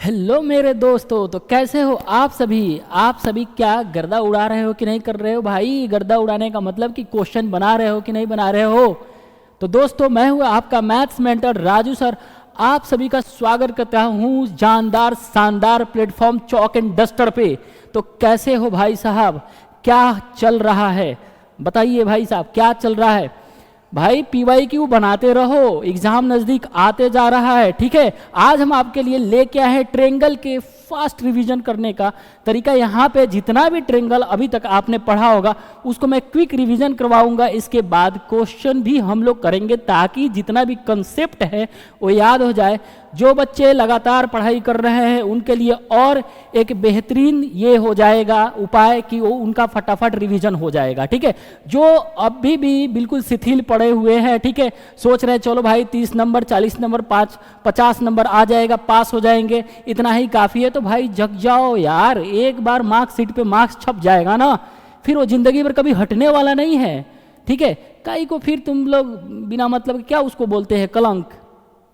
Hello मेरे दोस्तों, तो कैसे हो आप सभी क्या गर्दा उड़ा रहे हो कि नहीं कर रहे हो भाई। गर्दा उड़ाने का मतलब कि क्वेश्चन बना रहे हो कि नहीं बना रहे हो। तो दोस्तों, मैं हूँ आपका मैथ्स मेंटर राजू सर। आप सभी का स्वागत करता हूँ जानदार शानदार प्लेटफॉर्म चॉक एंड डस्टर पे। तो कैसे हो भाई साहब, क्या चल रहा है बताइए भाई साहब, क्या चल रहा है भाई। PYQ बनाते रहो, एग्जाम नजदीक आते जा रहा है। ठीक है, आज हम आपके लिए लेके आए हैं ट्रेंगल के फास्ट रिवीजन करने का तरीका। यहाँ पे जितना भी ट्रेंगल अभी तक आपने पढ़ा होगा उसको मैं क्विक रिवीजन करवाऊंगा। इसके बाद क्वेश्चन भी हम लोग करेंगे ताकि जितना भी कंसेप्ट है वो याद हो जाए। जो बच्चे लगातार पढ़ाई कर रहे हैं उनके लिए और एक बेहतरीन ये हो जाएगा उपाय कि वो उनका फटाफट रिवीजन हो जाएगा। ठीक है, जो अभी भी बिल्कुल शिथिल पड़े हुए हैं, ठीक है, सोच रहे हैं चलो भाई 30 नंबर 40 नंबर 50 नंबर आ जाएगा, पास हो जाएंगे, इतना ही काफ़ी है, तो भाई जग जाओ यार। एक बार मार्कशीट पे मार्क्स छप जाएगा ना, फिर वो जिंदगी भर कभी हटने वाला नहीं है। ठीक है, काई को फिर तुम लोग बिना मतलब क्या उसको बोलते हैं कलंक,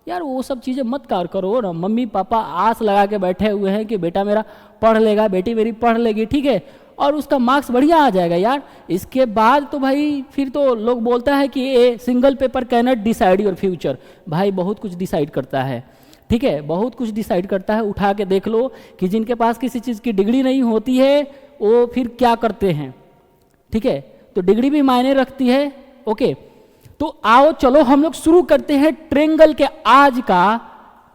यार वो सब चीज़ें मत कार करो ना। मम्मी पापा आस लगा के बैठे हुए हैं कि बेटा मेरा पढ़ लेगा, बेटी मेरी पढ़ लेगी, ठीक है, और उसका मार्क्स बढ़िया आ जाएगा यार। इसके बाद तो भाई फिर तो लोग बोलता है कि a single paper can not decide your future. भाई बहुत कुछ डिसाइड करता है, ठीक है, बहुत कुछ डिसाइड करता है। उठा के देख लो कि जिनके पास किसी चीज़ की डिग्री नहीं होती है वो फिर क्या करते हैं। ठीक है, तो डिग्री भी मायने रखती है। ओके, तो आओ चलो हम लोग शुरू करते हैं ट्रेंगल के आज का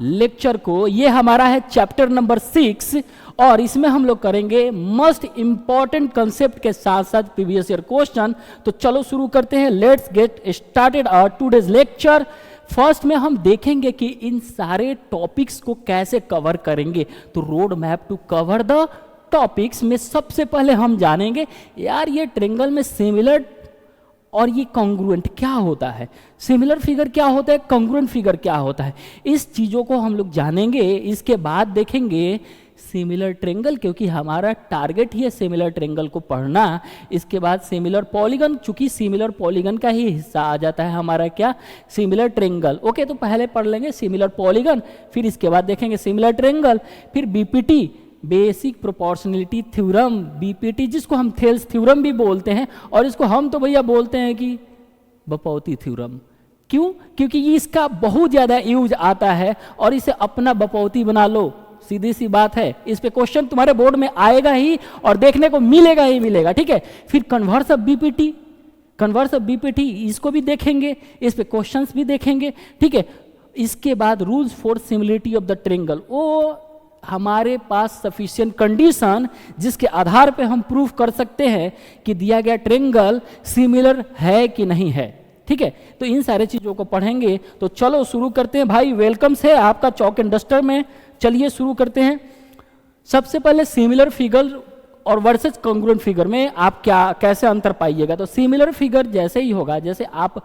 लेक्चर को। ये हमारा है चैप्टर नंबर 6 और इसमें हम लोग करेंगे मोस्ट इंपॉर्टेंट कंसेप्ट के साथ साथ प्रीवियस ईयर क्वेश्चन। तो चलो शुरू करते हैं, let's get started our today's lecture. First में हम देखेंगे कि इन सारे टॉपिक्स को कैसे कवर करेंगे। तो road map to cover the topics में सबसे पहले हम जानेंगे यार ये ट्रेंगल में सिमिलर और ये कॉन्ग्रुएंट क्या होता है, सिमिलर फिगर क्या होता है, कॉन्ग्रुएंट फिगर क्या होता है। इस चीज़ों को हम लोग जानेंगे। इसके बाद देखेंगे सिमिलर ट्रेंगल, क्योंकि हमारा टारगेट ही है सिमिलर ट्रेंगल को पढ़ना। इसके बाद सिमिलर पॉलीगन, चूंकि सिमिलर पॉलीगन का ही हिस्सा आ जाता है हमारा क्या, सिमिलर ट्रेंगल। ओके, तो पहले पढ़ लेंगे सिमिलर पॉलीगन, फिर इसके बाद देखेंगे सिमिलर ट्रेंगल, फिर BPT basic proportionality theorem, BPT जिसको हम थेल्स थ्योरम भी बोलते हैं, और इसको हम तो भैया बोलते हैं कि बपौती थ्योरम। क्यों? क्योंकि इसका बहुत ज़्यादा यूज आता है और इसे अपना बपौती बना लो, सीधी सी बात है। इस पे क्वेश्चन तुम्हारे बोर्ड में आएगा ही और देखने को मिलेगा ही मिलेगा। ठीक है, फिर converse of BPT, converse of BPT इसको भी देखेंगे, इस पे क्वेश्चंस भी देखेंगे। ठीक है, इसके बाद rules for similarity of the triangle, वो हमारे पास सफिशिएंट कंडीशन जिसके आधार पे हम प्रूफ कर सकते हैं कि दिया गया ट्रेंगल सिमिलर है कि नहीं है। ठीक है, तो इन सारे चीज़ों को पढ़ेंगे। तो चलो शुरू करते हैं भाई, वेलकम है आपका चॉक एंड डस्टर में। चलिए शुरू करते हैं। सबसे पहले सिमिलर फिगर और वर्सेस कॉन्ग्रुएंट फिगर में आप क्या कैसे अंतर पाइएगा। तो सिमिलर फिगर जैसे ही होगा, जैसे आप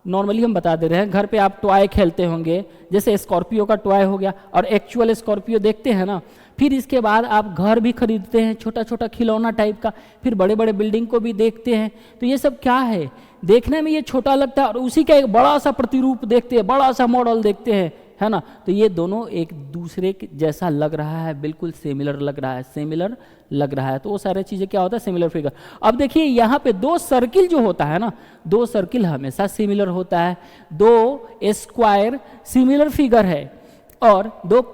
नॉर्मली हम बता दे रहे हैं, घर पे आप टॉय खेलते होंगे, जैसे स्कॉर्पियो का टॉय हो गया और एक्चुअल स्कॉर्पियो देखते हैं ना। फिर इसके बाद आप घर भी खरीदते हैं छोटा छोटा खिलौना टाइप का, फिर बड़े बड़े बिल्डिंग को भी देखते हैं। तो ये सब क्या है, देखने में ये छोटा लगता है और उसी का एक बड़ा सा प्रतिरूप देखते हैं, बड़ा सा मॉडल देखते हैं, है ना। तो ये दोनों एक दूसरे के जैसा लग रहा है, बिल्कुल सिमिलर लग रहा है, सिमिलर लग रहा है। तो वो सारी चीज़ें क्या होता है, सिमिलर फिगर। अब देखिए यहाँ पे दो सर्किल जो होता है ना, दो सर्किल हमेशा सिमिलर होता है। दो स्क्वायर सिमिलर फिगर है और दो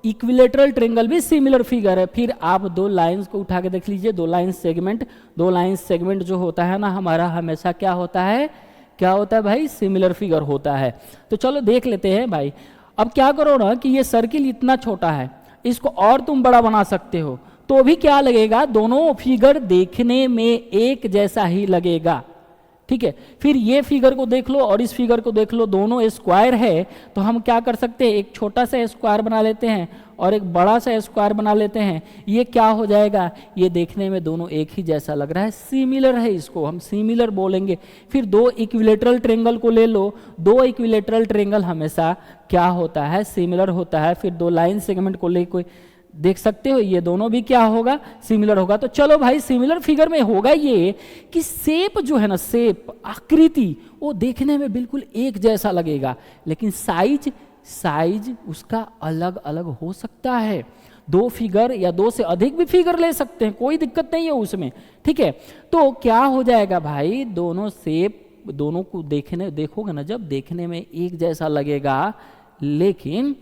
इक्विलेटरल ट्रेंगल भी सिमिलर फिगर है। फिर आप दो लाइंस को उठा के देख लीजिए, दो लाइन सेगमेंट जो होता है ना हमारा, हमेशा क्या होता है, क्या होता है भाई, सिमिलर फिगर होता है। तो चलो देख लेते हैं भाई। अब क्या करो ना कि ये सर्किल इतना छोटा है, इसको और तुम बड़ा बना सकते हो, तो भी क्या लगेगा, दोनों फिगर देखने में एक जैसा ही लगेगा। ठीक है, फिर ये फिगर को देख लो और इस फिगर को देख लो, दोनों स्क्वायर है, तो हम क्या कर सकते हैं, एक छोटा सा स्क्वायर बना लेते हैं और एक बड़ा सा स्क्वायर बना लेते हैं। ये क्या हो जाएगा, ये देखने में दोनों एक ही जैसा लग रहा है, सिमिलर है, इसको हम सिमिलर बोलेंगे। फिर दो इक्विलेटरल ट्रेंगल को ले लो, दो इक्विलेटरल ट्रेंगल हमेशा क्या होता है, सिमिलर होता है। फिर दो लाइन सेगमेंट को ले कोई देख सकते हो, ये दोनों भी क्या होगा, सिमिलर होगा। तो चलो भाई, सिमिलर फिगर में होगा ये कि शेप जो है ना, शेप आकृति वो देखने में बिल्कुल एक जैसा लगेगा, लेकिन साइज साइज उसका अलग अलग हो सकता है। दो फिगर या दो से अधिक भी फिगर ले सकते हैं, कोई दिक्कत नहीं है उसमें, ठीक है। तो क्या हो जाएगा भाई, दोनों शेप, दोनों को देखोगे ना, जब देखने में एक जैसा लगेगा, लेकिन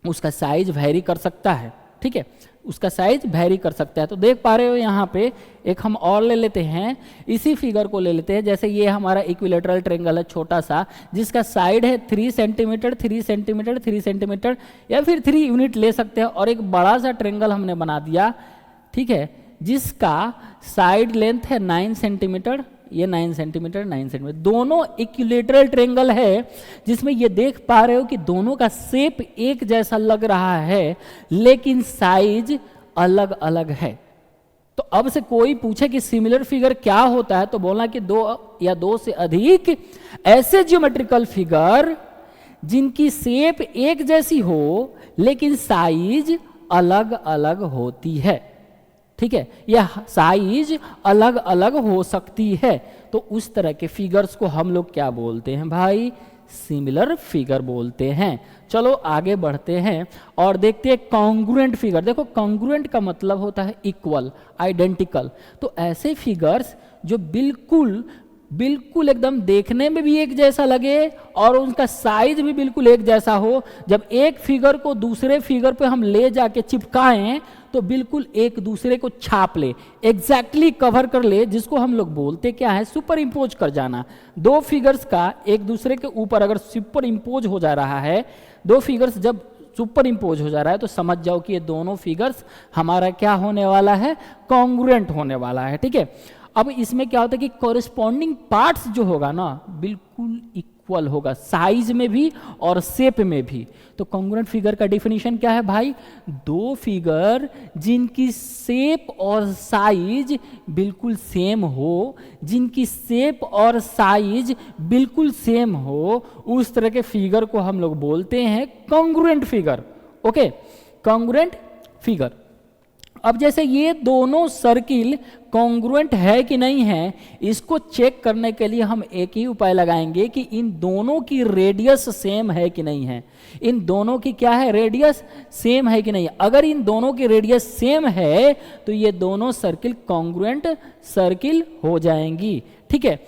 उसका साइज वैरी कर सकता है, ठीक है, उसका साइज वैरी कर सकता है। तो देख पा रहे हो यहाँ पे एक हम और ले लेते हैं, इसी फिगर को ले लेते हैं। जैसे ये हमारा इक्विलेटरल ट्रायंगल है छोटा सा, जिसका साइड है 3 सेंटीमीटर 3 सेंटीमीटर 3 सेंटीमीटर या फिर 3 यूनिट ले सकते हैं, और एक बड़ा सा ट्रायंगल हमने बना दिया, ठीक है, जिसका साइड लेंथ है 9 सेंटीमीटर, ये 9 सेंटीमीटर 9 सेंटीमीटर, दोनों इक्विलेटरल ट्रायंगल है, जिसमें ये देख पा रहे हो कि दोनों का शेप एक जैसा लग रहा है, लेकिन साइज अलग अलग है। तो अब से कोई पूछे कि सिमिलर फिगर क्या होता है, तो बोलना कि दो या दो से अधिक ऐसे ज्योमेट्रिकल फिगर जिनकी शेप एक जैसी हो लेकिन साइज अलग अलग होती है, ठीक है, यह साइज अलग अलग हो सकती है। तो उस तरह के फिगर्स को हम लोग क्या बोलते हैं भाई, सिमिलर फिगर बोलते हैं। चलो आगे बढ़ते हैं और देखते हैं कॉन्ग्रुएंट फिगर। देखो कॉन्ग्रुएंट का मतलब होता है इक्वल, आइडेंटिकल। तो ऐसे फिगर्स जो बिल्कुल बिल्कुल एकदम देखने में भी एक जैसा लगे और उनका साइज भी बिल्कुल एक जैसा हो, जब एक फिगर को दूसरे फिगर पे हम ले जाके चिपकाएं तो बिल्कुल एक दूसरे को छाप ले, एग्जैक्टली कवर कर ले, जिसको हम लोग बोलते क्या है, सुपर इम्पोज कर जाना। दो फिगर्स का एक दूसरे के ऊपर अगर सुपर इम्पोज हो जा रहा है, दो फिगर्स जब सुपर इम्पोज हो जा रहा है, तो समझ जाओ कि ये दोनों फिगर्स हमारा क्या होने वाला है, कॉन्ग्रुएंट होने वाला है, ठीक है। अब इसमें क्या होता है कि कॉरेस्पॉन्डिंग पार्ट्स जो होगा ना बिल्कुल इक्वल होगा, साइज में भी और शेप में भी। तो कॉन्ग्रुएंट फिगर का डेफिनेशन क्या है भाई, दो फिगर जिनकी शेप और साइज बिल्कुल सेम हो, जिनकी शेप और साइज बिल्कुल सेम हो, उस तरह के फिगर को हम लोग बोलते हैं congruent figure. Okay, congruent figure. अब जैसे ये दोनों सर्किल कॉन्ग्रुएंट है कि नहीं है, इसको चेक करने के लिए हम एक ही उपाय लगाएंगे कि इन दोनों की रेडियस सेम है कि नहीं है। इन दोनों की क्या है, रेडियस सेम है कि नहीं है। अगर इन दोनों की रेडियस सेम है तो ये दोनों सर्किल कॉन्ग्रुएंट सर्किल हो जाएंगी, ठीक है।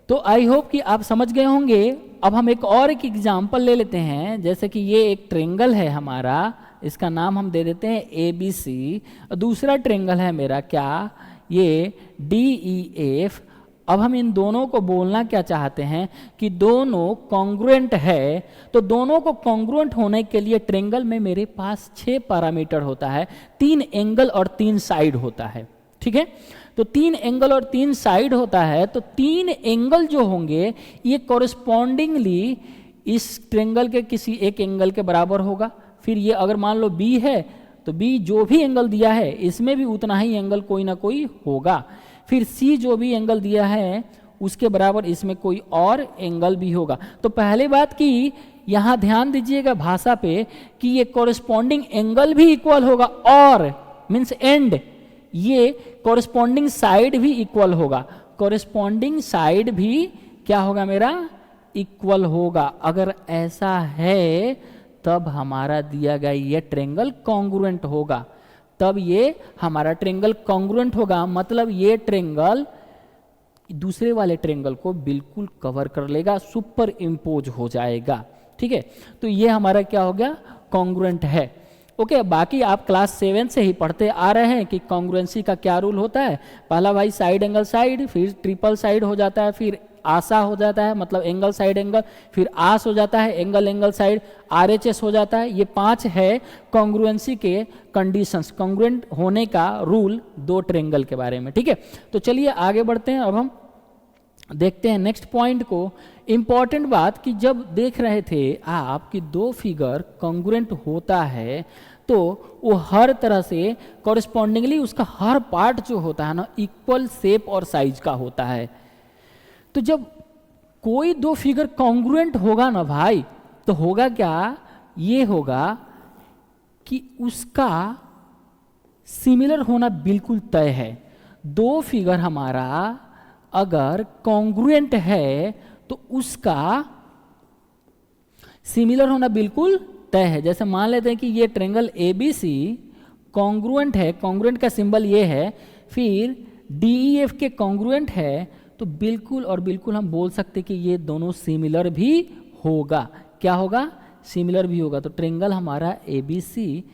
तो आई होप कि आप समझ गए होंगे। अब हम एक और एक एग्जाम्पल ले लेते हैं। जैसे कि ये एक ट्रायंगल है हमारा, इसका नाम हम दे देते हैं ABC। दूसरा ट्रायंगल है मेरा क्या, ये DEF। अब हम इन दोनों को बोलना क्या चाहते हैं कि दोनों कॉन्ग्रुएंट है। तो दोनों को कॉन्ग्रुएंट होने के लिए ट्रायंगल में मेरे पास 6 पैरामीटर होता है, 3 एंगल और 3 साइड होता है, ठीक है। तो 3 एंगल और 3 साइड होता है, तो 3 एंगल जो होंगे ये कॉरेस्पॉन्डिंगली इस ट्रायंगल के किसी एक एंगल के बराबर होगा। फिर ये अगर मान लो B है तो B जो भी एंगल दिया है इसमें भी उतना ही एंगल कोई ना कोई होगा। फिर C जो भी एंगल दिया है उसके बराबर इसमें कोई और एंगल भी होगा। तो पहले बात की यहाँ ध्यान दीजिएगा भाषा पे कि ये कॉरेस्पॉन्डिंग एंगल भी इक्वल होगा, और मीन्स एंड ये कॉरेस्पॉन्डिंग साइड भी इक्वल होगा। कॉरेस्पॉन्डिंग साइड भी क्या होगा मेरा, इक्वल होगा। अगर ऐसा है तब हमारा दिया गया ये ट्रायंगल कॉन्ग्रुएंट होगा, तब ये हमारा ट्रायंगल कॉन्ग्रुएंट होगा। मतलब ये ट्रायंगल दूसरे वाले ट्रायंगल को बिल्कुल कवर कर लेगा, सुपर इम्पोज हो जाएगा, ठीक है। तो ये हमारा क्या हो गया, कॉन्ग्रुएंट है। ओके, बाकी आप क्लास 7 से ही पढ़ते आ रहे हैं कि कॉन्ग्रुएंसी का क्या रूल होता है। पहला भाई साइड एंगल साइड, फिर ट्रिपल साइड हो जाता है, फिर आसा हो जाता है, मतलब एंगल साइड एंगल, फिर आस हो जाता है, एंगल एंगल साइड, RHS हो जाता है। ये 5 है कॉन्ग्रुएंसी के कंडीशंस, कॉन्ग्रुएंट होने का रूल दो ट्रायंगल के बारे में, ठीक है। तो चलिए आगे बढ़ते हैं। अब हम देखते हैं नेक्स्ट पॉइंट को। इंपॉर्टेंट बात कि जब देख रहे थे आप कि दो फिगर कॉन्ग्रुएंट होता है तो वो हर तरह से कॉरेस्पॉन्डिंगली उसका हर पार्ट जो होता है ना इक्वल शेप और साइज का होता है। तो जब कोई दो फिगर कॉन्ग्रुएंट होगा ना भाई, तो होगा क्या, ये होगा कि उसका सिमिलर होना बिल्कुल तय है। दो फिगर हमारा अगर कॉन्ग्रुएंट है तो उसका सिमिलर होना बिल्कुल तय है। जैसे मान लेते हैं कि ये triangle A B C congruent है, कॉन्ग्रुएंट का सिंबल ये है, फिर डी ई एफ के कॉन्ग्रुएंट है, तो बिल्कुल और बिल्कुल हम बोल सकते कि ये दोनों सिमिलर भी होगा। क्या होगा? सिमिलर भी होगा। तो ट्रेंगल हमारा ए बी सी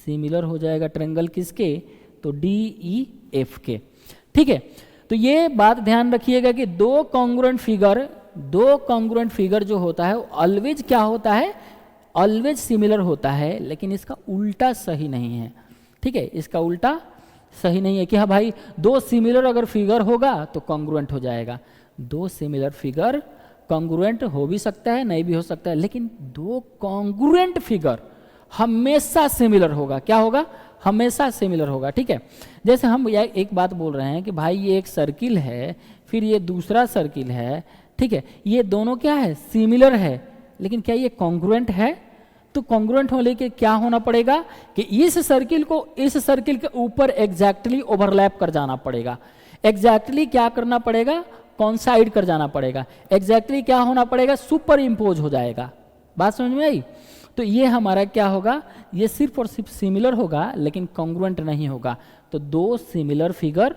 सिमिलर हो जाएगा ट्रेंगल किसके? तो डी ई एफ के। ठीक है, तो ये बात ध्यान रखिएगा कि दो कॉन्ग्रुएंट फिगर जो होता है वो ऑलवेज क्या होता है? ऑलवेज सिमिलर होता है, लेकिन इसका उल्टा सही नहीं है। ठीक है, इसका उल्टा सही नहीं है कि हाँ भाई दो सिमिलर अगर फिगर होगा तो कॉन्ग्रुएंट हो जाएगा। दो सिमिलर फिगर कॉन्ग्रुएंट हो भी सकता है, नहीं भी हो सकता है, लेकिन दो कॉन्ग्रुएंट फिगर हमेशा सिमिलर होगा। क्या होगा? हमेशा सिमिलर होगा। ठीक है, जैसे हम एक बात बोल रहे हैं कि भाई ये एक सर्किल है, फिर ये दूसरा सर्किल है। ठीक है, ये दोनों क्या है? सिमिलर है, लेकिन क्या ये कॉन्ग्रुएंट है? तो कॉन्ग्रुएंट होने के क्या होना पड़ेगा कि इस सर्किल को इस सर्किल के ऊपर एग्जैक्टली ओवरलैप कर जाना पड़ेगा। एग्जैक्टली क्या करना पड़ेगा? कॉन्साइड कर जाना पड़ेगा। एग्जैक्टली क्या होना पड़ेगा? सुपर इम्पोज हो जाएगा। बात समझ में आई? तो ये हमारा क्या होगा? ये सिर्फ और सिर्फ सिमिलर होगा, लेकिन कॉन्ग्रुएंट नहीं होगा। तो दो सिमिलर फिगर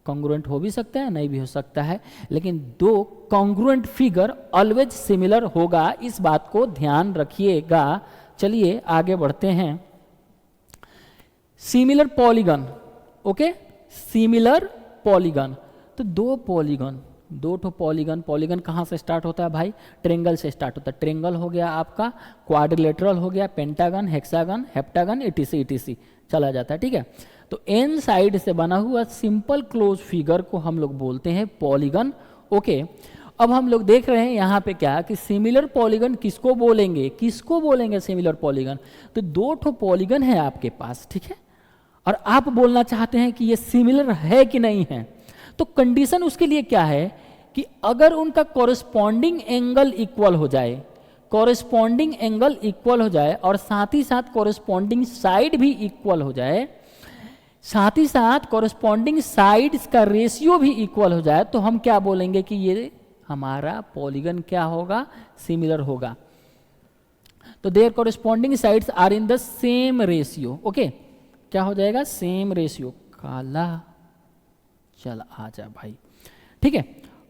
कॉन्ग्रुएंट हो भी सकता है, नहीं भी हो सकता है, लेकिन दो कॉन्ग्रुएंट फिगर ऑलवेज सिमिलर होगा। इस बात को ध्यान रखिएगा। चलिए आगे बढ़ते हैं। Similar polygon. Okay, similar polygon. तो दो पॉलीगन, दो ठो पॉलीगन। पॉलीगन कहाँ से स्टार्ट होता है भाई? ट्रेंगल से स्टार्ट होता है। ट्रेंगल हो गया आपका, क्वाड्रिलेटरल हो गया, पेंटागन, हेक्सागन, हेप्टागन, इटीसी चला जाता है। ठीक है, तो एन साइड से बना हुआ सिंपल क्लोज फिगर को हम लोग बोलते हैं पॉलीगन। ओके, अब हम लोग देख रहे हैं यहाँ पे क्या कि सिमिलर पॉलीगन किसको बोलेंगे? किसको बोलेंगे सिमिलर पॉलीगन? तो दो ठो पॉलीगन है आपके पास, ठीक है, और आप बोलना चाहते हैं कि ये सिमिलर है कि नहीं है। तो कंडीशन उसके लिए क्या है कि अगर उनका कॉरेस्पॉन्डिंग एंगल इक्वल हो जाए, कॉरेस्पॉन्डिंग एंगल इक्वल हो जाए, और साथ ही साथ कॉरेस्पॉन्डिंग साइड भी इक्वल हो जाए, साथ ही साथ कॉरेस्पॉन्डिंग साइड्स का रेशियो भी इक्वल हो जाए, तो हम क्या बोलेंगे कि ये हमारा पॉलीगन क्या होगा? सिमिलर होगा। तो there corresponding sides are in the same ratio. Okay, क्या हो जाएगा? Same ratio. काला चल आ जा भाई। ठीक है,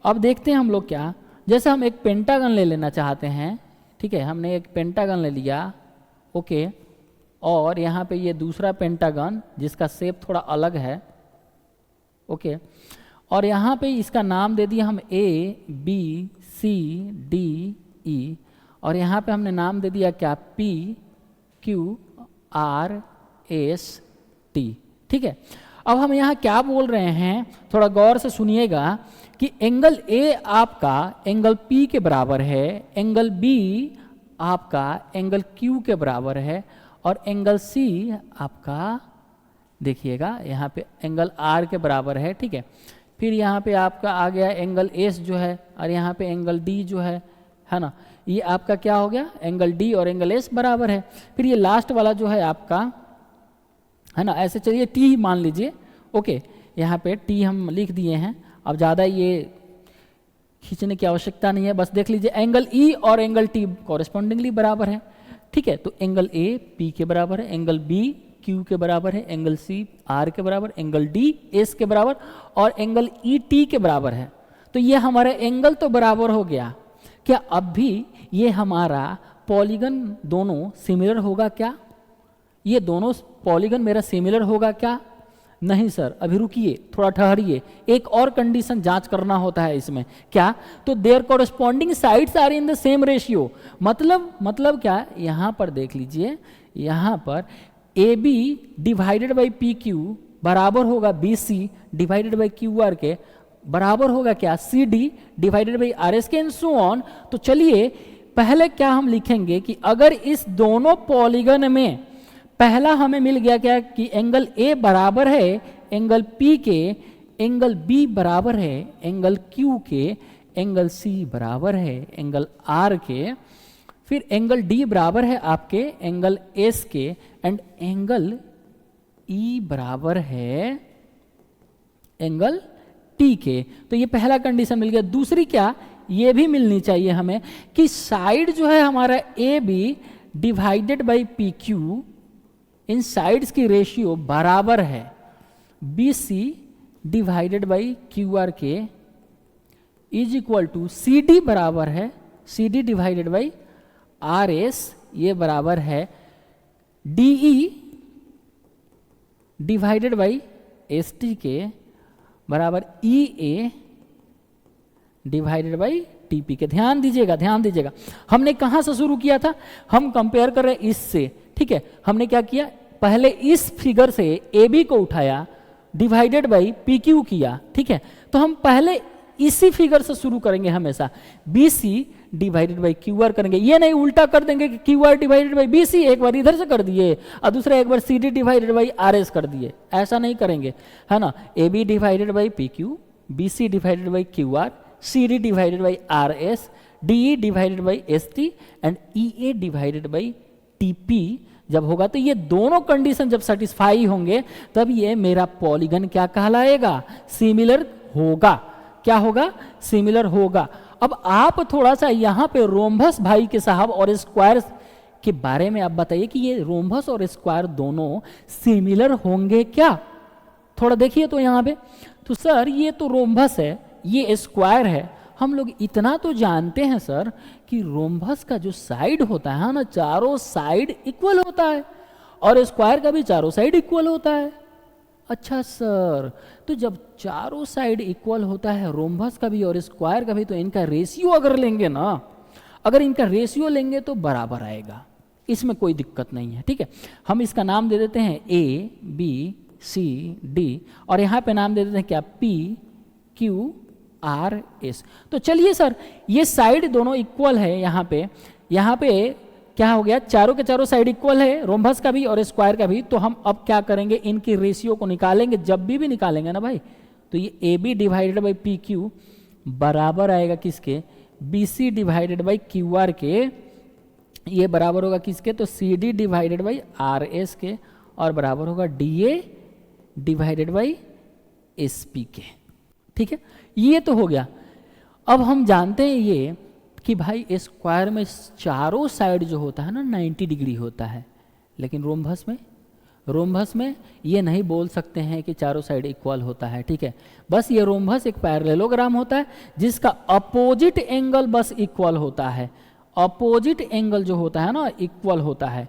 अब देखते हैं हम लोग क्या, जैसे हम एक पेंटागन ले लेना चाहते हैं। ठीक है, हमने एक पेंटागन ले लिया। ओके, और यहाँ पे ये दूसरा पेंटागन जिसका शेप थोड़ा अलग है। ओके, और यहाँ पे इसका नाम दे दिया हम ए बी सी डी ई, और यहाँ पे हमने नाम दे दिया क्या? P Q R S T. ठीक है, अब हम यहाँ क्या बोल रहे हैं, थोड़ा गौर से सुनिएगा कि एंगल ए आपका एंगल पी के बराबर है, एंगल बी आपका एंगल क्यू के बराबर है, और एंगल सी आपका देखिएगा यहाँ पे एंगल आर के बराबर है। ठीक है, फिर यहाँ पे आपका आ गया एंगल एस जो है, और यहाँ पे एंगल डी जो है ना, ये आपका क्या हो गया? एंगल डी और एंगल एस बराबर है। फिर ये लास्ट वाला जो है आपका है ना, ऐसे चलिए टी ही मान लीजिए। ओके, यहाँ पे टी हम लिख दिए हैं, अब ज़्यादा ये खींचने की आवश्यकता नहीं है, बस देख लीजिए एंगल ई और एंगल टी कॉरेस्पॉन्डिंगली बराबर है। ठीक है, तो एंगल ए पी के बराबर है, एंगल बी क्यू के बराबर है, एंगल सी आर के बराबर, एंगल डी एस के बराबर, और एंगल ई टी के बराबर है। तो ये हमारा एंगल तो बराबर हो गया। क्या अब भी ये हमारा पॉलीगन दोनों सिमिलर होगा क्या? ये दोनों पॉलीगन मेरा सिमिलर होगा क्या? नहीं सर, अभी रुकिए, थोड़ा ठहरिए, एक और कंडीशन जांच करना होता है इसमें। क्या? तो there corresponding sides are in the same ratio. मतलब क्या? यहाँ पर देख लीजिए, यहाँ पर A B divided by P Q बराबर होगा B C divided by Q R के, बराबर होगा क्या? C D divided by R S के, एंड सो ऑन। तो चलिए पहले क्या हम लिखेंगे कि अगर इस दोनों पॉलीगन में पहला हमें मिल गया क्या कि एंगल ए बराबर है एंगल पी के, एंगल बी बराबर है एंगल क्यू के, एंगल सी बराबर है एंगल आर के, फिर एंगल डी बराबर है आपके एंगल एस के, एंड एंगल ई बराबर है एंगल टी के। तो ये पहला कंडीशन मिल गया। दूसरी क्या? ये भी मिलनी चाहिए हमें कि साइड जो है हमारा A B divided by P Q, इन साइड्स की रेशियो बराबर है B C divided by Q R के is equal to C D बराबर है C D divided by R S, ये बराबर है D E divided by S T के बराबर E A divided by T P के। ध्यान दीजिएगा, ध्यान दीजिएगा, हमने कहां से शुरू किया था, हम कंपेयर कर रहे हैं इससे, ठीक है। हमने क्या किया, पहले इस फिगर से ए बी को उठाया, डिवाइडेड बाई पी क्यू किया, ठीक है। तो हम पहले इसी फिगर से शुरू करेंगे हमेशा, B C divided by Q R करेंगे, ये नहीं उल्टा कर देंगे कि Q R divided by B C एक बार इधर से कर दिए और दूसरा एक बार C D divided by R S कर दिए, ऐसा नहीं करेंगे, है ना। A B divided by P Q, B C divided by Q R, C D divided by R S, D E divided by S T and E A divided by T P जब होगा, तो ये दोनों condition जब satisfy होंगे तब ये मेरा पॉलीगन क्या कहलाएगा, सिमिलर होगा। क्या होगा, सिमिलर होगा। अब आप थोड़ा सा यहाँ पे रोम्बस भाई के साहब और स्क्वायर के बारे में आप बताइए कि ये रोम्बस और स्क्वायर दोनों सिमिलर होंगे क्या, थोड़ा देखिए तो यहाँ पे। तो सर ये तो रोम्बस है, ये स्क्वायर है, हम लोग इतना तो जानते हैं सर कि रोम्बस का जो साइड होता है ना, चारों साइड इक्वल होता है और स्क्वायर का भी चारों साइड इक्वल होता है। अच्छा सर, तो जब चारों साइड इक्वल होता है रोम्बस का भी और स्क्वायर का भी, तो इनका रेशियो अगर लेंगे ना, अगर इनका रेशियो लेंगे तो बराबर आएगा, इसमें कोई दिक्कत नहीं है, ठीक है। हम इसका नाम दे देते हैं ए बी सी डी और यहाँ पे नाम दे देते हैं क्या, पी क्यू आर एस। तो चलिए सर, ये साइड दोनों इक्वल है, यहाँ पे क्या हो गया, चारों के चारों साइड इक्वल है, रोम्बस का भी और स्क्वायर का भी। तो हम अब क्या करेंगे, इनकी रेशियो को निकालेंगे, जब भी निकालेंगे ना भाई, तो ये A B divided by P Q बराबर आएगा किसके, B C divided by Q R के, ये बराबर होगा किसके, तो C D divided by R S के, और बराबर होगा D A divided by S P के, ठीक है। ये तो हो गया। अब हम जानते हैं ये कि भाई स्क्वायर में चारों साइड जो होता है ना 90 डिग्री होता है, लेकिन रोम्बस में ये नहीं बोल सकते हैं कि चारों साइड इक्वल होता है, ठीक है। बस ये रोम्बस एक पैरेललोग्राम होता है जिसका अपोजिट एंगल बस इक्वल होता है, अपोजिट एंगल जो होता है ना इक्वल होता है।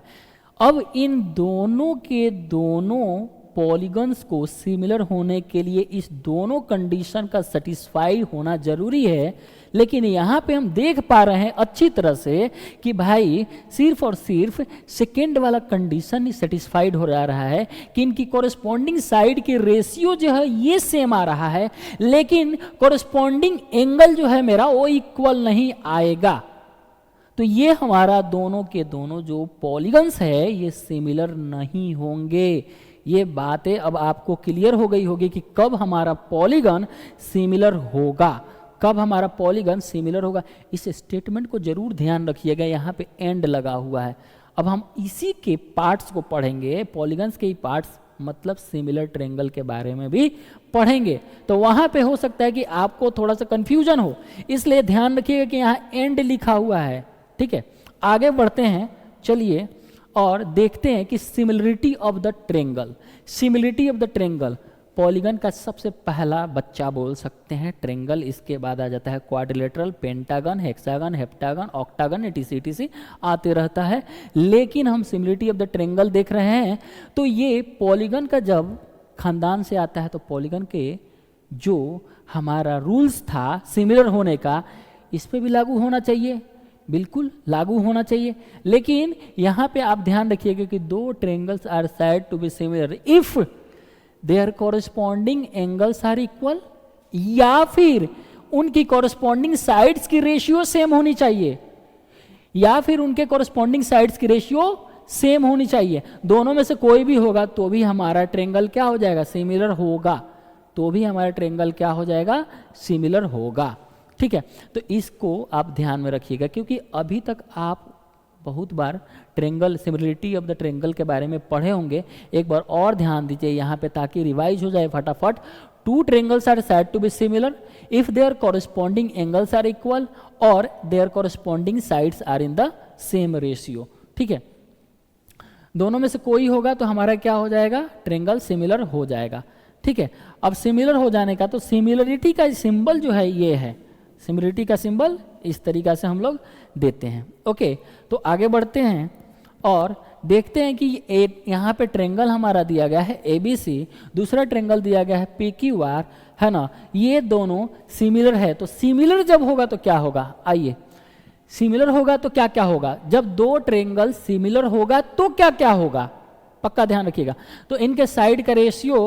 अब इन दोनों के दोनों पॉलीगन्स को सिमिलर होने के लिए इस दोनों कंडीशन का सेटिस्फाई होना जरूरी है, लेकिन यहाँ पे हम देख पा रहे हैं अच्छी तरह से कि भाई सिर्फ और सिर्फ सेकेंड वाला कंडीशन ही सेटिस्फाइड हो रहा है कि इनकी कॉरेस्पॉन्डिंग साइड के रेशियो जो है ये सेम आ रहा है, लेकिन कॉरेस्पॉन्डिंग एंगल जो है मेरा वो इक्वल नहीं आएगा। तो ये हमारा दोनों के दोनों जो पॉलीगन्स है ये सिमिलर नहीं होंगे। ये बातें अब आपको क्लियर हो गई होगी कि कब हमारा पॉलीगन सिमिलर होगा, कब हमारा पॉलीगन सिमिलर होगा। इस स्टेटमेंट को जरूर ध्यान रखिएगा, यहाँ पे एंड लगा हुआ है। अब हम इसी के पार्ट्स को पढ़ेंगे, पॉलीगन्स के ही पार्ट्स, मतलब सिमिलर ट्रायंगल के बारे में भी पढ़ेंगे। तो वहाँ पे हो सकता है कि आपको थोड़ा सा कंफ्यूजन हो, इसलिए ध्यान रखिएगा कि यहाँ एंड लिखा हुआ है, ठीक है। आगे बढ़ते हैं, चलिए और देखते हैं कि similarity of the triangle. Similarity of the triangle, polygon का सबसे पहला बच्चा बोल सकते हैं ट्रायंगल, इसके बाद आ जाता है quadrilateral, pentagon, hexagon, heptagon, octagon, etc आते रहता है। लेकिन हम सिमिलरिटी ऑफ द ट्रायंगल देख रहे हैं, तो ये पॉलीगन का जब खानदान से आता है तो पॉलीगन के जो हमारा रूल्स था सिमिलर होने का, इस पे भी लागू होना चाहिए, बिल्कुल लागू होना चाहिए। लेकिन यहाँ पे आप ध्यान रखिएगा कि दो triangles are said to be similar if their corresponding angles are equal, या फिर उनकी कॉरेस्पॉन्डिंग साइड्स की रेशियो सेम होनी चाहिए, या फिर उनके कॉरेस्पॉन्डिंग साइड्स की रेशियो सेम होनी चाहिए। दोनों में से कोई भी होगा तो भी हमारा ट्रायंगल क्या हो जाएगा, सिमिलर होगा, तो भी हमारा ट्रायंगल क्या हो जाएगा, सिमिलर होगा, ठीक है। तो इसको आप ध्यान में रखिएगा, क्योंकि अभी तक आप बहुत बार triangle, similarity of the triangle के बारे में पढ़े होंगे। एक बार और ध्यान दीजिए यहाँ पे ताकि रिवाइज हो जाए फटाफट। two triangles are said to be similar if their corresponding angles are equal or their corresponding sides are in the same ratio। ठीक है, दोनों में से कोई होगा तो हमारा क्या हो जाएगा, ट्रेंगल सिमिलर हो जाएगा। ठीक है, अब सिमिलर हो जाने का तो सिमिलरिटी का सिंबल जो है ये है, सिमिलरिटी का सिंबल इस तरीका से हम लोग देते हैं। ओके, तो आगे बढ़ते हैं और देखते हैं कि यहाँ पे ट्रेंगल हमारा दिया गया है ABC, दूसरा ट्रेंगल दिया गया है PQR, है ना, ये दोनों सिमिलर है। तो सिमिलर जब होगा तो क्या होगा, आइए, सिमिलर होगा तो क्या क्या होगा, जब दो ट्रेंगल सिमिलर होगा तो क्या क्या होगा, पक्का ध्यान रखिएगा। तो इनके साइड का रेशियो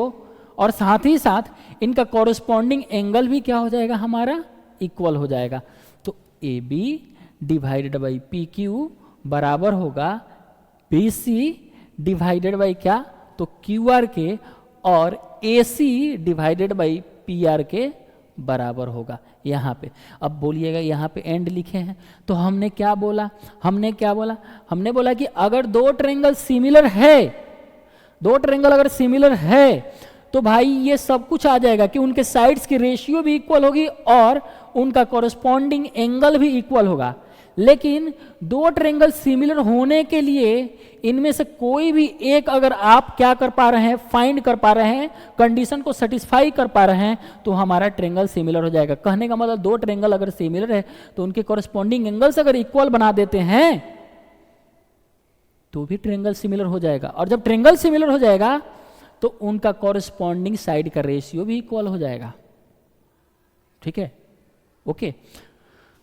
और साथ ही साथ इनका कॉरस्पॉन्डिंग एंगल भी क्या हो जाएगा, हमारा इक्वल हो जाएगा। तो AB डिवाइडेड बाई PQ बराबर होगा BC डिवाइडेड बाई क्या, तो QR के, और AC डिवाइडेड बाई PR के बराबर होगा यहाँ पे। अब बोलिएगा यहाँ पे एंड लिखे हैं तो हमने क्या बोला, हमने बोला कि अगर दो ट्रायंगल सिमिलर है, दो ट्रायंगल अगर सिमिलर है तो भाई ये सब कुछ आ जाएगा कि उनके साइड्स की रेशियो भी इक्वल होगी और उनका कॉरस्पॉन्डिंग एंगल भी इक्वल होगा। लेकिन दो ट्रायंगल सिमिलर होने के लिए इनमें से कोई भी एक अगर आप क्या कर पा रहे हैं, फाइंड कर पा रहे हैं, कंडीशन को सेटिस्फाई कर पा रहे हैं, तो हमारा ट्रायंगल सिमिलर हो जाएगा। कहने का मतलब दो ट्रायंगल अगर सिमिलर है तो उनके कॉरस्पॉन्डिंग एंगल्स अगर इक्वल बना देते हैं तो भी ट्रायंगल सिमिलर हो जाएगा। और जब ट्रायंगल सिमिलर हो जाएगा तो उनका कॉरस्पॉन्डिंग साइड का रेशियो भी इक्वल हो जाएगा। ठीक है, ओके,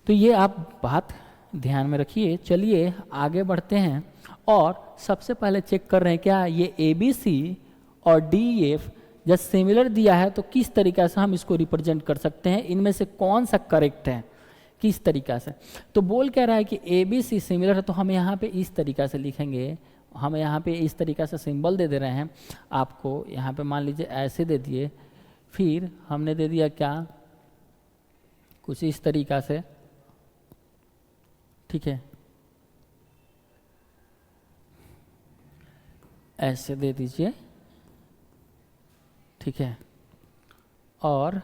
तो ये आप बात ध्यान में रखिए। चलिए आगे बढ़ते हैं और सबसे पहले चेक कर रहे हैं क्या ये ABC और DEF जब सिमिलर दिया है तो किस तरीका से हम इसको रिप्रेजेंट कर सकते हैं, इनमें से कौन सा करेक्ट है, किस तरीका से। तो बोल कह रहा है कि ABC सिमिलर है तो हम यहाँ पे इस तरीका से लिखेंगे, हम यहाँ पे इस तरीका से सिंबल दे दे रहे हैं आपको। यहाँ पे मान लीजिए ऐसे दे दिए, फिर हमने दे दिया क्या, कुछ इस तरीका से। ठीक है, ऐसे दे दीजिए। ठीक है, और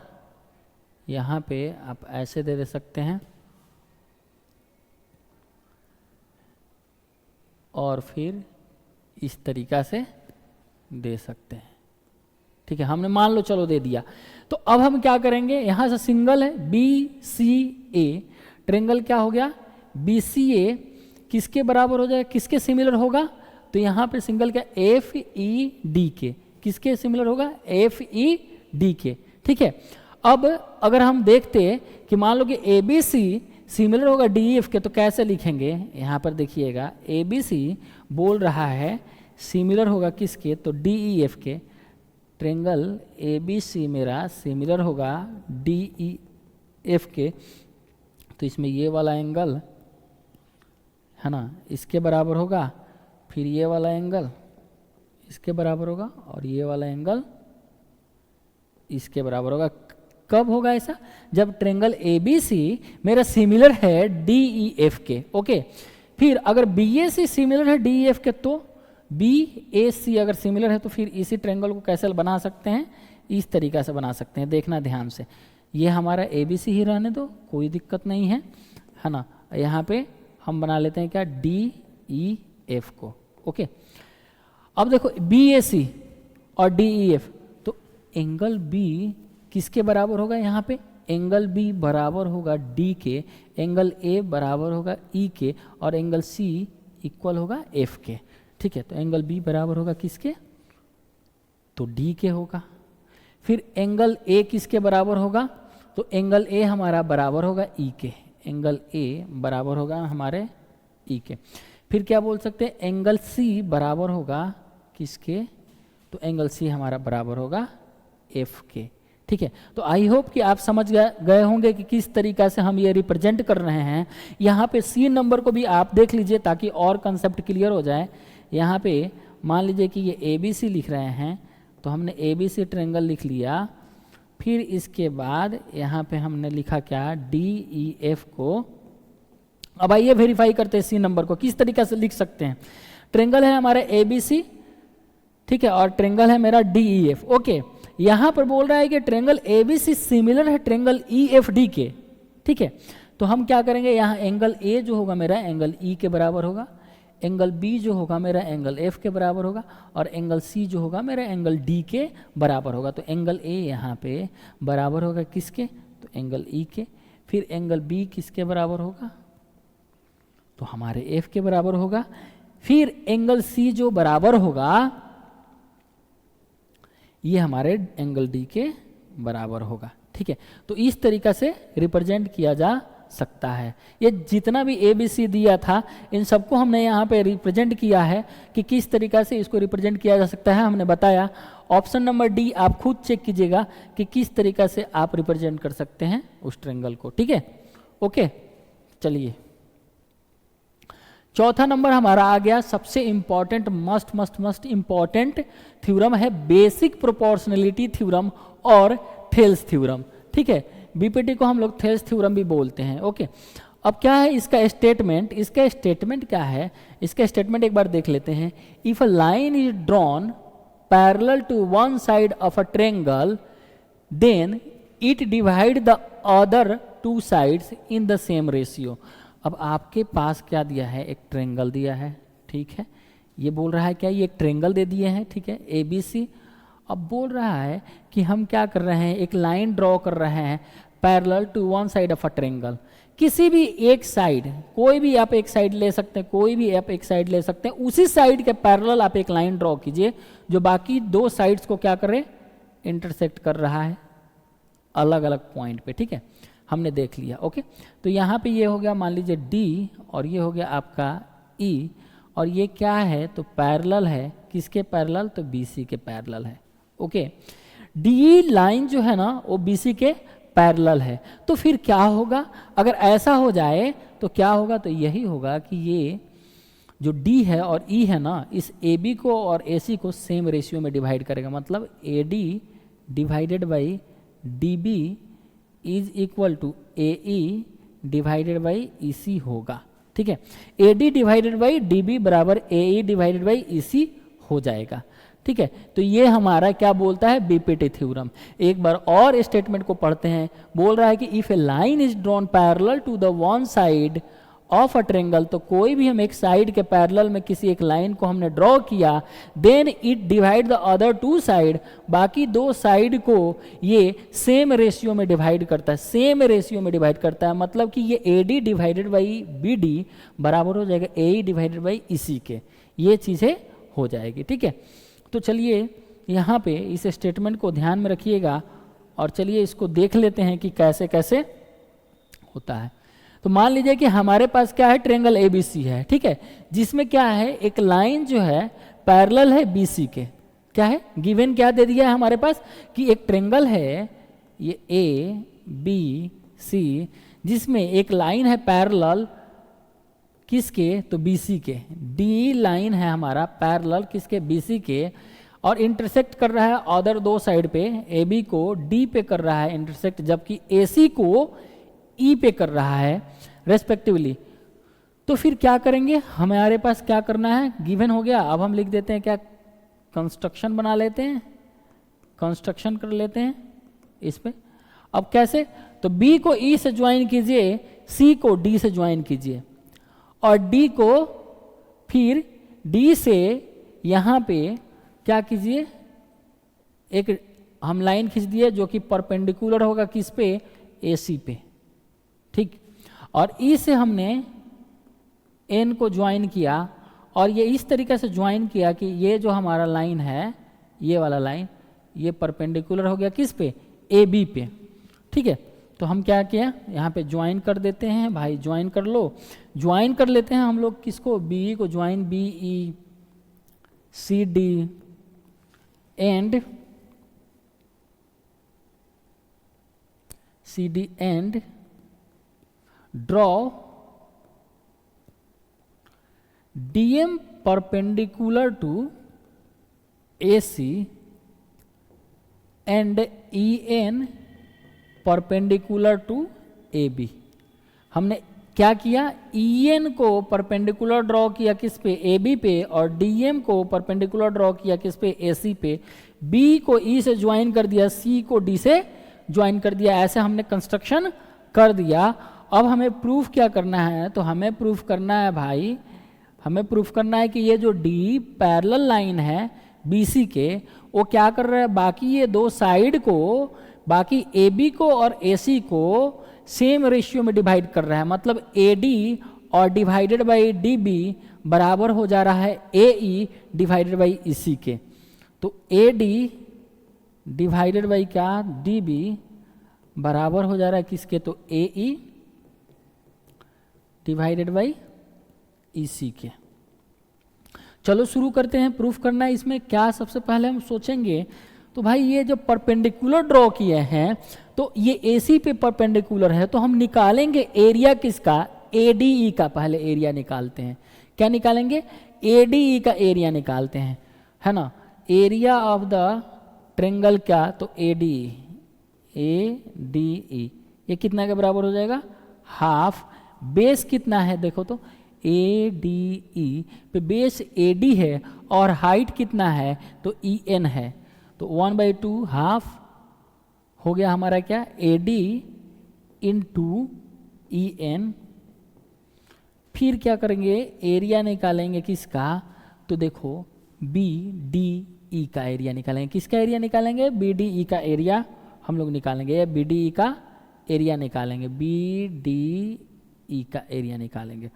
यहाँ पे आप ऐसे दे सकते हैं और फिर इस तरीका से दे सकते हैं। ठीक है, हमने मान लो चलो दे दिया। तो अब हम क्या करेंगे, यहाँ से सिंगल है BCA, ट्रायंगल क्या हो गया BCA, किसके बराबर हो जाएगा, किसके सिमिलर होगा, तो यहाँ पे सिंगल क्या FED के, किसके सिमिलर होगा FED के। ठीक है, अब अगर हम देखते कि मान लो कि ABC सिमिलर होगा DEF के तो कैसे लिखेंगे, यहाँ पर देखिएगा ABC बोल रहा है सिमिलर होगा किसके, तो DEF के। ट्रायंगल ABC मेरा सिमिलर होगा DEF के, तो इसमें ये वाला एंगल है ना इसके बराबर होगा, फिर ये वाला एंगल इसके बराबर होगा और ये वाला एंगल इसके बराबर होगा। कब होगा ऐसा, जब ट्रायंगल ABC मेरा सिमिलर है DEF के। ओके, फिर अगर BAC सिमिलर है DEF के तो BAC अगर सिमिलर है तो फिर इसी ट्रायंगल को कैसे बना सकते हैं, इस तरीका से बना सकते हैं। देखना ध्यान से, ये हमारा ABC ही रहने दो, कोई दिक्कत नहीं है ना। यहाँ पे हम बना लेते हैं क्या DEF को। ओके, अब देखो BAC और DEF, तो एंगल B किसके बराबर होगा, यहाँ पे एंगल B बराबर होगा D के, एंगल A बराबर होगा E के, और एंगल C इक्वल होगा F के। ठीक है, तो एंगल B बराबर होगा किसके, तो D के होगा। फिर एंगल A किसके बराबर होगा, तो एंगल A हमारा बराबर होगा E के, एंगल A बराबर होगा हमारे E के। फिर क्या बोल सकते हैं, एंगल C बराबर होगा किसके, तो एंगल C हमारा बराबर होगा F के। ठीक है, तो आई होप कि आप समझ गए होंगे कि किस तरीका से हम ये रिप्रेजेंट कर रहे हैं। यहाँ पे C नंबर को भी आप देख लीजिए ताकि और कंसेप्ट क्लियर हो जाए। यहाँ पे मान लीजिए कि ये ABC लिख रहे हैं तो हमने ABC ट्रायंगल लिख लिया, फिर इसके बाद यहाँ पे हमने लिखा क्या DEF को। अब आइए वेरीफाई करते हैं C नंबर को किस तरीके से लिख सकते हैं। ट्रायंगल है हमारा ABC, ठीक है, और ट्रायंगल है मेरा DEF। ओके, यहां पर बोल रहा है कि ट्रेंगल एबीसी सिमिलर है ट्रेंगल ईएफडी के, ठीक है। तो हम क्या करेंगे, यहाँ एंगल ए जो होगा मेरा एंगल ई के बराबर होगा, एंगल बी जो होगा मेरा एंगल एफ के बराबर होगा, और एंगल सी जो होगा मेरा एंगल डी के बराबर होगा। तो एंगल ए यहाँ पे बराबर होगा किसके, तो एंगल ई के। फिर एंगल बी किसके बराबर होगा, तो हमारे एफ के बराबर होगा। फिर एंगल सी जो बराबर होगा ये हमारे एंगल डी के बराबर होगा, ठीक है। तो इस तरीका से रिप्रेजेंट किया जा सकता है। ये जितना भी ए बी सी दिया था इन सबको हमने यहाँ पे रिप्रेजेंट किया है कि किस तरीका से इसको रिप्रेजेंट किया जा सकता है, हमने बताया। ऑप्शन नंबर डी आप खुद चेक कीजिएगा कि किस तरीका से आप रिप्रेजेंट कर सकते हैं उस ट्रायंगल को, ठीक है। ओके, चलिए चौथा नंबर हमारा आ गया, सबसे इंपॉर्टेंट मस्ट इंपॉर्टेंट थ्योरम है बेसिक प्रोपोर्शनलिटी थ्योरम और थेल्स थ्योरम, ठीक है। बीपीटी को हम लोग थेल्स थ्योरम भी बोलते हैं। ओके, अब क्या है इसका स्टेटमेंट, इसका स्टेटमेंट क्या है, इसका स्टेटमेंट एक बार देख लेते हैं। If a line is drawn parallel to one side of a triangle then it divide the other two sides in the same ratio. अब आपके पास क्या दिया है, एक ट्रायंगल दिया है, ठीक है। ये बोल रहा है क्या, ये एक ट्रायंगल दे दिए हैं, ठीक है, ए बी सी। अब बोल रहा है कि हम क्या कर रहे हैं, एक लाइन ड्रॉ कर रहे हैं parallel to one side of a triangle. किसी भी एक साइड, कोई भी आप एक साइड ले सकते हैं, कोई भी आप एक साइड ले सकते हैं, उसी साइड के पैरेलल आप एक लाइन ड्रॉ कीजिए जो बाकी दो साइड्स को क्या करे, इंटरसेक्ट कर रहा है अलग अलग पॉइंट पे, ठीक है। हमने देख लिया। ओके, तो यहाँ पे ये हो गया मान लीजिए डी, और ये हो गया आपका ई, और ये क्या है, तो पैरेलल है, किसके पैरेलल, तो बीसी के पैरेलल है। ओके, डी लाइन जो है ना वो बीसी के पैरेलल है। तो फिर क्या होगा, अगर ऐसा हो जाए तो क्या होगा, तो यही होगा कि ये जो डी है और ई है ना, इस ए बी को और ए सी को सेम रेशियो में डिवाइड करेगा। मतलब A D divided by D B is equal to A E divided by E C होगा, ठीक है। A D divided by D B बराबर A E divided by E सी हो जाएगा, ठीक है। तो ये हमारा क्या बोलता है, बीपीटी थ्योरम। एक बार और स्टेटमेंट को पढ़ते हैं। बोल रहा है कि if a line is drawn parallel to the one side of a triangle, तो कोई भी हम एक साइड के पैरेलल में किसी एक लाइन को हमने ड्रॉ किया, then it divide the other two side, बाकी दो साइड को ये सेम रेशियो में डिवाइड करता है, सेम रेशियो में डिवाइड करता है। मतलब कि ये A D divided by B D बराबर हो जाएगा ए ई डिवाइडेड बाई ई सी के, ये चीज़ें हो जाएगी, ठीक है। तो चलिए यहाँ पे इस स्टेटमेंट को ध्यान में रखिएगा और चलिए इसको देख लेते हैं कि कैसे कैसे होता है। तो मान लीजिए कि हमारे पास क्या है, ट्रायंगल एबीसी है, ठीक है, जिसमें क्या है, एक लाइन जो है पैरेलल है बीसी के। क्या है गिवन, क्या दे दिया है हमारे पास कि एक ट्रायंगल है ये ए बी सी, जिसमें एक लाइन है पैरेलल किसके, तो बीसी के। डी लाइन है हमारा पैरेलल किसके, बीसी के, और इंटरसेक्ट कर रहा है अदर दो साइड पे, ए बी को डी पे कर रहा है इंटरसेक्ट, जबकि ए सी को ई पे कर रहा है रेस्पेक्टिवली। तो फिर क्या करेंगे, हमारे पास क्या करना है, गिवन हो गया। अब हम लिख देते हैं क्या, कंस्ट्रक्शन बना लेते हैं, कंस्ट्रक्शन कर लेते हैं इस पे। अब कैसे, तो बी को ई से ज्वाइन कीजिए, सी को डी से ज्वाइन कीजिए, और डी को फिर डी से यहाँ पे क्या कीजिए, एक हम लाइन खींच दिए जो कि परपेंडिकुलर होगा किस पे, ए सी पे, ठीक। और ई से हमने एन को ज्वाइन किया, और ये इस तरीके से ज्वाइन किया कि ये जो हमारा लाइन है, ये वाला लाइन, ये परपेंडिकुलर हो गया किस पे, ए बी पे, ठीक है। तो हम क्या किया, यहाँ पे ज्वाइन कर देते हैं, भाई ज्वाइन कर लो, ज्वाइन कर लेते हैं हम लोग किसको, बी को join, B E C D and C D and draw DM perpendicular to A C and E N perpendicular to A B. हमने क्या किया, EN को परपेंडिकुलर ड्रॉ किया किस पे, AB पे, और DM को परपेंडिकुलर ड्रॉ किया किस पे, AC पे, B को E से ज्वाइन कर दिया, C को D से ज्वाइन कर दिया, ऐसे हमने कंस्ट्रक्शन कर दिया। अब हमें प्रूफ क्या करना है, तो हमें प्रूफ करना है भाई, हमें प्रूफ करना है कि ये जो D पैरेलल लाइन है BC के, वो क्या कर रहा है, बाकी ये दो साइड को, बाकी AB को और AC को सेम रेशियो में डिवाइड कर रहा है। मतलब AD और डिवाइडेड बाई DB बराबर हो जा रहा है AE डिवाइडेड बाई EC के। तो AD डिवाइडेड बाई क्या, DB बराबर हो जा रहा है किसके, तो AE डिवाइडेड बाई EC के। चलो शुरू करते हैं, प्रूफ करना है। इसमें क्या सबसे पहले हम सोचेंगे, तो भाई ये जो परपेंडिकुलर ड्रॉ किए हैं, तो ये AC पे परपेंडिकुलर है, तो हम निकालेंगे एरिया किसका, ADE का। पहले एरिया निकालते हैं, क्या निकालेंगे, ADE का एरिया निकालते हैं, है ना। एरिया ऑफ द ट्रेंगल क्या, तो ADE, ये कितना के बराबर हो जाएगा, हाफ। बेस कितना है देखो तो, ADE पे बेस AD है और हाइट कितना है, तो EN है, तो 1/2 हाफ हो गया हमारा क्या, AD इंटू EN। फिर क्या करेंगे, एरिया निकालेंगे किसका, तो देखो BDE का एरिया निकालेंगे। किसका एरिया निकालेंगे, BDE का एरिया हम लोग निकालेंगे, या BDE का एरिया निकालेंगे, BDE का एरिया निकालेंगे।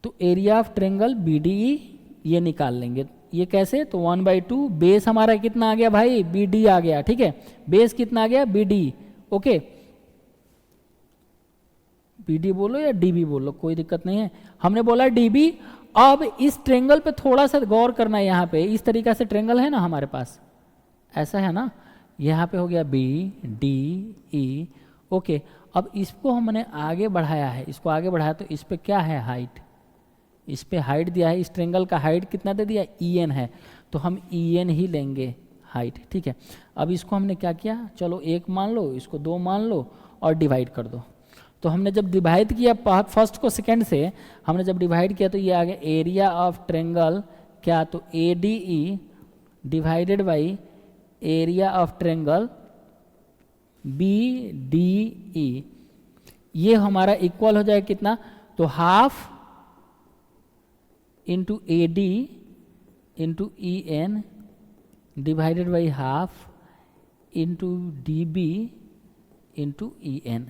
तो एरिया ऑफ ट्रेंगल BDE ये निकाल लेंगे। ये कैसे, तो 1/2 बेस हमारा कितना आ गया भाई, BD आ गया, ठीक है। बेस कितना आ गया, BD, ओके। BD बोलो या DB बोलो, कोई दिक्कत नहीं है, हमने बोला DB। अब इस ट्रेंगल पे थोड़ा सा गौर करना है, यहाँ पे इस तरीका से ट्रेंगल है ना हमारे पास, ऐसा है ना, यहाँ पे हो गया BDE, ओके। अब इसको हमने आगे बढ़ाया है, इसको आगे बढ़ाया, तो इस पे क्या है, हाइट, इस पे हाइट दिया है, इस ट्रेंगल का हाइट कितना दे दिया, EN है, तो हम EN ही लेंगे हाइट, ठीक है। अब इसको हमने क्या किया, चलो 1 मान लो, इसको 2 मान लो और डिवाइड कर दो। तो हमने जब डिवाइड किया फर्स्ट को सेकंड से, हमने जब डिवाइड किया तो ये आ गया एरिया ऑफ ट्रेंगल क्या, तो ADE divided by area of triangle BDE। ये हमारा इक्वल हो जाएगा कितना, तो half into AD into EN divided by half into DB into EN।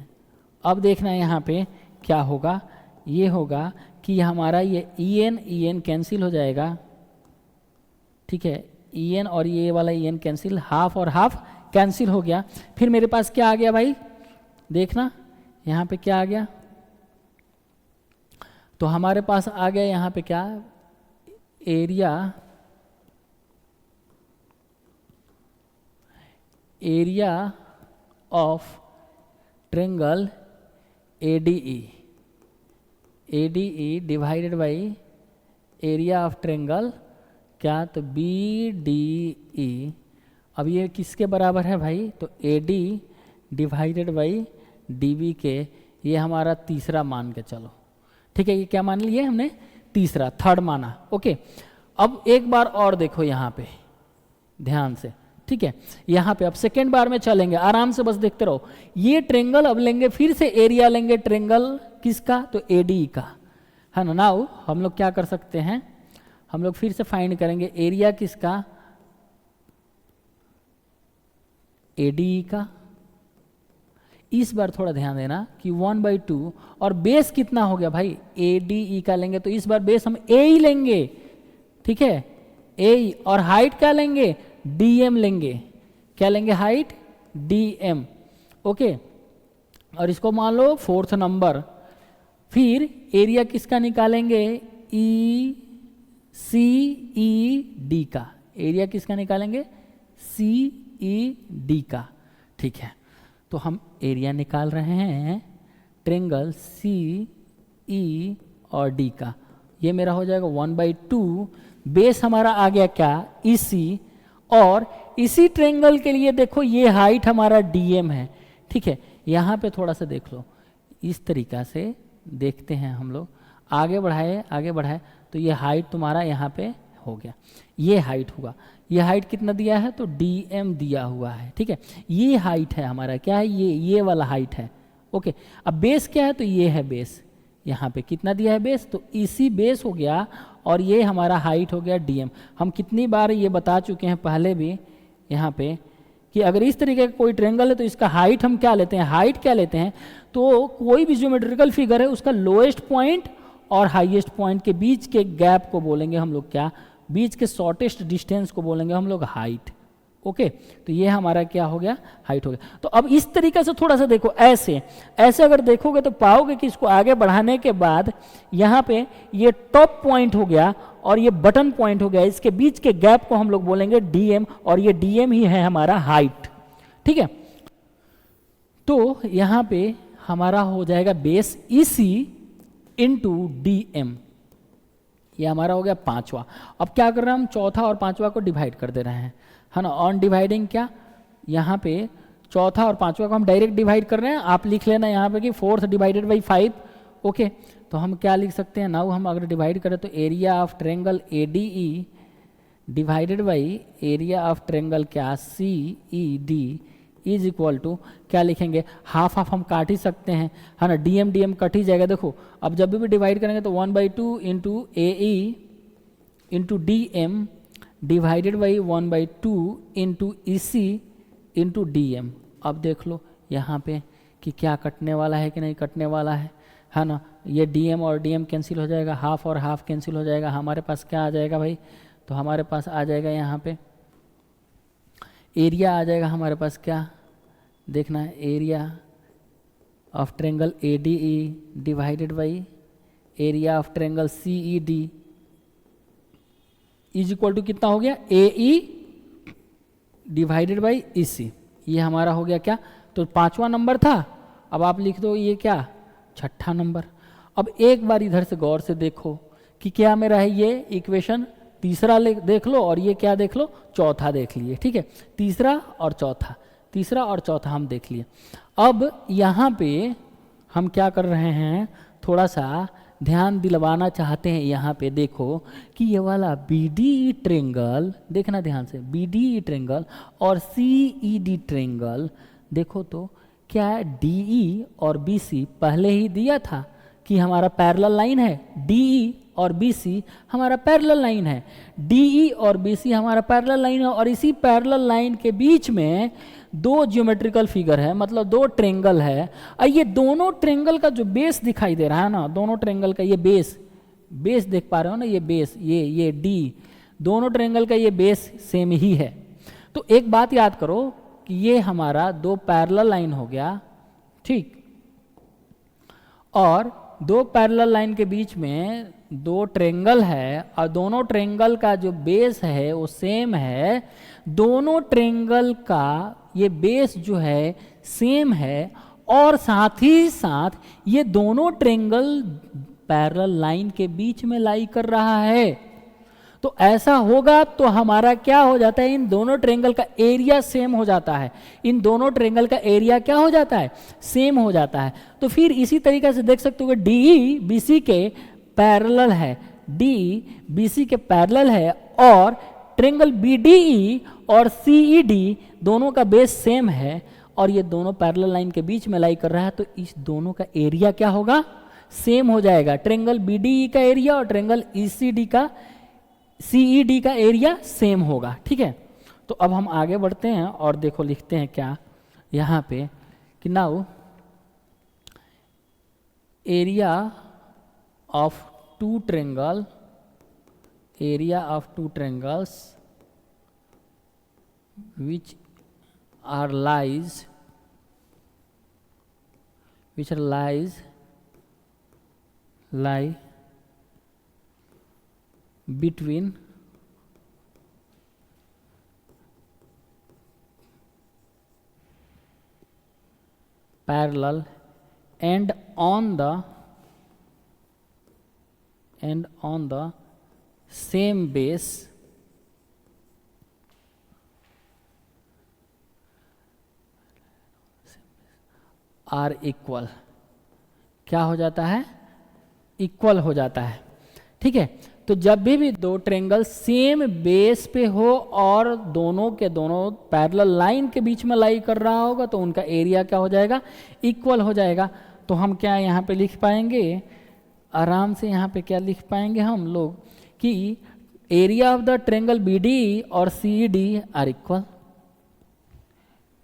अब देखना है यहाँ पे क्या होगा, ये होगा कि हमारा ये EN कैंसिल हो जाएगा, ठीक है। EN और ये वाला EN कैंसिल, हाफ और हाफ कैंसिल हो गया। फिर मेरे पास क्या आ गया भाई, देखना यहाँ पे क्या आ गया, तो हमारे पास आ गया यहाँ पे क्या, area of triangle ADE divided by area of triangle क्या, तो BDE। अब ये किसके बराबर है भाई, तो AD डिवाइडेड बाई DB के, ये हमारा तीसरा मान के चलो, ठीक है। ये क्या मान लिए हमने, तीसरा, थर्ड माना, ओके। अब एक बार और देखो यहाँ पे ध्यान से, ठीक है। यहाँ पे अब सेकेंड बार में चलेंगे, आराम से बस देखते रहो। ये ट्रेंगल अब लेंगे, फिर से एरिया लेंगे ट्रेंगल किसका, तो ADE का, है ना। नाउ हम लोग क्या कर सकते हैं, हम लोग फिर से फाइंड करेंगे एरिया किसका, ADE का। इस बार थोड़ा ध्यान देना कि 1/2 और बेस कितना हो गया भाई, ADE का लेंगे, तो इस बार बेस हम A ही लेंगे, ठीक है, A। और हाइट क्या लेंगे, DM लेंगे, क्या लेंगे, हाइट DM, ओके। और इसको मान लो 4th नंबर। फिर एरिया किसका निकालेंगे, CED का, एरिया किसका निकालेंगे, CED का, ठीक है। तो हम एरिया निकाल रहे हैं ट्रेंगल CE और D का, ये मेरा हो जाएगा 1/2। बेस हमारा आ गया क्या, EC, और इसी ट्रेंगल के लिए देखो ये हाइट हमारा DM है, ठीक है। यहाँ पे थोड़ा सा देख लो, इस तरीका से देखते हैं हम लोग, आगे बढ़ाए तो ये हाइट तुम्हारा यहाँ पे हो गया, ये हाइट हुआ, ये हाइट कितना दिया है तो dm दिया हुआ है, ठीक है। ये हाइट है हमारा, क्या है ये वाला हाइट है, ओके। अब बेस क्या है तो ये है बेस, यहाँ पे कितना दिया है बेस, तो इसी बेस हो गया और ये हमारा हाइट हो गया dm। हम कितनी बार ये बता चुके हैं पहले भी यहाँ पे कि अगर इस तरीके का कोई ट्रेंगल है तो इसका हाइट हम क्या लेते हैं, हाइट क्या लेते हैं, तो कोई भी ज्योमेट्रिकल फिगर है उसका लोएस्ट पॉइंट और हाईएस्ट पॉइंट के बीच के गैप को बोलेंगे हम लोग क्या, बीच के शॉर्टेस्ट डिस्टेंस को बोलेंगे हम लोग हाइट, ओके। तो ये हमारा क्या हो गया, हाइट हो गया। तो अब इस तरीके से थोड़ा सा देखो, ऐसे ऐसे अगर देखोगे तो पाओगे कि इसको आगे बढ़ाने के बाद यहाँ पे ये टॉप पॉइंट हो गया और ये बटन पॉइंट हो गया, इसके बीच के गैप को हम लोग बोलेंगे dm, और ये dm ही है हमारा हाइट, ठीक है। तो यहाँ पे हमारा हो जाएगा बेस EC इंटू dm, ये हमारा हो गया पांचवा। अब क्या कर रहे हैं हम, चौथा और पांचवा को डिवाइड कर दे रहे हैं, है ना। ऑन डिवाइडिंग क्या, यहाँ पे चौथा और पांचवा को हम डायरेक्ट डिवाइड कर रहे हैं, आप लिख लेना यहाँ पे कि 4 डिवाइडेड बाई 5, ओके। तो हम क्या लिख सकते हैं, नाउ हम अगर डिवाइड करें तो area of triangle ADE divided by area of triangle क्या CED इज इक्वल टू क्या लिखेंगे, हाफ हाफ हम काट ही सकते हैं, है ना, dm कट ही जाएगा। देखो अब जब भी डिवाइड करेंगे तो 1/2 into AE into dm divided by 1/2 into EC into dm। अब देख लो यहाँ पे कि क्या कटने वाला है कि नहीं कटने वाला है ना। ये dm और dm कैंसिल हो जाएगा, हाफ और हाफ कैंसिल हो जाएगा, हमारे पास क्या आ जाएगा भाई, तो हमारे पास आ जाएगा यहाँ पे एरिया आ जाएगा हमारे पास, क्या देखना है, area of triangle ADE divided by area of triangle CED is equal to कितना हो गया, AE डिवाइडेड बाई EC। ये हमारा हो गया क्या, तो पांचवा नंबर था, अब आप लिख दो ये क्या, छठा नंबर। अब एक बार इधर से गौर से देखो कि क्या मेरा है ये इक्वेशन, तीसरा देख लो और ये क्या देख लो, चौथा देख लिए, ठीक है। तीसरा और चौथा हम देख लिए। अब यहाँ पे हम क्या कर रहे हैं, थोड़ा सा ध्यान दिलवाना चाहते हैं, यहाँ पे देखो कि ये वाला BDE ट्रेंगल, देखना ध्यान से, BDE ट्रेंगल और CED ट्रेंगल, देखो तो क्या DE और BC पहले ही दिया था कि हमारा पैरेलल लाइन है, DE और BC हमारा पैरेलल लाइन है, DE और BC हमारा पैरेलल लाइन है, और इसी पैरेलल लाइन के बीच में दो ज्योमेट्रिकल फिगर है, मतलब दो ट्रेंगल है। और ये दोनों ट्रेंगल का जो बेस दिखाई दे रहा है ना, दोनों ट्रेंगल का ये बेस देख पा रहे हो ना, ये बेस, ये D, दोनों ट्रेंगल का ये बेस सेम ही है। तो एक बात याद करो कि ये हमारा दो पैरेलल लाइन हो गया, ठीक, और दो पैरेलल लाइन के बीच में दो ट्रेंगल है, और दोनों ट्रेंगल का जो बेस है वो सेम है, दोनों ट्रेंगल का ये बेस जो है सेम है, और साथ ही साथ ये दोनों ट्रेंगल पैरेलल लाइन के बीच में लाई कर रहा है। तो ऐसा होगा तो हमारा क्या हो जाता है, इन दोनों ट्रेंगल का एरिया सेम हो जाता है, इन दोनों ट्रेंगल का एरिया क्या हो जाता है, सेम हो जाता है। तो फिर इसी तरीके से देख सकते हो कि DE BC के पैरेलल है, DE BC के पैरेलल है, और ट्रेंगल BDE और CED दोनों का बेस सेम है, और ये दोनों पैरेलल लाइन के बीच में लाई कर रहा है, तो इस दोनों का एरिया क्या होगा, सेम हो जाएगा। ट्रेंगल BDE का एरिया और ट्रेंगल CED का एरिया सेम होगा, ठीक है। तो अब हम आगे बढ़ते हैं और देखो लिखते हैं क्या यहाँ पे कि now area of two triangles which lie between parallel and on the same base are equal। क्या हो जाता है, इक्वल हो जाता है। ठीक है, तो जब भी दो ट्रेंगल सेम बेस पे हो और दोनों के दोनों पैरेलल लाइन के बीच में लाई कर रहा होगा तो उनका एरिया क्या हो जाएगा, इक्वल हो जाएगा। तो हम क्या यहाँ पे लिख पाएंगे, आराम से यहाँ पे क्या लिख पाएंगे हम लोग कि area of the triangle B D और सी डी आर इक्वल।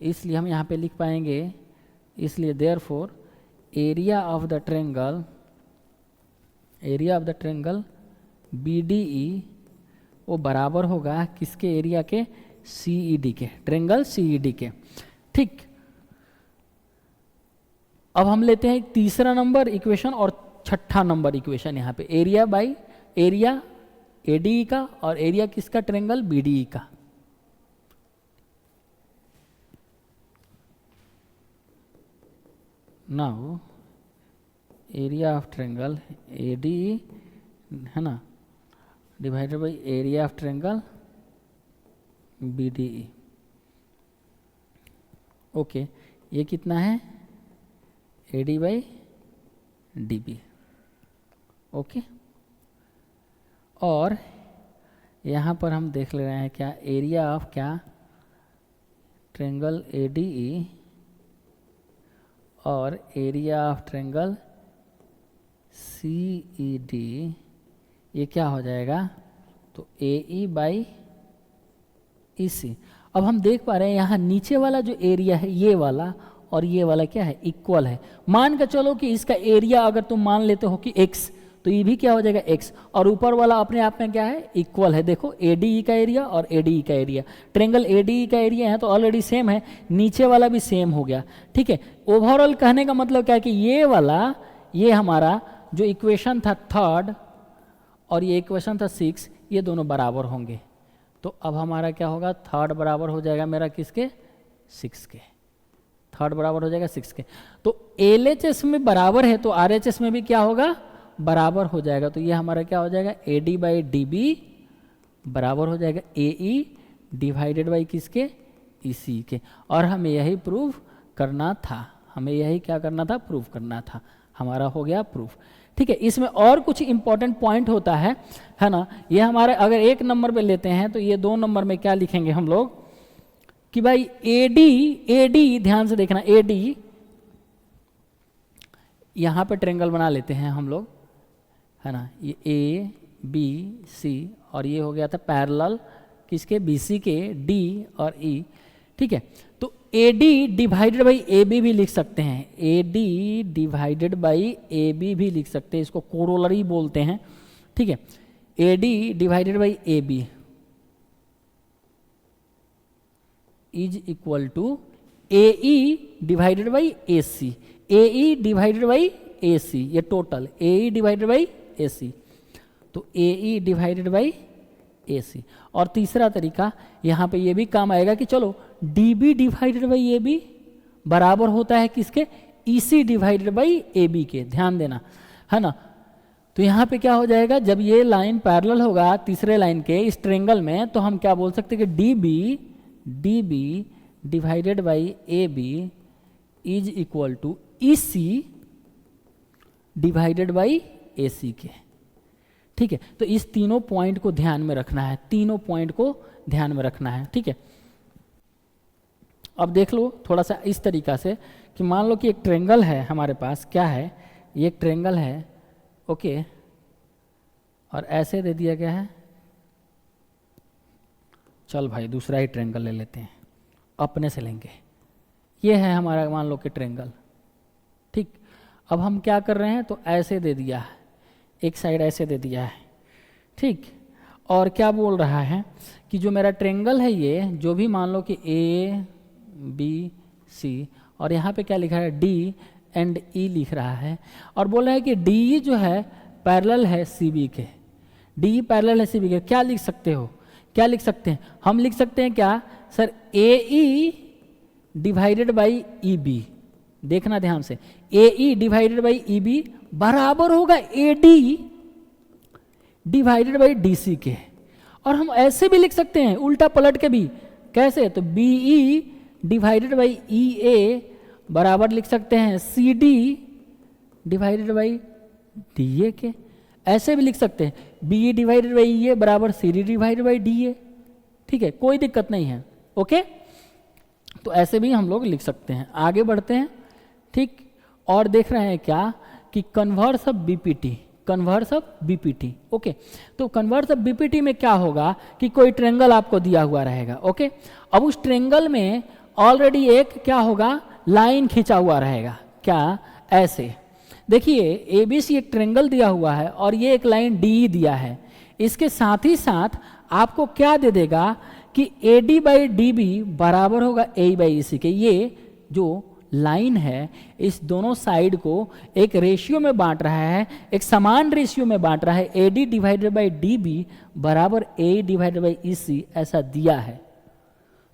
इसलिए हम यहाँ पे लिख पाएंगे, इसलिए therefore area of the triangle B D E वो बराबर होगा किसके, एरिया के, सी ई डी के, ट्रेंगल सी ई डी के। ठीक, अब हम लेते हैं तीसरा नंबर इक्वेशन और छठा नंबर इक्वेशन। यहाँ पे एरिया बाई एरिया एडी का और एरिया किसका, ट्रेंगल बीडीई का। Now area of triangle AD है ना, divided by area of triangle BDE. Okay, ये कितना है, एडी बाई डीबी। ओके, और यहाँ पर हम देख ले रहे हैं क्या, एरिया ऑफ क्या, ट्रेंगल एडीई और एरिया ऑफ ट्रेंगल सीईडी, ये क्या हो जाएगा, तो एई बाई ईसी। अब हम देख पा रहे हैं यहाँ नीचे वाला जो एरिया है ये वाला और ये वाला क्या है, इक्वल है। मान के चलो कि इसका एरिया अगर तुम मान लेते हो कि x, तो ये भी क्या हो जाएगा x, और ऊपर वाला अपने आप में क्या है, इक्वल है। देखो ADE का एरिया और ADE का एरिया, ट्रेंगल ADE का एरिया है तो ऑलरेडी सेम है, नीचे वाला भी सेम हो गया। ठीक है, ओवरऑल कहने का मतलब क्या है कि ये वाला, ये हमारा जो इक्वेशन था थर्ड और ये इक्वेशन था 6, ये दोनों बराबर होंगे। तो अब हमारा क्या होगा, थर्ड बराबर हो जाएगा मेरा किसके, 6 के। थर्ड बराबर हो जाएगा 6 के। तो LHS में बराबर है तो RHS में भी क्या होगा, बराबर हो जाएगा। तो ये हमारा क्या हो जाएगा, AD बाई DB बराबर हो जाएगा AE डिवाइडेड बाई किसके, EC के। और हमें यही प्रूव करना था, हमें यही क्या करना था, प्रूव करना था। हमारा हो गया प्रूफ। ठीक है, इसमें और कुछ इंपॉर्टेंट पॉइंट होता है ना। ये हमारे अगर 1 नंबर पे लेते हैं तो ये 2 नंबर में क्या लिखेंगे हम लोग कि भाई AD ध्यान से देखना, AD यहाँ पे ट्रेंगल बना लेते हैं हम लोग, है ना। ये ABC और ये हो गया था पैरेलल किसके, BC के, D और E। ठीक है, तो AD डिवाइडेड बाई AB भी लिख सकते हैं, AD डिवाइडेड बाई AB भी लिख सकते हैं, इसको कोरोलरी बोलते हैं। ठीक है, AD divided by AB is equal to AE divided by AC, AE divided by AC, ये total AE divided by AC, तो AE डिवाइडेड बाई AC। और तीसरा तरीका यहाँ पे ये भी काम आएगा कि चलो DB डिवाइडेड बाई AB बराबर होता है किसके, EC डिवाइडेड बाई AB के, ध्यान देना, है ना। तो यहाँ पे क्या हो जाएगा, जब ये लाइन पैरेलल होगा तीसरे लाइन के इस ट्रेंगल में, तो हम क्या बोल सकते हैं कि DB divided by AB is equal to EC divided by AC के। ठीक है, तो इस तीनों पॉइंट को ध्यान में रखना है, तीनों पॉइंट को ध्यान में रखना है। ठीक है, अब देख लो थोड़ा सा इस तरीका से कि मान लो कि एक ट्रेंगल है हमारे पास, क्या है, ये एक ट्रेंगल है, ओके, और ऐसे दे दिया गया है। चल भाई दूसरा ही ट्रेंगल ले लेते हैं, अपने से लेंगे। ये है हमारा मान लो कि ट्रेंगल। ठीक, अब हम क्या कर रहे हैं, तो ऐसे दे दिया है, एक साइड ऐसे दे दिया है। ठीक, और क्या बोल रहा है कि जो मेरा ट्रेंगल है ये, जो भी मान लो कि ABC और यहाँ पे क्या लिखा है, D एंड E लिख रहा है, और बोल रहा है कि DE जो है पैरेलल है CB के, DE पैरेलल है CB के। क्या लिख सकते हो, क्या लिख सकते हैं, हम लिख सकते हैं क्या sir, AE divided by EB। देखना ध्यान से, AE डिवाइडेड बाई EB बराबर होगा AD डिवाइडेड बाई DC के। और हम ऐसे भी लिख सकते हैं उल्टा पलट के भी, कैसे, तो BE डिवाइडेड बाई EA बराबर लिख सकते हैं CD divided by D A के। ऐसे भी लिख सकते हैं B E divided by E A बराबर C D divided by D A. ठीक है, कोई दिक्कत नहीं है। ओके, तो ऐसे भी हम लोग लिख सकते हैं। आगे बढ़ते हैं। ठीक, और देख रहे हैं क्या कि converse of BPT, converse of BPT. Okay, तो कन्वर्स ऑफ बीपीटी में क्या होगा कि कोई ट्रेंगल आपको दिया हुआ रहेगा। ओके, अब उस ट्रेंगल में ऑलरेडी एक क्या होगा, लाइन खींचा हुआ रहेगा। क्या, ऐसे देखिए एबीसी एक ट्रेंगल दिया हुआ है और ये एक लाइन डी दिया है। इसके साथ ही साथ आपको क्या दे देगा कि A D by D B बराबर होगा ए बाई ई सी के। ये जो लाइन है इस दोनों साइड को एक रेशियो में बांट रहा है, एक समान रेशियो में बांट रहा है। A D divided by D B बराबर ए डिवाइडेड बाई ई सी ऐसा दिया है।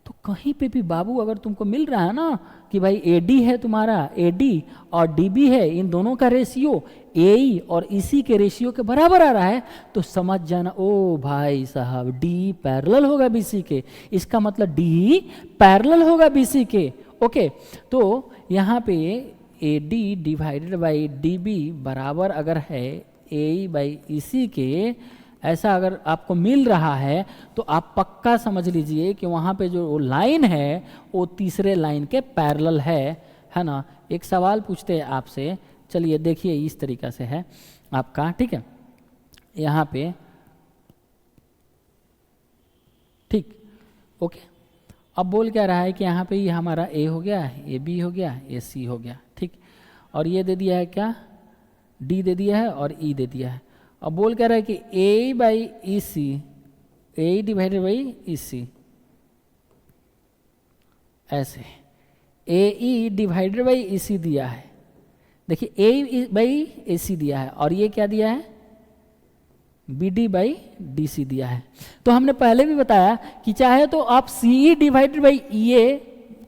तो कहीं पे भी बाबू अगर तुमको मिल रहा है ना कि भाई ए डी है तुम्हारा, ए डी और डी बी है, इन दोनों का रेशियो ए ई और इसी के रेशियो के बराबर आ रहा है, तो समझ जाना ओ भाई साहब डी पैरेलल होगा बी सी के। इसका मतलब डी पैरेलल होगा बी सी के। ओके, तो यहाँ पे A D divided by D B बराबर अगर है ए ई बाई ई सी के, ऐसा अगर आपको मिल रहा है तो आप पक्का समझ लीजिए कि वहाँ पे जो लाइन है वो तीसरे लाइन के पैरेलल है ना। एक सवाल पूछते हैं आपसे, चलिए देखिए इस तरीक़ा से है आपका। ठीक है, यहाँ पे ठीक। ओके, अब बोल क्या रहा है कि यहाँ पे ये हमारा ए हो गया, ए बी हो गया, ए सी हो गया। ठीक, और ये दे दिया है क्या, डी दे दिया है और ई दे दिया है। अब बोल कह रहा है कि A by E C, A divided by E C, ऐसे A E divided by E सी दिया है। देखिए ए बाई ए सी दिया है और ये क्या दिया है, B D by D C दिया है। तो हमने पहले भी बताया कि चाहे तो आप सी ई डिवाइडेड बाई ई ए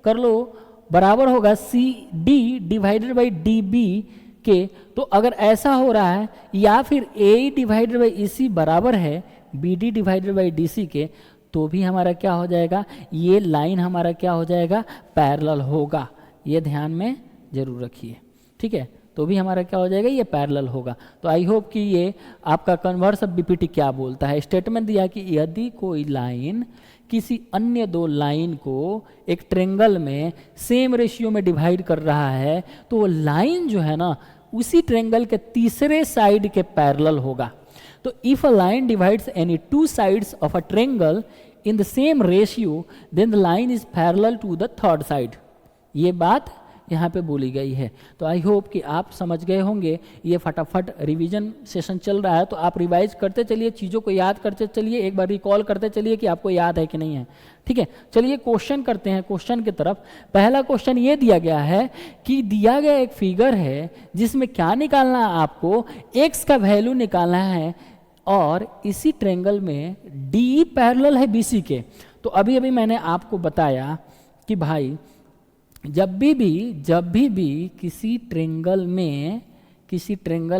कर लो, बराबर होगा C D divided by D B के। तो अगर ऐसा हो रहा है, या फिर ए डिवाइडेड बाई ई सी बराबर है B D divided by D C के, तो भी हमारा क्या हो जाएगा, ये लाइन हमारा क्या हो जाएगा, पैरेलल होगा। ये ध्यान में जरूर रखिए। ठीक है, तो भी हमारा क्या हो जाएगा, ये पैरेलल होगा। तो आई होप कि ये आपका कन्वर्स ऑफ बीपीटी क्या बोलता है। स्टेटमेंट दिया कि यदि कोई लाइन किसी अन्य दो लाइन को एक ट्रेंगल में सेम रेशियो में डिवाइड कर रहा है, तो वो लाइन जो है ना उसी ट्रेंगल के तीसरे साइड के पैरेलल होगा। तो if a line divides any two sides of a triangle in the same ratio then the line is parallel to the third side. ये बात यहाँ पे बोली गई है। तो आई होप कि आप समझ गए होंगे। ये फटाफट रिवीजन सेशन चल रहा है तो आप रिवाइज करते चलिए, चीज़ों को याद करते चलिए, एक बार रिकॉल करते चलिए कि आपको याद है कि नहीं है। ठीक है, चलिए क्वेश्चन करते हैं, क्वेश्चन की तरफ। पहला क्वेश्चन ये दिया गया है कि दिया गया एक फिगर है जिसमें क्या निकालना है, आपको एक्स का वैल्यू निकालना है और इसी ट्रेंगल में डी पैरेलल है बीसी के। तो अभी अभी मैंने आपको बताया कि भाई जब भी किसी ट्रेंगल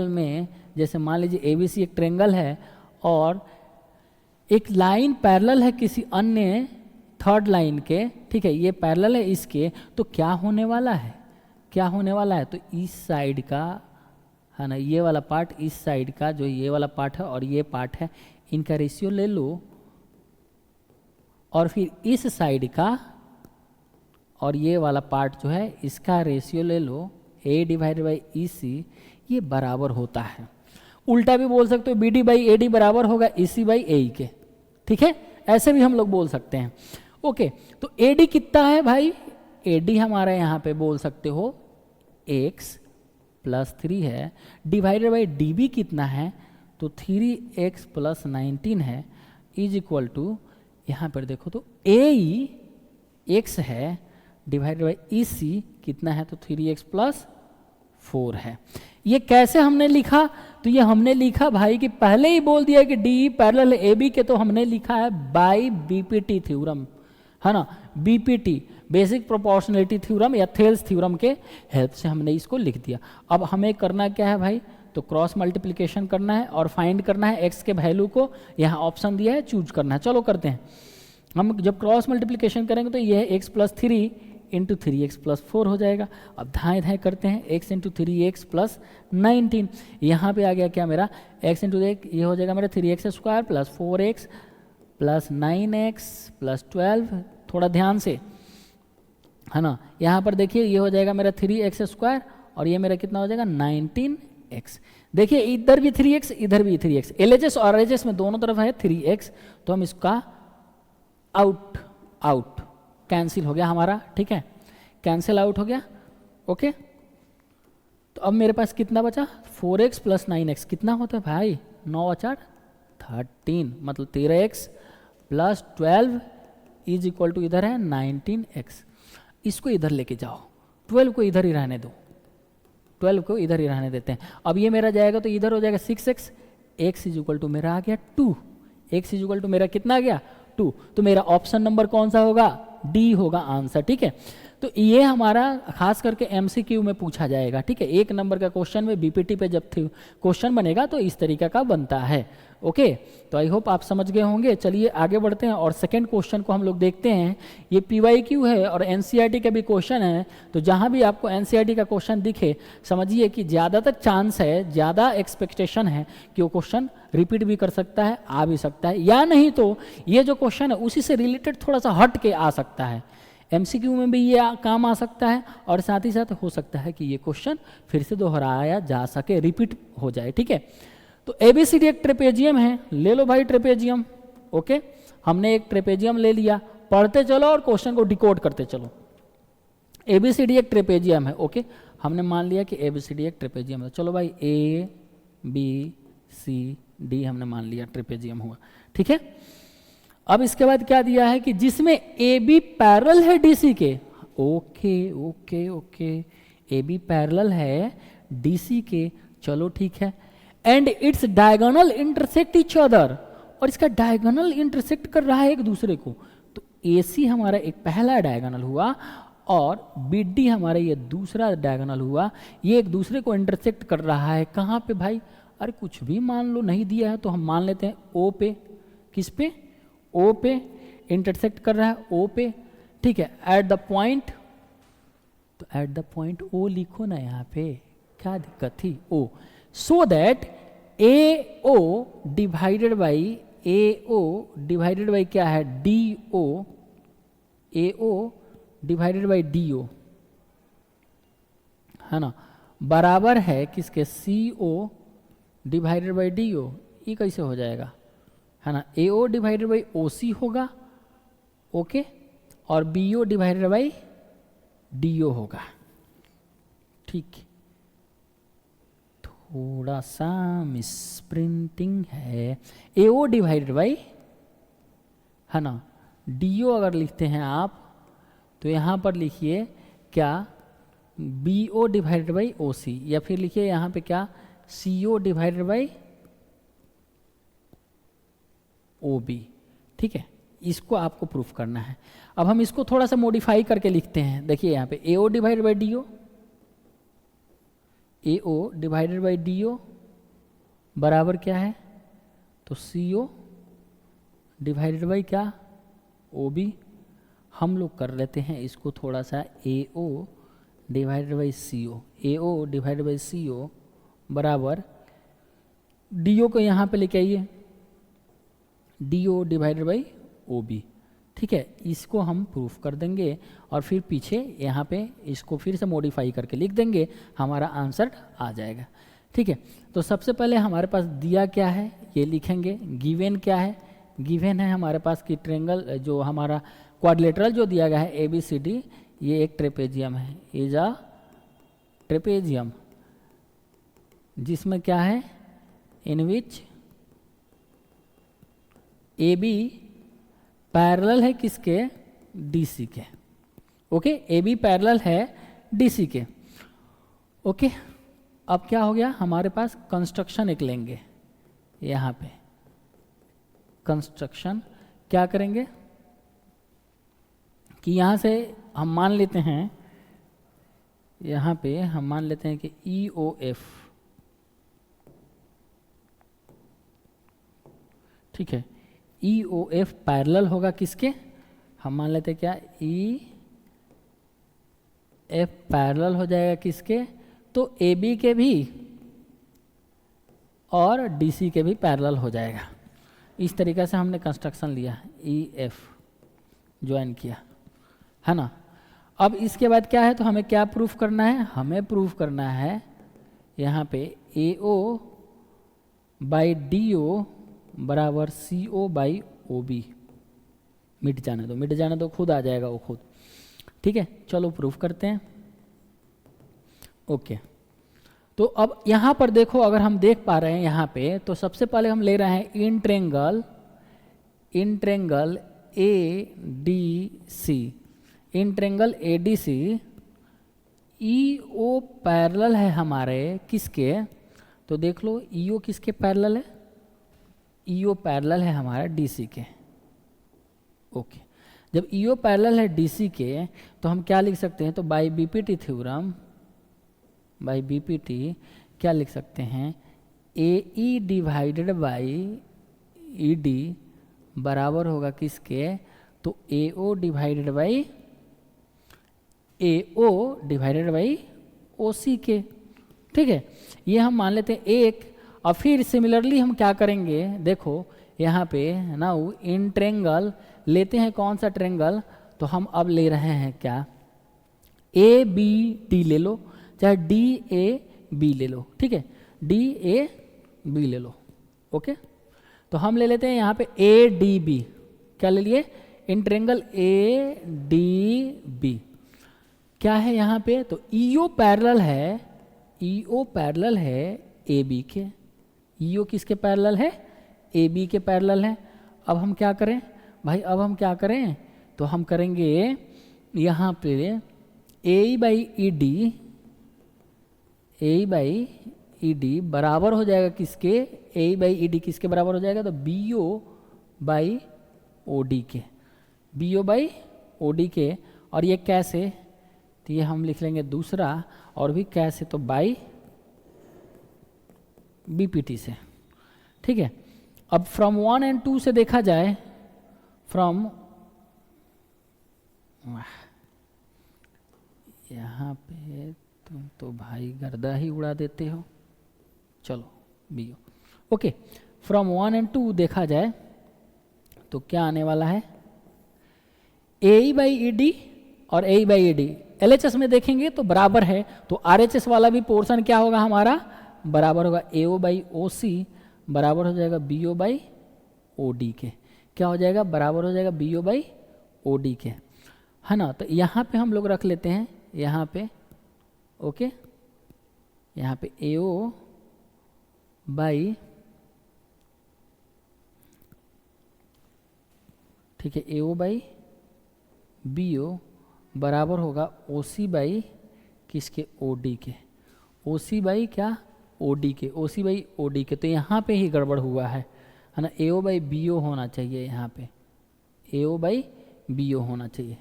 में जैसे मान लीजिए एबीसी एक ट्रेंगल है और एक लाइन पैरेलल है किसी अन्य थर्ड लाइन के, ठीक है, ये पैरेलल है इसके, तो क्या होने वाला है, तो इस साइड का है ना, ये वाला पार्ट इस साइड का, जो ये वाला पार्ट है और ये पार्ट है, इनका रेशियो ले लो और फिर इस साइड का और ये वाला पार्ट जो है इसका रेशियो ले लो, ए डिवाइडेड बाई ई सी, ये बराबर होता है। उल्टा भी बोल सकते हो B D by A D बराबर होगा ई सी बाई ए के। ठीक है, ऐसे भी हम लोग बोल सकते हैं। ओके, तो ए डी कितना है भाई, ए डी हमारा यहाँ पे बोल सकते हो x प्लस 3 है, डिवाइडेड बाई डी बी कितना है, तो 3x प्लस 19 है, इज इक्वल टू यहाँ पर देखो तो ए ई एक्स है डिवाइडेड बाई ई सी कितना है, तो 3x प्लस 4 है। ये कैसे हमने लिखा, तो ये हमने लिखा भाई कि पहले ही बोल दिया कि डी पैरेलल ए बी के, तो हमने लिखा है बाय बीपीटी थ्योरम, है ना, बीपीटी बेसिक प्रोपोर्शनलिटी थ्योरम या थेल्स थ्योरम के हेल्प से हमने इसको लिख दिया। अब हमें करना क्या है भाई, तो क्रॉस मल्टीप्लिकेशन करना है और फाइंड करना है एक्स के वैल्यू को। यहाँ ऑप्शन दिया है, चूज करना है। चलो करते हैं। हम जब क्रॉस मल्टीप्लिकेशन करेंगे तो ये है x plus 3 into 3x plus 4 हो जाएगा। अब धाएँ धाएँ करते हैं, x इंटू 3x प्लस 19, यहाँ पे आ गया क्या मेरा x इंटू ये हो जाएगा मेरा 3x square plus 4x plus 9x plus 12, थोड़ा ध्यान से, है ना। यहाँ पर देखिए ये हो जाएगा मेरा 3x स्क्वायर और ये मेरा कितना हो जाएगा 19x। देखिए इधर भी 3x इधर भी 3x, LHS और RHS में दोनों तरफ है 3x, तो हम इसका आउट आउट कैंसिल हो गया हमारा, ठीक है, कैंसिल आउट हो गया। ओके, तो अब मेरे पास कितना बचा 4x प्लस 9x कितना होता है भाई 9 4 13, मतलब 13x plus 12 is equal to इधर है 19x। इसको इधर लेके जाओ, 12 को इधर ही रहने दो, 12 को इधर ही रहने देते हैं। अब ये मेरा जाएगा तो इधर हो जाएगा 6x, x is equal to मेरा आ गया 2, x इज इक्वल टू मेरा कितना आ गया 2, तो मेरा ऑप्शन नंबर कौन सा होगा डी होगा आंसर, ठीक है। तो ये हमारा खास करके एमसीक्यू में पूछा जाएगा, ठीक है, 1 नंबर का क्वेश्चन में बीपीटी पे जब क्वेश्चन बनेगा तो इस तरीके का बनता है। ओके, तो आई होप आप समझ गए होंगे। चलिए आगे बढ़ते हैं और सेकंड क्वेश्चन को हम लोग देखते हैं। ये पीवाईक्यू है और एनसीईआरटी का भी क्वेश्चन है, तो जहाँ भी आपको एनसीईआरटी का क्वेश्चन दिखे समझिए कि ज़्यादातर चांस है, ज़्यादा एक्सपेक्टेशन है कि वो क्वेश्चन रिपीट भी कर सकता है, आ भी सकता है, या नहीं तो ये जो क्वेश्चन है उसी से रिलेटेड थोड़ा सा हट के आ सकता है। एमसीक्यू में भी ये काम आ सकता है और साथ ही साथ हो सकता है कि ये क्वेश्चन फिर से दोहराया जा सके, रिपीट हो जाए, ठीक है। तो एबीसीडी एक ट्रेपेजियम है, ले लो भाई ट्रेपेजियम। ओके, हमने एक ट्रेपेजियम ले लिया, पढ़ते चलो और क्वेश्चन को डिकोड करते चलो। एबीसीडी एक ट्रेपेजियम है, ओके, हमने मान लिया कि एबीसीडी एक ट्रेपेजियम है। चलो भाई ए बी सी डी हमने मान लिया ट्रेपेजियम हुआ, ठीक है। अब इसके बाद क्या दिया है कि जिसमें ए बी पैरेलल है डीसी के, okay okay okay, A B parallel है डीसी के, चलो ठीक है, and it's diagonal intersect each other, और इसका डायगोनल इंटरसेक्ट कर रहा है एक दूसरे को। तो AC हमारा एक पहला डायगोनल हुआ और BD हमारा ये दूसरा डायगोनल हुआ, ये एक दूसरे को इंटरसेक्ट कर रहा है। कहाँ पे भाई, अरे कुछ भी मान लो, नहीं दिया है तो हम मान लेते हैं O पे, किस पे O पे इंटरसेक्ट कर रहा है, O पे, ठीक है, एट द पॉइंट, तो एट द पॉइंट O लिखो ना यहाँ पे, क्या दिक्कत थी O, so that AO divided by AO divided by क्या है DO, AO divided by DO, है ना, बराबर है किसके CO डिवाइडेड बाई DO। ये कैसे हो जाएगा, है ना, AO डिवाइडेड बाई OC होगा, ओके, और BO डिवाइडेड बाई DO होगा, ठीक। थोड़ा सा मिसप्रिंटिंग है, AO डिवाइडेड बाई, है ना, DO अगर लिखते हैं आप तो यहाँ पर लिखिए क्या BO डिवाइडेड बाई OC, या फिर लिखिए यहाँ पे क्या CO डिवाइडेड बाई OB, ठीक है। इसको आपको प्रूफ करना है। अब हम इसको थोड़ा सा मॉडिफाई करके लिखते हैं, देखिए यहाँ पे AO divided by DO, AO divided by DO बराबर क्या है, तो CO डिवाइडेड बाई क्या OB। हम लोग कर लेते हैं इसको थोड़ा सा AO divided by CO, AO divided by CO बराबर DO को यहाँ पे लेके आइए, DO डिवाइडेड बाई OB, ठीक है। इसको हम प्रूफ कर देंगे और फिर पीछे यहाँ पे इसको फिर से मॉडिफाई करके लिख देंगे, हमारा आंसर आ जाएगा, ठीक है। तो सबसे पहले हमारे पास दिया क्या है ये लिखेंगे, गिवन क्या है, गिवन है हमारे पास कि ट्रेंगल जो हमारा क्वाड्रिलेटरल जो दिया गया है ABCD, ये एक ट्रेपेजियम है, इज अ ट्रेपेजियम, जिसमें क्या है, इन विच AB पैरेलल है किसके, DC के, ओके, AB पैरेलल है DC के, ओके। अब क्या हो गया, हमारे पास कंस्ट्रक्शन एक लेंगे, यहाँ पे कंस्ट्रक्शन क्या करेंगे कि यहाँ से हम मान लेते हैं, यहाँ पे हम मान लेते हैं कि EOF, ठीक है, EOF पैरेलल होगा किसके, हम मान लेते हैं क्या एफ पैरेलल हो जाएगा किसके, तो ए बी के भी और डी सी के भी पैरेलल हो जाएगा। इस तरीके से हमने कंस्ट्रक्शन लिया, ई एफ ज्वाइन किया, है ना। अब इसके बाद क्या है, तो हमें क्या प्रूफ करना है, हमें प्रूफ करना है यहाँ पे ए ओ बाई डी ओ बराबर सी ओ बाई ओ बी। मिट जाने दो, खुद आ जाएगा वो खुद। ठीक है, चलो प्रूफ करते हैं। ओके, तो अब यहाँ पर देखो, अगर हम देख पा रहे हैं यहाँ पे, तो सबसे पहले हम ले रहे हैं in triangle A D C, in triangle A D C E O parallel है हमारे किसके, तो देख लो ई ओ किसके पैरेलल है, ई ओ पैरेलल है हमारा डी सी के। ओके, जब ई ओ पैरेलल है डी सी के, तो हम क्या लिख सकते हैं, तो by BPT theorem, by BPT क्या लिख सकते हैं, ए E divided by E D बराबर होगा किसके, तो ए ओ डिवाइडेड बाई ओ सी के। ठीक है, ये हम मान लेते हैं एक। और फिर सिमिलरली हम क्या करेंगे, देखो यहाँ पे नाउ इन ट्रेंगल लेते हैं, कौन सा ट्रेंगल, तो हम अब ले रहे हैं क्या, ए बी डी ले लो, चाहे डी ए बी ले लो। ठीक है, डी ए बी ले लो। ओके, तो हम ले लेते हैं यहाँ पे ए डी बी, क्या ले लिए, in triangle A D B क्या है यहाँ पे, तो ईओ पैरेलल है ए बी के, ईओ किसके पैरेलल है, ए बी के पैरेलल है। अब हम क्या करें भाई, अब हम क्या करें, तो हम करेंगे यहाँ पे ए बाई ई डी बराबर हो जाएगा किसके, ए बाई ई डी किसके बराबर हो जाएगा, तो B O by O D के, B O by O D के। और ये कैसे, तो ये हम लिख लेंगे दूसरा, और भी कैसे, तो बाई बीपीटी से। ठीक है, अब फ्रॉम 1 और 2 से देखा जाए, फ्रॉम यहाँ पे तुम तो भाई गर्दा ही उड़ा देते हो। चलो बी ओ, ओके, फ्रॉम 1 और 2 देखा जाए तो क्या आने वाला है, ए बाई ई डी और ए बाई ई डी LHS में देखेंगे तो बराबर है, तो RHS वाला भी पोर्शन क्या होगा हमारा, बराबर होगा AO बाई OC बराबर हो जाएगा BO बाई OD के। क्या हो जाएगा, बराबर हो जाएगा BO बाई OD के, है ना। तो यहाँ पे हम लोग रख लेते हैं, यहाँ पे ओके, यहाँ पे AO बाई, ठीक है, AO बाई BO बराबर होगा OC बाई किसके, OD के, OC बाई क्या, OD के, OC बाई OD के। तो यहाँ पे ही गड़बड़ हुआ है ना, AO बाई BO होना चाहिए, यहाँ पे AO बाई BO होना चाहिए,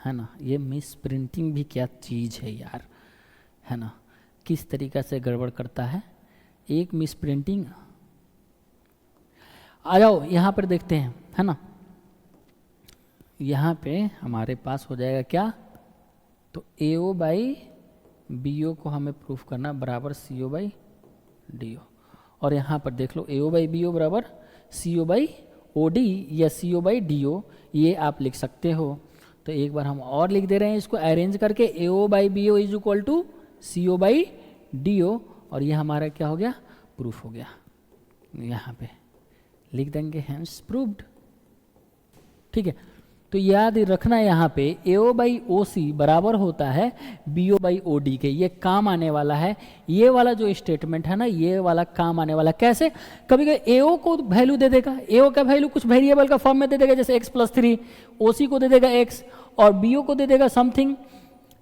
है ना। ये मिस प्रिंटिंग भी क्या चीज़ है यार, है ना, किस तरीक़ा से गड़बड़ करता है एक मिस प्रिंटिंग। आ जाओ यहाँ पर देखते हैं, है ना। यहाँ पे हमारे पास हो जाएगा क्या, तो AO बाई BO को हमें प्रूफ करना बराबर CO बाई DO। और यहाँ पर देख लो AO बाई BO बराबर CO बाई OD या CO बाई DO, ये आप लिख सकते हो। तो एक बार हम और लिख दे रहे हैं इसको अरेंज करके, AO by BO is equal to CO by DO, और ये हमारा क्या हो गया, प्रूफ हो गया। यहाँ पे लिख देंगे हैंस प्रूव्ड। ठीक है, तो याद रखना यहाँ पे AO बाई OC बराबर होता है BO बाई OD के। ये काम आने वाला है, ये वाला जो स्टेटमेंट है ना, ये वाला काम आने वाला। कैसे, कभी कभी AO को वैल्यू दे देगा, AO का वैल्यू कुछ वेरिएबल का फॉर्म में दे देगा, जैसे x+3, OC को दे देगा x, और BO को दे देगा समथिंग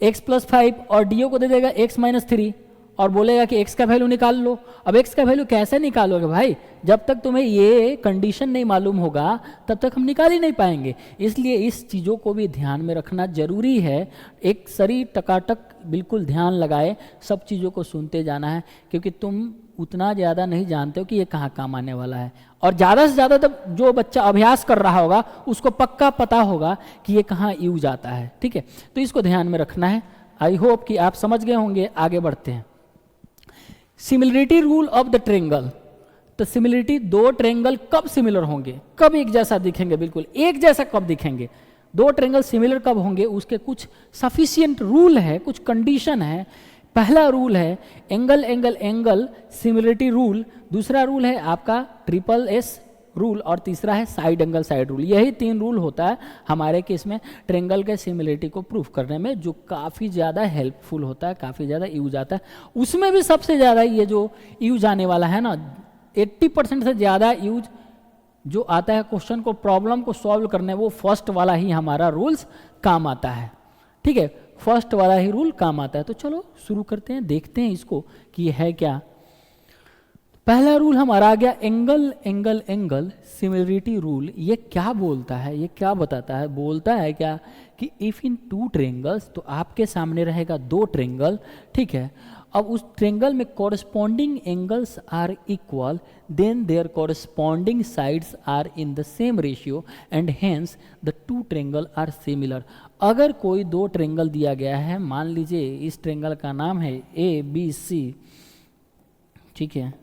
x+5, और DO को दे देगा x-3, और बोलेगा कि x का वैल्यू निकाल लो। अब x का वैल्यू कैसे निकालोगे भाई, जब तक तुम्हें ये कंडीशन नहीं मालूम होगा तब तक हम निकाल ही नहीं पाएंगे। इसलिए इस चीज़ों को भी ध्यान में रखना जरूरी है। एक सरी टकाटक बिल्कुल ध्यान लगाए, सब चीज़ों को सुनते जाना है, क्योंकि तुम उतना ज़्यादा नहीं जानते हो कि ये कहाँ काम आने वाला है। और ज़्यादा से ज़्यादा तब जो बच्चा अभ्यास कर रहा होगा उसको पक्का पता होगा कि ये कहाँ यूज आता है। ठीक है, तो इसको ध्यान में रखना है। आई होप कि आप समझ गए होंगे। आगे बढ़ते हैं। Similarity rule of the triangle. तो सिमिलरिटी, दो ट्रेंगल कब सिमिलर होंगे, कब एक जैसा दिखेंगे, बिल्कुल एक जैसा कब दिखेंगे, दो ट्रेंगल सिमिलर कब होंगे, उसके कुछ सफिशिएंट रूल है, कुछ कंडीशन है। पहला रूल है angle angle angle similarity rule, दूसरा रूल है आपका ट्रिपल एस रूल, और तीसरा है साइड एंगल साइड रूल। यही 3 रूल होता है हमारे केस में ट्रेंगल के सिमिलरिटी को प्रूफ करने में, जो काफ़ी ज़्यादा हेल्पफुल होता है, काफ़ी ज़्यादा यूज आता है। उसमें भी सबसे ज़्यादा ये जो यूज आने वाला है ना, 80% से ज़्यादा यूज जो आता है क्वेश्चन को, प्रॉब्लम को सॉल्व करने, वो फर्स्ट वाला ही हमारा रूल्स काम आता है। ठीक है, फर्स्ट वाला ही रूल काम आता है। तो चलो शुरू करते हैं, देखते हैं इसको कि ये है क्या। पहला रूल हमारा आ गया angle angle angle similarity rule. ये क्या बोलता है, ये क्या बताता है? बोलता है क्या कि इफ़ इन 2 ट्रेंगल्स, तो आपके सामने रहेगा 2 ट्रेंगल। ठीक है, अब उस ट्रेंगल में corresponding angles are equal, then their corresponding sides are in the same ratio and hence the 2 triangle are similar. अगर कोई 2 ट्रेंगल दिया गया है, मान लीजिए इस ट्रेंगल का नाम है ABC, ठीक है,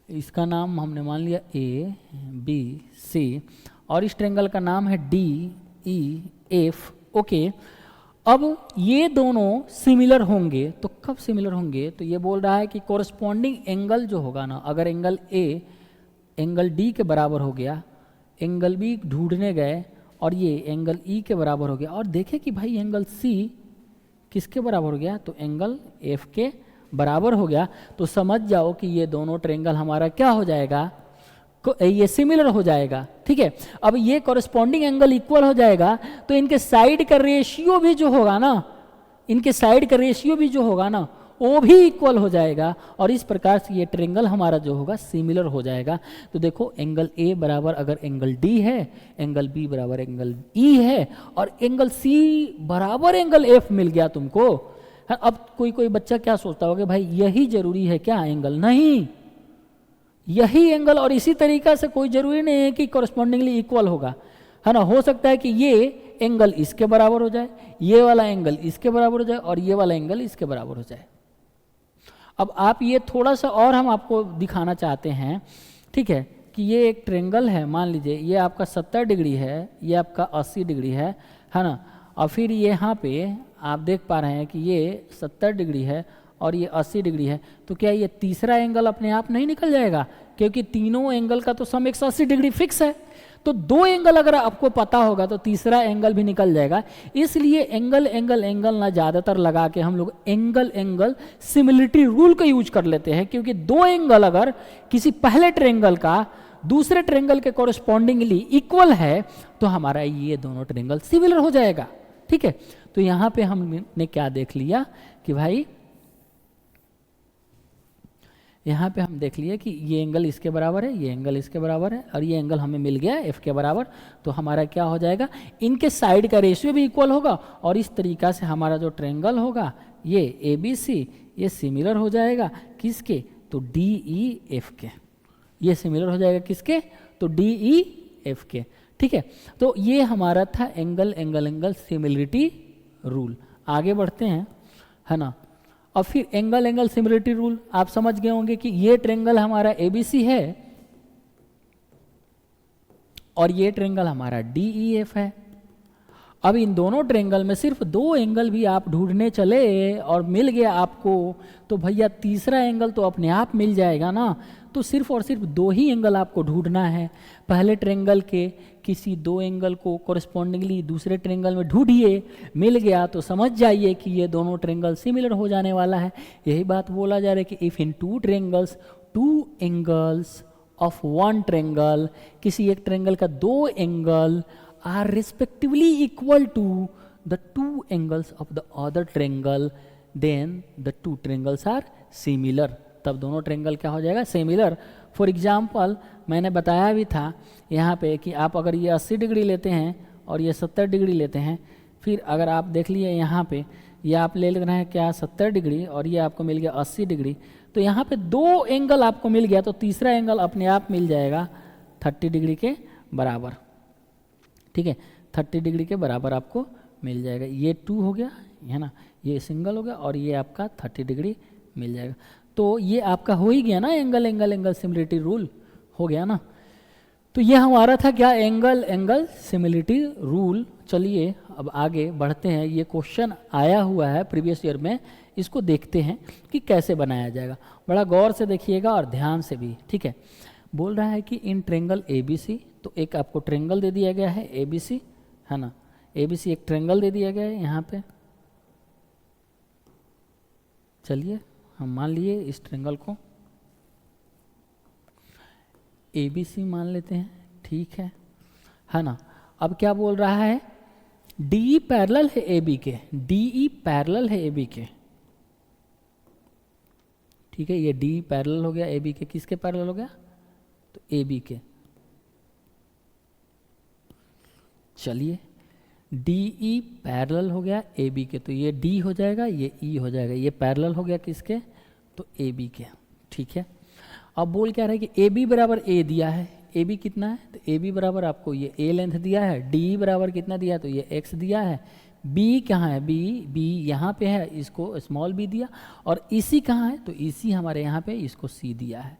इसका नाम हमने मान लिया ABC, और इस ट्रेंगल का नाम है DEF। ओके, अब ये दोनों सिमिलर होंगे, तो कब सिमिलर होंगे? तो ये बोल रहा है कि कोरस्पॉन्डिंग एंगल जो होगा ना, अगर एंगल A एंगल D के बराबर हो गया, एंगल B ढूंढने गए और ये एंगल E के बराबर हो गया, और देखे कि भाई एंगल C किसके बराबर हो गया, तो एंगल F के बराबर हो गया, तो समझ जाओ कि ये दोनों ट्रेंगल हमारा क्या हो जाएगा, ये सिमिलर हो जाएगा। ठीक है, अब ये कॉरस्पॉन्डिंग एंगल इक्वल हो जाएगा, तो इनके साइड का रेशियो भी जो होगा ना, इनके साइड का रेशियो भी जो होगा ना, वो भी इक्वल हो जाएगा, और इस प्रकार से ये ट्रेंगल हमारा जो होगा सिमिलर हो जाएगा। तो देखो एंगल A बराबर अगर एंगल D है, एंगल B बराबर एंगल E है, और एंगल C बराबर एंगल F मिल गया तुमको। अब कोई बच्चा क्या सोचता होगा, भाई यही जरूरी है क्या एंगल? नहीं, यही एंगल और इसी तरीका से कोई जरूरी नहीं है कि कॉरस्पॉन्डिंगली इक्वल होगा, है ना। हो सकता है कि ये एंगल इसके बराबर हो जाए, ये वाला एंगल इसके बराबर हो जाए, और ये वाला एंगल इसके बराबर हो जाए। अब आप ये थोड़ा सा और हम आपको दिखाना चाहते हैं, ठीक है, कि ये एक ट्रेंगल है, मान लीजिए ये आपका 70 डिग्री है, ये आपका 80 डिग्री है ना, और फिर यहाँ पे आप देख पा रहे हैं कि ये 70 डिग्री है और ये 80 डिग्री है, तो क्या ये तीसरा एंगल अपने आप नहीं निकल जाएगा? क्योंकि तीनों एंगल का तो सम 180 डिग्री फिक्स है, तो 2 एंगल अगर आपको पता होगा तो तीसरा एंगल भी निकल जाएगा। इसलिए एंगल एंगल एंगल ना ज़्यादातर लगा के हम लोग एंगल एंगल सिमिलरिटी रूल का यूज कर लेते हैं, क्योंकि 2 एंगल अगर किसी पहले ट्रेंगल का दूसरे ट्रेंगल के कॉरस्पॉन्डिंगली इक्वल है, तो हमारा ये दोनों ट्रेंगल सिमिलर हो जाएगा। ठीक है, तो यहाँ पे हमने क्या देख लिया कि भाई यहाँ पे हम देख लिए कि ये एंगल इसके बराबर है, ये एंगल इसके बराबर है, और ये एंगल हमें मिल गया F के बराबर, तो हमारा क्या हो जाएगा, इनके साइड का रेशियो भी इक्वल होगा, और इस तरीका से हमारा जो ट्रेंगल होगा ये ABC, ये सिमिलर हो जाएगा किसके, तो DEF के। ये सिमिलर हो जाएगा किसके, तो DEF के। ठीक है, तो ये हमारा था angle angle angle similarity rule. आगे बढ़ते हैं, है ना। और फिर एंगल एंगल सिमिलरिटी रूल आप समझ गए होंगे कि ये ट्रेंगल हमारा ABC है और ये ट्रेंगल हमारा DEF है। अब इन दोनों ट्रेंगल में सिर्फ 2 एंगल भी आप ढूंढने चले और मिल गया आपको, तो भैया तीसरा एंगल तो अपने आप मिल जाएगा ना। तो सिर्फ और सिर्फ 2 ही एंगल आपको ढूंढना है। पहले ट्रेंगल के किसी 2 एंगल को कॉरस्पॉन्डिंगली दूसरे ट्रेंगल में ढूंढिए, मिल गया तो समझ जाइए कि ये दोनों ट्रेंगल सिमिलर हो जाने वाला है। यही बात बोला जा रहा है कि if in 2 triangles 2 angles of 1 triangle, किसी एक ट्रेंगल का 2 angle are respectively equal to the 2 angles of the other triangle, then the 2 triangles are similar। तब दोनों ट्रेंगल क्या हो जाएगा, सिमिलर। फॉर एग्जाम्पल मैंने बताया भी था यहाँ पे कि आप अगर ये 80 डिग्री लेते हैं और ये 70 डिग्री लेते हैं, फिर अगर आप देख लिए यहाँ पे ये आप ले रहे हैं क्या 70 डिग्री और ये आपको मिल गया 80 डिग्री। तो यहाँ पे 2 एंगल आपको मिल गया, तो तीसरा एंगल अपने आप मिल जाएगा 30 डिग्री के बराबर। ठीक है, 30 डिग्री के बराबर आपको मिल जाएगा। ये 2 हो गया है ना, ये सिंगल हो गया और ये आपका 30 डिग्री मिल जाएगा। तो ये आपका हो ही गया ना angle angle angle similarity rule हो गया ना। तो ये हमारा था क्या, एंगल एंगल सिमिलरिटी रूल। चलिए अब आगे बढ़ते हैं। ये क्वेश्चन आया हुआ है प्रीवियस ईयर में, इसको देखते हैं कि कैसे बनाया जाएगा। बड़ा गौर से देखिएगा और ध्यान से भी। ठीक है, बोल रहा है कि इन ट्रेंगल ABC, तो एक आपको ट्रेंगल दे दिया गया है ABC, है ना, ABC एक ट्रेंगल दे दिया गया है यहाँ पे। चलिए हम मान लिए इस ट्रेंगल को ABC मान लेते हैं, ठीक है ना। अब क्या बोल रहा है, DE पैरेलल है AB के, DE पैरेलल है AB के। ठीक है, ये DE पैरेलल हो गया AB के, किसके पैरेलल हो गया, तो AB के। चलिए DE पैरेलल हो गया AB के, तो ये D हो जाएगा, ये E हो जाएगा, ये पैरेलल हो गया किसके, तो AB के। ठीक है, अब बोल क्या रहा है कि AB बराबर A दिया है, AB कितना है, तो AB बराबर आपको ये A लेंथ दिया है, DE बराबर कितना दिया है, तो ये X दिया है, B कहाँ है, B यहाँ पे है, इसको स्मॉल b दिया, और EC कहाँ है, तो EC हमारे यहाँ पे, इसको C दिया है।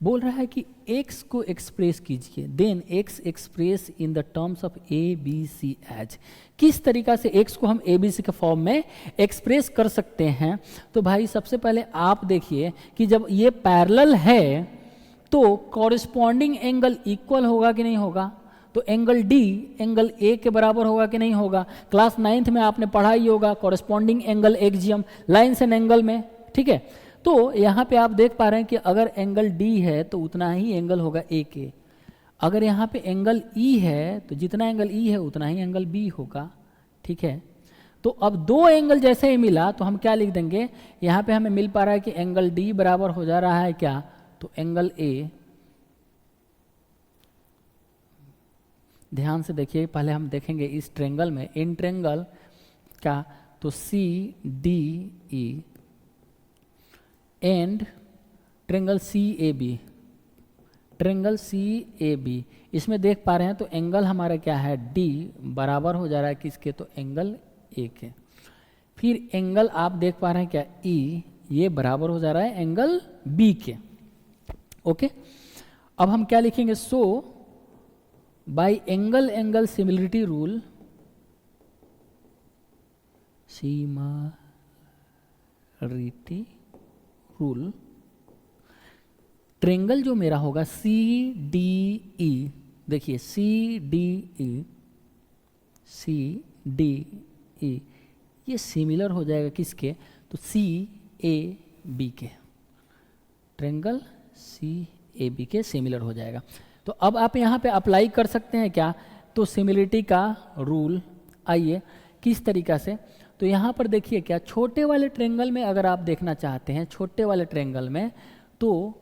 बोल रहा है कि x को एक्सप्रेस कीजिए, then x express in the terms of ABC as. किस तरीका से x को हम ABC के फॉर्म में एक्सप्रेस कर सकते हैं। तो भाई सबसे पहले आप देखिए कि जब ये पैरेलल है तो कॉरेस्पॉन्डिंग एंगल इक्वल होगा कि नहीं होगा, तो एंगल D एंगल A के बराबर होगा कि नहीं होगा। क्लास 9th में आपने पढ़ा ही होगा corresponding angle axiom lines and angle में। ठीक है, तो यहाँ पे आप देख पा रहे हैं कि अगर एंगल D है तो उतना ही एंगल होगा A के, अगर यहाँ पे एंगल E है तो जितना एंगल E है उतना ही एंगल B होगा। ठीक है, तो अब 2 एंगल जैसे ही मिला तो हम क्या लिख देंगे, यहाँ पे हमें मिल पा रहा है कि एंगल D बराबर हो जा रहा है क्या, तो एंगल A। ध्यान से देखिए, पहले हम देखेंगे इस ट्रेंगल में, इन ट्रेंगल का, तो CDE and triangle CAB, triangle CAB, इसमें देख पा रहे हैं तो एंगल हमारा क्या है, D बराबर हो जा रहा है किसके, तो एंगल A के। फिर एंगल आप देख पा रहे हैं क्या, E, ये बराबर हो जा रहा है एंगल B के। ओके, अब हम क्या लिखेंगे, so by angle angle similarity rule, similarity rule, triangle जो मेरा होगा CDE, देखिए CDE ये सिमिलर हो जाएगा किसके, तो CAB के, ट्रेंगल CAB के सिमिलर हो जाएगा। तो अब आप यहाँ पे अप्लाई कर सकते हैं क्या, तो सिमिलरिटी का रूल। आइए किस तरीका से, तो यहाँ पर देखिए क्या, छोटे वाले ट्रेंगल में अगर आप देखना चाहते हैं, छोटे वाले ट्रेंगल में तो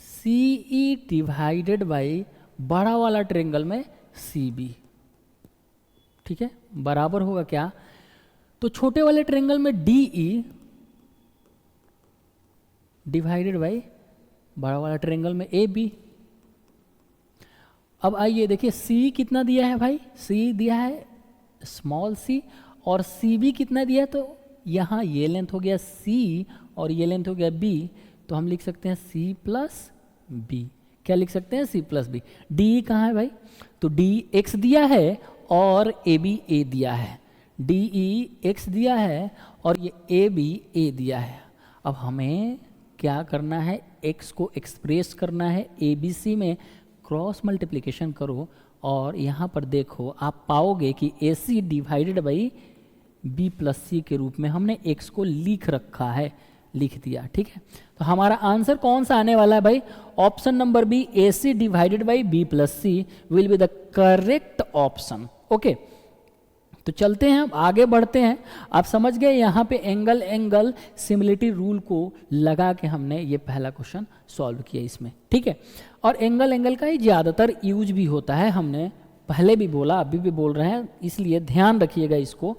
CE डिवाइडेड बाई बड़ा वाला ट्रेंगल में CB। ठीक है, बराबर होगा क्या, तो छोटे वाले ट्रेंगल में DE डिवाइडेड बाई बड़ा वाला ट्रेंगल में AB। अब आइए देखिए C कितना दिया है भाई, C दिया है स्मॉल c, और CB कितना दिया है, तो यहाँ ये लेंथ हो गया C और ये लेंथ हो गया B, तो हम लिख सकते हैं C प्लस B। क्या लिख सकते हैं, C प्लस B। DE कहाँ है भाई, तो D x दिया है और AB A दिया है, DE x दिया है और ये AB A दिया है। अब हमें क्या करना है, x को एक्सप्रेस करना है ABC में, क्रॉस मल्टीप्लिकेशन करो और यहाँ पर देखो आप पाओगे कि AC divided by B plus C के रूप में हमने x को लिख रखा है, लिख दिया। ठीक है, तो हमारा आंसर कौन सा आने वाला है भाई, option number B, AC divided by B plus C will be the correct option. Okay, तो चलते हैं, आगे बढ़ते हैं। आप समझ गए यहाँ पे एंगल एंगल सिमिलरिटी रूल को लगा के हमने ये पहला क्वेश्चन सॉल्व किया इसमें। ठीक है, और एंगल एंगल का ही ज़्यादातर यूज भी होता है, हमने पहले भी बोला अभी भी बोल रहे हैं, इसलिए ध्यान रखिएगा इसको।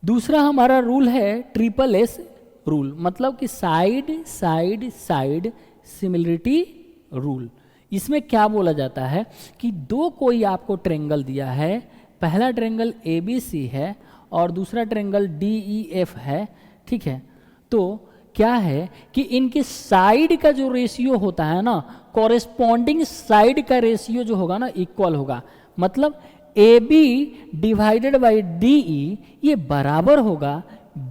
दूसरा हमारा रूल है ट्रिपल एस रूल, मतलब कि side side side similarity rule. इसमें क्या बोला जाता है कि दो कोई आपको ट्रेंगल दिया है, पहला ट्रेंगल ए बी सी है और दूसरा ट्रेंगल डी ई एफ है, ठीक है। तो क्या है कि इनके साइड का जो रेशियो होता है ना, कॉरेस्पॉन्डिंग साइड का रेशियो जो होगा ना इक्वल होगा, मतलब A B divided by D E ये बराबर होगा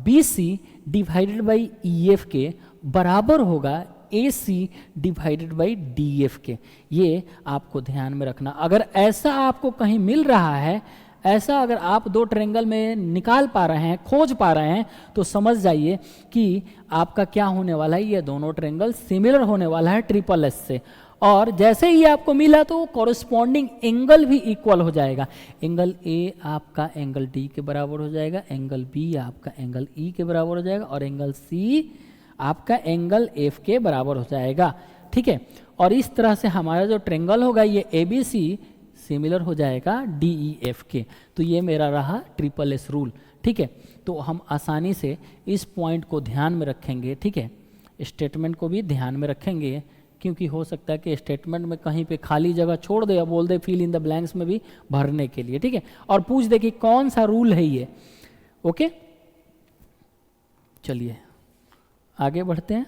B C divided by E F के, बराबर होगा A C divided by D F के। ये आपको ध्यान में रखना। अगर ऐसा आपको कहीं मिल रहा है, ऐसा अगर आप दो ट्रेंगल में निकाल पा रहे हैं, खोज पा रहे हैं, तो समझ जाइए कि आपका क्या होने वाला है, ये दोनों ट्रेंगल सिमिलर होने वाला है ट्रिपल एस से। और जैसे ही आपको मिला तो कॉरेस्पॉन्डिंग एंगल भी इक्वल हो जाएगा। एंगल ए आपका एंगल डी के बराबर हो जाएगा, एंगल बी आपका एंगल ई के बराबर हो जाएगा और एंगल सी आपका एंगल एफ के बराबर हो जाएगा, ठीक है। और इस तरह से हमारा जो ट्रेंगल होगा ये ए बी सी सिमिलर हो जाएगा डी ई एफ के। तो ये मेरा रहा ट्रिपल एस रूल, ठीक है। तो हम आसानी से इस पॉइंट को ध्यान में रखेंगे, ठीक है। स्टेटमेंट को भी ध्यान में रखेंगे, क्योंकि हो सकता है कि स्टेटमेंट में कहीं पे खाली जगह छोड़ दे या बोल दे फिल इन द ब्लैंक्स में भी भरने के लिए, ठीक है। और पूछ दे कि कौन सा रूल है ये, ओके। चलिए आगे बढ़ते हैं।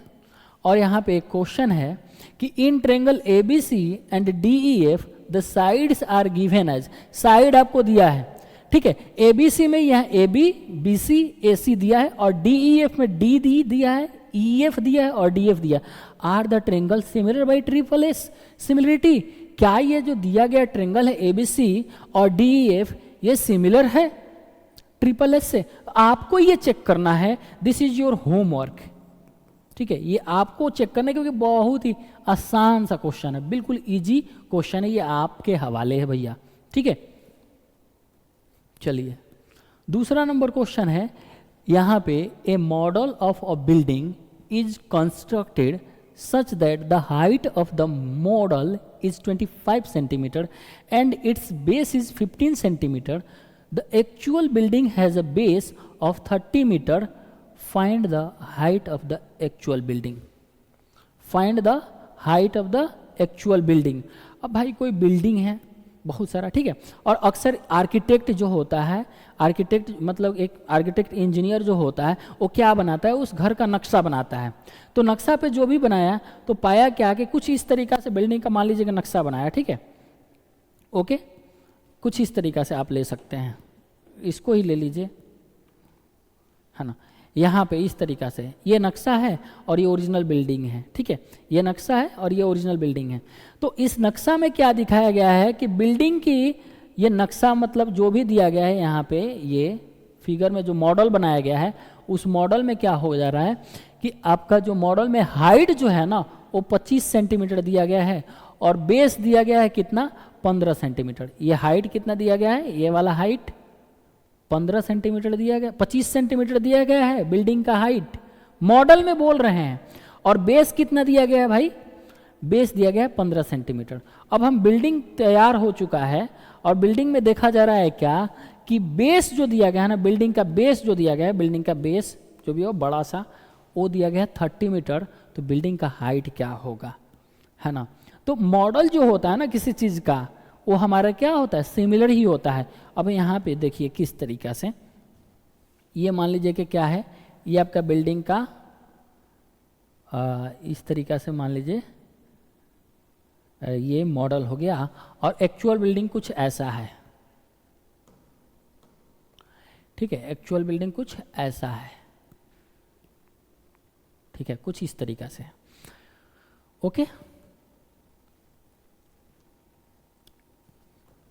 और यहाँ पे एक क्वेश्चन है कि in triangle A B C and D E F the sides are given as, side आपको दिया है, ठीक है। ए बी सी में यहाँ ए बी बी सी ए सी दिया है और डी ई एफ में डी डी दिया है, ई एफ दिया है और डी एफ दिया है। Are the triangle similar by triple S similarity, क्या ये जो दिया गया ट्रेंगल है ए बी सी और डी ई एफ ये सिमिलर है ट्रिपल एस से? आपको ये चेक करना है, दिस इज योर होमवर्क, ठीक है। ये आपको चेक करना है क्योंकि बहुत ही आसान सा क्वेश्चन है, बिल्कुल इजी क्वेश्चन है, ये आपके हवाले है भैया, ठीक है। चलिए दूसरा नंबर क्वेश्चन है यहाँ पे, a model of a building is constructed such that the height of the model is 25 centimeter and its base is 15 centimeter. The actual building has a base of 30 meter. Find the height of the actual building. Find the height of the actual building. अब भाई कोई building है बहुत सारा, ठीक है। और अक्सर आर्किटेक्ट जो होता है, आर्किटेक्ट मतलब एक आर्किटेक्ट इंजीनियर जो होता है वो क्या बनाता है, उस घर का नक्शा बनाता है। तो नक्शा पे जो भी बनाया तो पाया क्या कि कुछ इस तरीका से बिल्डिंग का मान लीजिए कि नक्शा बनाया, ठीक है, ओके। कुछ इस तरीका से आप ले सकते हैं, इसको ही ले लीजिए, है ना। यहाँ पे इस तरीका से ये नक्शा है और ये ओरिजिनल बिल्डिंग है, ठीक है। ये नक्शा है और ये ओरिजिनल बिल्डिंग है। तो इस नक्शा में क्या दिखाया गया है कि बिल्डिंग की ये नक्शा मतलब जो भी दिया गया है यहाँ पे, ये फिगर में जो मॉडल बनाया गया है उस मॉडल में क्या हो जा रहा है कि आपका जो मॉडल में हाइट जो है ना वो 25 सेंटीमीटर दिया गया है और बेस दिया गया है कितना, 15 सेंटीमीटर। ये हाइट कितना दिया गया है, ये वाला हाइट 15 सेंटीमीटर दिया गया, 25 सेंटीमीटर दिया गया है बिल्डिंग का हाइट, मॉडल में बोल रहे हैं। और बेस कितना दिया गया है भाई, बेस दिया गया है 15 सेंटीमीटर। अब हम बिल्डिंग तैयार हो चुका है और बिल्डिंग में देखा जा रहा है क्या कि बेस जो दिया गया है ना, बिल्डिंग का बेस जो दिया गया है, बिल्डिंग का बेस जो भी हो बड़ा सा वो दिया गया है 30 मीटर। तो बिल्डिंग का हाइट क्या होगा, है ना। तो मॉडल जो होता है ना किसी चीज़ का वो हमारा क्या होता है, सिमिलर ही होता है। अब यहाँ पे देखिए किस तरीका से, ये मान लीजिए कि क्या है, ये आपका बिल्डिंग का इस तरीका से मान लीजिए ये मॉडल हो गया और एक्चुअल बिल्डिंग कुछ ऐसा है, ठीक है। एक्चुअल बिल्डिंग कुछ ऐसा है, ठीक है, कुछ इस तरीका से, ओके।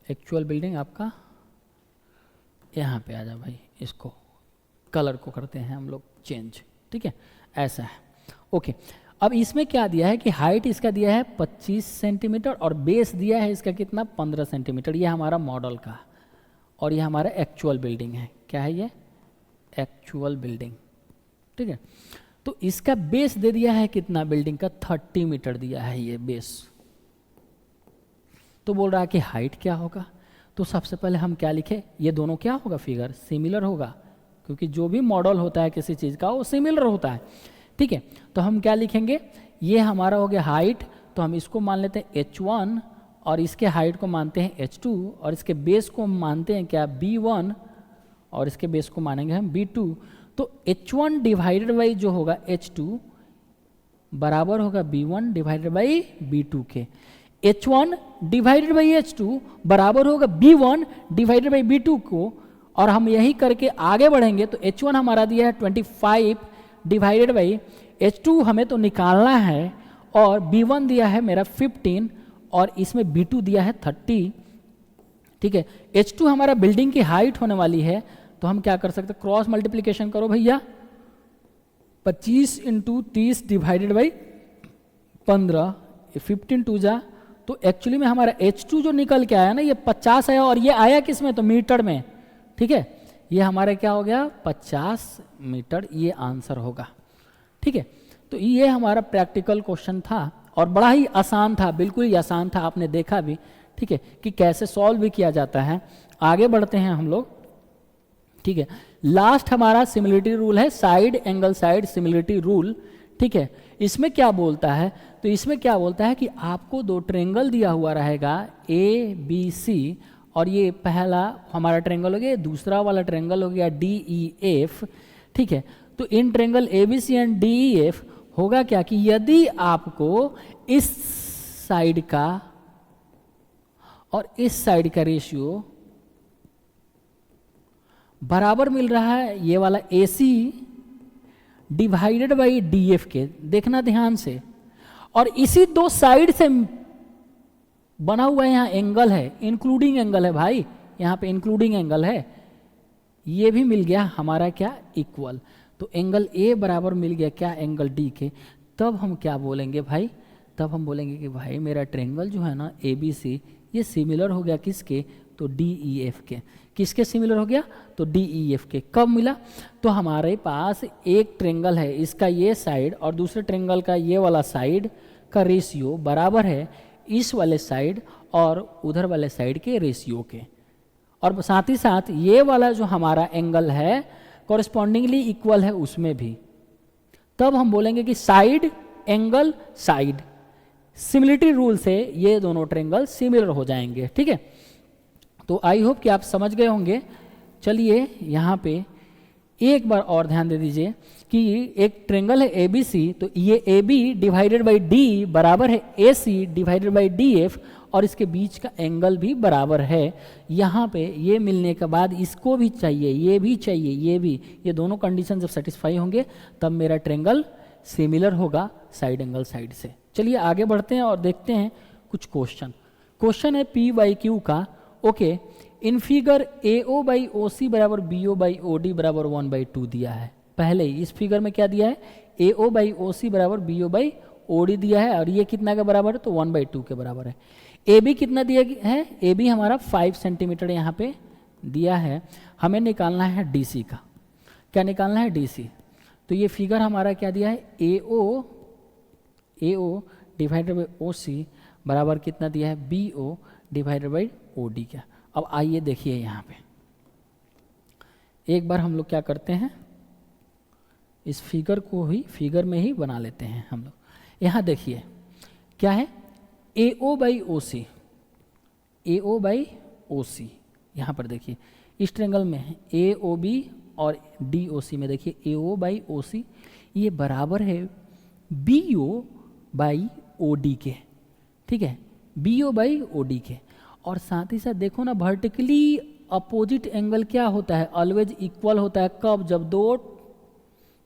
एक्चुअल बिल्डिंग आपका यहाँ पे आ जाए भाई, इसको कलर को करते हैं हम लोग चेंज, ठीक है, ऐसा है, ओके। अब इसमें क्या दिया है कि हाइट इसका दिया है 25 सेंटीमीटर और बेस दिया है इसका कितना, 15 सेंटीमीटर। ये हमारा मॉडल का और ये हमारा एक्चुअल बिल्डिंग है। क्या है ये, एक्चुअल बिल्डिंग, ठीक है। तो इसका बेस दे दिया है कितना, बिल्डिंग का 30 मीटर दिया है ये बेस। तो बोल रहा है कि हाइट क्या होगा, तो सबसे पहले हम क्या लिखे, ये दोनों क्या होगा, फिगर सिमिलर होगा क्योंकि जो भी मॉडल होता है किसी चीज़ का वो सिमिलर होता है। ठीक है, तो हम क्या लिखेंगे, ये हमारा हो गया हाइट, तो हम इसको मान लेते हैं h1 और इसके हाइट को मानते हैं h2 और इसके बेस को मानते हैं क्या b1 और इसके बेस को मानेंगे हम b2। तो h1 डिवाइडेड बाई जो होगा h2 बराबर होगा b1 डिवाइडेड बाई b2 के। h1 डिवाइडेड बाई h2 बराबर होगा b1 डिवाइडेड बाई b2 को, और हम यही करके आगे बढ़ेंगे तो h1 हमारा दिया है 25 डिवाइडेड बाई h2 हमें तो निकालना है, और b1 दिया है मेरा 15 और इसमें b2 दिया है 30। ठीक है, h2 हमारा बिल्डिंग की हाइट होने वाली है, तो हम क्या कर सकते हैं, क्रॉस मल्टीप्लिकेशन करो भैया, 25 इंटू 30 डिवाइडेड बाई 15, 15 टू जा, तो एक्चुअली में हमारा h2 जो निकल के आया ना ये 50 है, और ये आया किस में, तो मीटर में। ठीक है, ये हमारा क्या हो गया 50 मीटर, ये आंसर होगा। ठीक है, तो ये हमारा प्रैक्टिकल क्वेश्चन था और बड़ा ही आसान था, बिल्कुल ही आसान था, आपने देखा भी। ठीक है, कि कैसे सॉल्व भी किया जाता है। आगे बढ़ते हैं हम लोग। ठीक है, लास्ट हमारा सिमिलरिटी रूल है, side angle side similarity rule. ठीक है, इसमें क्या बोलता है, तो इसमें क्या बोलता है कि आपको दो ट्रेंगल दिया हुआ रहेगा ए बी सी, और ये पहला हमारा ट्रेंगल हो गया, दूसरा वाला ट्रेंगल हो गया डी ई एफ। ठीक है, तो in triangle A B C and D E F होगा क्या कि यदि आपको इस साइड का और इस साइड का रेशियो बराबर मिल रहा है, ये वाला A C divided by D F के, देखना ध्यान से, और इसी दो साइड से बना हुआ यहाँ एंगल है, इंक्लूडिंग एंगल है भाई, यहाँ पे इंक्लूडिंग एंगल है, ये भी मिल गया हमारा क्या इक्वल। तो एंगल ए बराबर मिल गया क्या एंगल डी के। तब हम क्या बोलेंगे भाई, तब हम बोलेंगे कि भाई मेरा ट्रेंगल जो है ना ए बी सी, ये सिमिलर हो गया किसके, तो डी ई एफ के। किसके सिमिलर हो गया, तो डी ई एफ के। कब मिला, तो हमारे पास एक ट्रेंगल है, इसका ये साइड और दूसरे ट्रेंगल का ये वाला साइड का रेशियो बराबर है इस वाले साइड और उधर वाले साइड के रेशियो के, और साथ ही साथ ये वाला जो हमारा एंगल है कॉरेस्पॉन्डिंगली इक्वल है उसमें भी। तब हम बोलेंगे कि side angle side, similarity rule से ये दोनों ट्रेंगल सिमिलर हो जाएंगे। ठीक है, तो आई होप कि आप समझ गए होंगे। चलिए यहाँ पे एक बार और ध्यान दे दीजिए कि एक ट्रेंगल है ए बी सी, तो ये A B divided by D बराबर है A C divided by D F, और इसके बीच का एंगल भी बराबर है। यहाँ पे ये मिलने के बाद इसको भी चाहिए, ये भी चाहिए, ये भी, ये दोनों कंडीशन जब सेटिस्फाई होंगे तब मेरा ट्रेंगल सिमिलर होगा साइड एंगल साइड से। चलिए आगे बढ़ते हैं और देखते हैं कुछ क्वेश्चन। क्वेश्चन है पी बाई क्यू का। Okay, in figure A O by O C बराबर B O by O D बराबर 1/2 दिया है। पहले ही इस फिगर में क्या दिया है, A O by O C बराबर B O by O D दिया है, और ये कितना के बराबर है, तो 1/2 के बराबर है। ए बी कितना दिया है, ए बी हमारा 5 सेंटीमीटर यहाँ पे दिया है। हमें निकालना है डी सी का। क्या निकालना है, डी सी। तो ये फिगर हमारा क्या दिया है, A O divided by O C बराबर कितना दिया है, B O divided by O D का। अब आइए देखिए यहाँ पे एक बार हम लोग क्या करते हैं, इस फिगर को ही फिगर में ही बना लेते हैं हम लोग। यहाँ देखिए क्या है, A O by O C, A O by O सी, यहाँ पर देखिए इस ट्रेंगल में है ए ओ बी, और डी ओ सी में देखिए ए ओ बाई ओ सी, ये बराबर है B O by O D के। ठीक है, B O by O D के। और साथ ही साथ देखो ना, वर्टिकली अपोजिट एंगल क्या होता है, ऑलवेज इक्वल होता है। कब,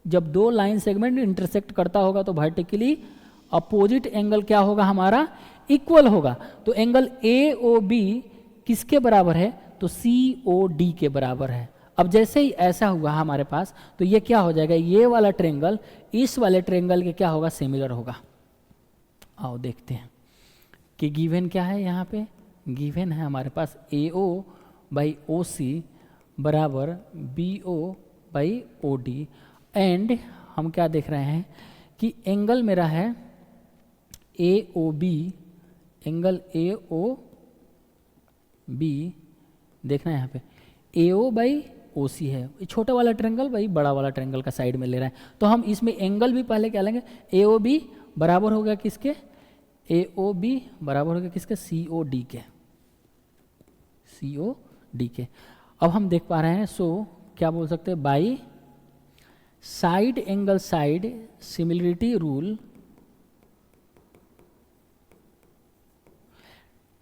जब दो लाइन सेगमेंट इंटरसेक्ट करता होगा तो वर्टिकली अपोजिट एंगल क्या होगा हमारा, इक्वल होगा। तो एंगल ए ओ बी किसके बराबर है, तो सी ओ डी के बराबर है। अब जैसे ही ऐसा हुआ हमारे पास, तो ये क्या हो जाएगा, ये वाला ट्रेंगल इस वाले ट्रेंगल के क्या होगा, सिमिलर होगा। आओ देखते हैं कि गिवन क्या है। यहाँ पे गिवन है हमारे पास ए ओ बाई ओ सी बराबर B O by O D, and हम क्या देख रहे हैं कि एंगल मेरा है A O B, angle A O B देखना है यहाँ पे ए ओ बाई ओ सी है। ये छोटा वाला ट्रेंगल भाई बड़ा वाला ट्रेंगल का साइड में ले रहा है, तो हम इसमें एंगल भी पहले क्या लेंगे, ए ओ बी बराबर हो गया किसके, ए ओ बी बराबर हो गया किसके, सी ओ डी के, सी ओ डी के। अब हम देख पा रहे हैं, सो क्या बोल सकते हैं, by side angle side similarity rule,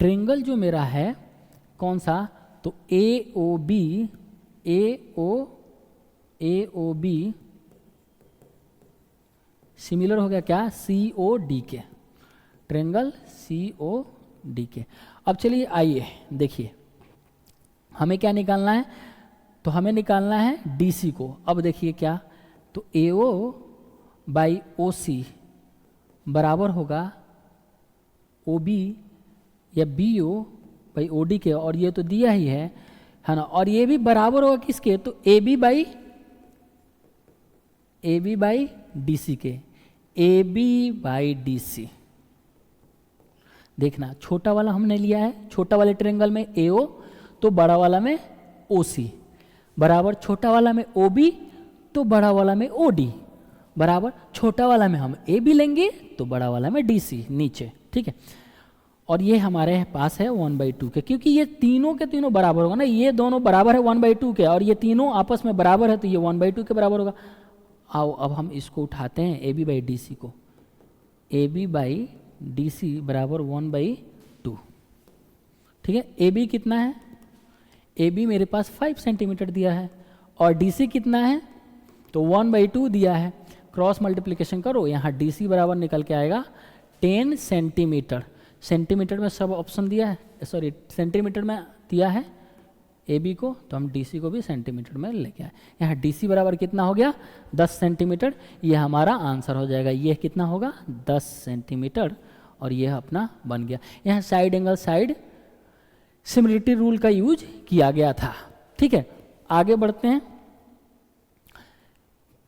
triangle जो मेरा है कौन सा, तो ए O B, A O be similar हो गया क्या, सी ओ डी के, ट्रेंगल सी ओ डी के। अब चलिए आइए देखिए हमें क्या निकालना है, तो हमें निकालना है डी सी को। अब देखिए क्या, तो ए ओ बाई ओ सी बराबर होगा ओ बी या B O by O D के, और ये तो दिया ही है ना, और ये भी बराबर होगा किसके, तो A B by D C के, A B by D C. देखना छोटा वाला हमने लिया है, छोटा वाले ट्रेंगल में ए ओ, तो बड़ा वाला में ओ सी बराबर, छोटा वाला में ओ बी तो बड़ा वाला में ओ डी बराबर, छोटा वाला में हम ए बी लेंगे तो बड़ा वाला में डी सी नीचे, ठीक है। और ये हमारे पास है 1/2 के, क्योंकि ये तीनों के तीनों बराबर होगा ना, ये दोनों बराबर है 1/2 के, और ये तीनों आपस में बराबर है तो ये 1/2 के बराबर होगा। आओ अब हम इसको उठाते हैं A B by D C को, A B by D C बराबर 1/2, ठीक है। ए बी कितना है, ए बी मेरे पास 5 सेंटीमीटर दिया है, और डी सी कितना है, तो 1/2 दिया है, क्रॉस मल्टीप्लिकेशन करो, यहाँ डी सी बराबर निकल के आएगा 10 सेंटीमीटर। सेंटीमीटर में सब ऑप्शन दिया है, सॉरी सेंटीमीटर में दिया है ए बी को, तो हम डी सी को भी सेंटीमीटर में लेके आए। यहाँ डी सी बराबर कितना हो गया, 10 सेंटीमीटर, ये हमारा आंसर हो जाएगा। ये कितना होगा, 10 सेंटीमीटर, और ये अपना बन गया। यहाँ side angle side similarity rule का यूज किया गया था, ठीक है। आगे बढ़ते हैं,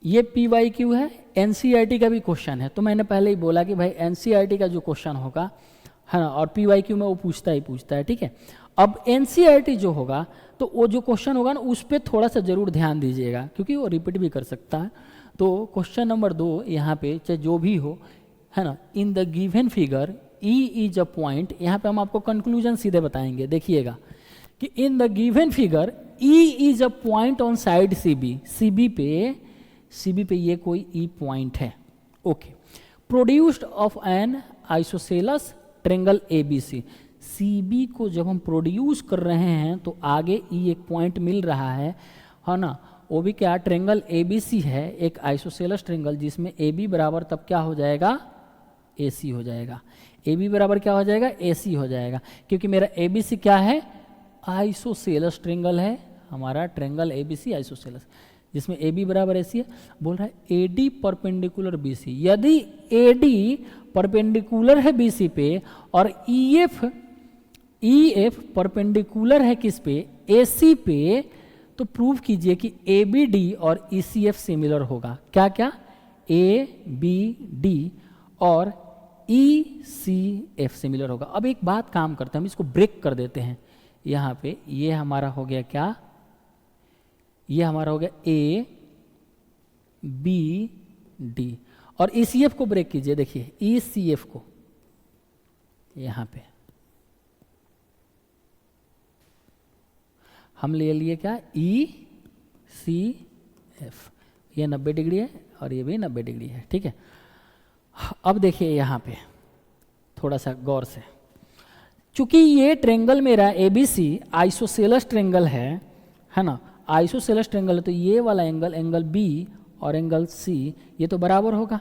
ये पी वाई क्यू है, एनसीईआरटी का भी क्वेश्चन है, तो मैंने पहले ही बोला कि भाई एनसीईआरटी का जो क्वेश्चन होगा है ना, और पी वाई क्यू में वो पूछता है, ठीक है। अब एनसीईआरटी जो होगा तो वो जो क्वेश्चन होगा ना उस पर थोड़ा सा जरूर ध्यान दीजिएगा, क्योंकि वो रिपीट भी कर सकता है। तो क्वेश्चन नंबर 2 यहाँ पे चाहे जो भी हो, है ना, in the given figure E is a point, यहाँ पे हम आपको कंक्लूजन सीधे बताएंगे, देखिएगा कि in the given figure E is a point on side C B, C B पे ये कोई ई पॉइंट है, okay. Produced of an isosceles triangle A B C, C B को जब हम प्रोड्यूस कर रहे हैं तो आगे ई एक पॉइंट मिल रहा है ना, वो भी क्या, ट्रेंगल ए बी सी है, एक आइसोसेलस ट्रेंगल जिसमें ए बी बराबर तब क्या हो जाएगा, ए सी हो जाएगा। ए बी बराबर क्या हो जाएगा, ए सी हो जाएगा, क्योंकि मेरा ए बी सी क्या है, आइसोसेलस ट्रेंगल है हमारा, triangle A B C isosceles, जिसमें ए बी बराबर ए सी है। बोल रहा है A D perpendicular B C, यदि ए डी परपेंडिकुलर है बी सी पे और ई एफ परपेंडिकुलर है किस पे, ए सी पे, तो प्रूव कीजिए कि ए बी डी और ई सी एफ सिमिलर होगा। क्या क्या, ए बी डी और ई सी एफ सिमिलर होगा। अब एक बात काम करते हैं, हम इसको ब्रेक कर देते हैं यहाँ पे, ये हमारा हो गया क्या, ये हमारा हो गया ए बी डी, और ई सी एफ को ब्रेक कीजिए, देखिए ई सी एफ को यहाँ पे हम ले लिए क्या, ई सी एफ, ये 90 डिग्री है और ये भी 90 डिग्री है, ठीक है। अब देखिए यहाँ पे थोड़ा सा गौर से, चूंकि ये ट्रेंगल मेरा A B C isosceles triangle है ना, आइसोसेलस ट्रेंगल है, तो ये वाला एंगल बी और एंगल सी ये तो बराबर होगा,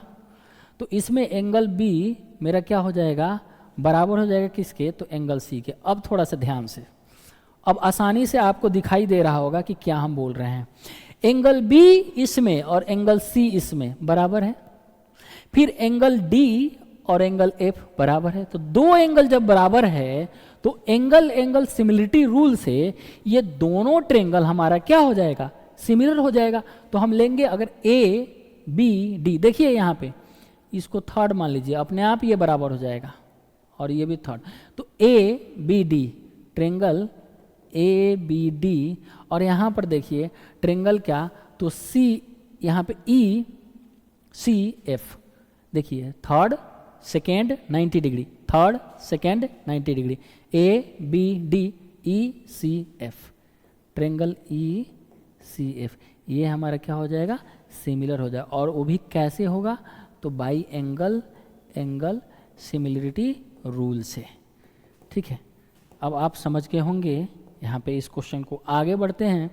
तो इसमें एंगल बी मेरा क्या हो जाएगा, बराबर हो जाएगा किसके, तो एंगल सी के। अब थोड़ा सा ध्यान से, अब आसानी से आपको दिखाई दे रहा होगा कि क्या हम बोल रहे हैं। एंगल बी इसमें और एंगल सी इसमें बराबर है, फिर एंगल डी और एंगल एफ बराबर है, तो दो एंगल जब बराबर है तो एंगल सिमिलरिटी रूल से ये दोनों ट्रेंगल हमारा क्या हो जाएगा, सिमिलर हो जाएगा। तो हम लेंगे अगर ए बी डी, देखिए यहाँ पे इसको थर्ड मान लीजिए, अपने आप ये बराबर हो जाएगा और ये भी थर्ड, तो A B D triangle A B D और यहाँ पर देखिए ट्रेंगल क्या, तो सी यहाँ पे ई सी एफ, देखिए third second 90 degree, third second 90 degree, A B D E C F, triangle E C F, ये हमारा क्या हो जाएगा, सिमिलर हो जाएगा। और वो भी कैसे होगा, तो बाई एंगल सिमिलरिटी रूल से। ठीक है, अब आप समझ के होंगे, यहाँ पे इस क्वेश्चन को आगे बढ़ते हैं।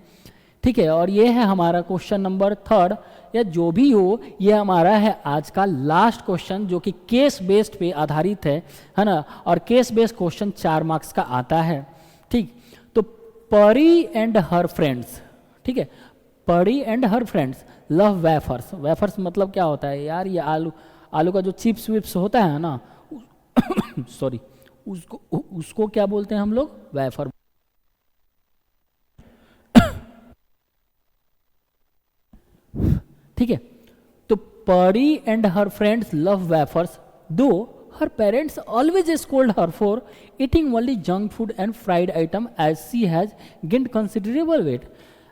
ठीक है, और ये है हमारा क्वेश्चन नंबर 3, या जो भी हो ये हमारा है आज का लास्ट क्वेश्चन, जो कि केस बेस्ड पे आधारित है ना, और केस बेस्ड क्वेश्चन 4 मार्क्स का आता है। ठीक, तो परी एंड हर फ्रेंड्स, ठीक है, परी and her friends love wafers. Wafers मतलब क्या होता है यार, ये आलू का जो चिप्स विप्स होता है ना सॉरी, उसको क्या बोलते हैं हम लोग, वेफर। ठीक है, तो Pari and her friends love wafers though her parents always scold her for eating only junk food and fried item as she has gained considerable weight.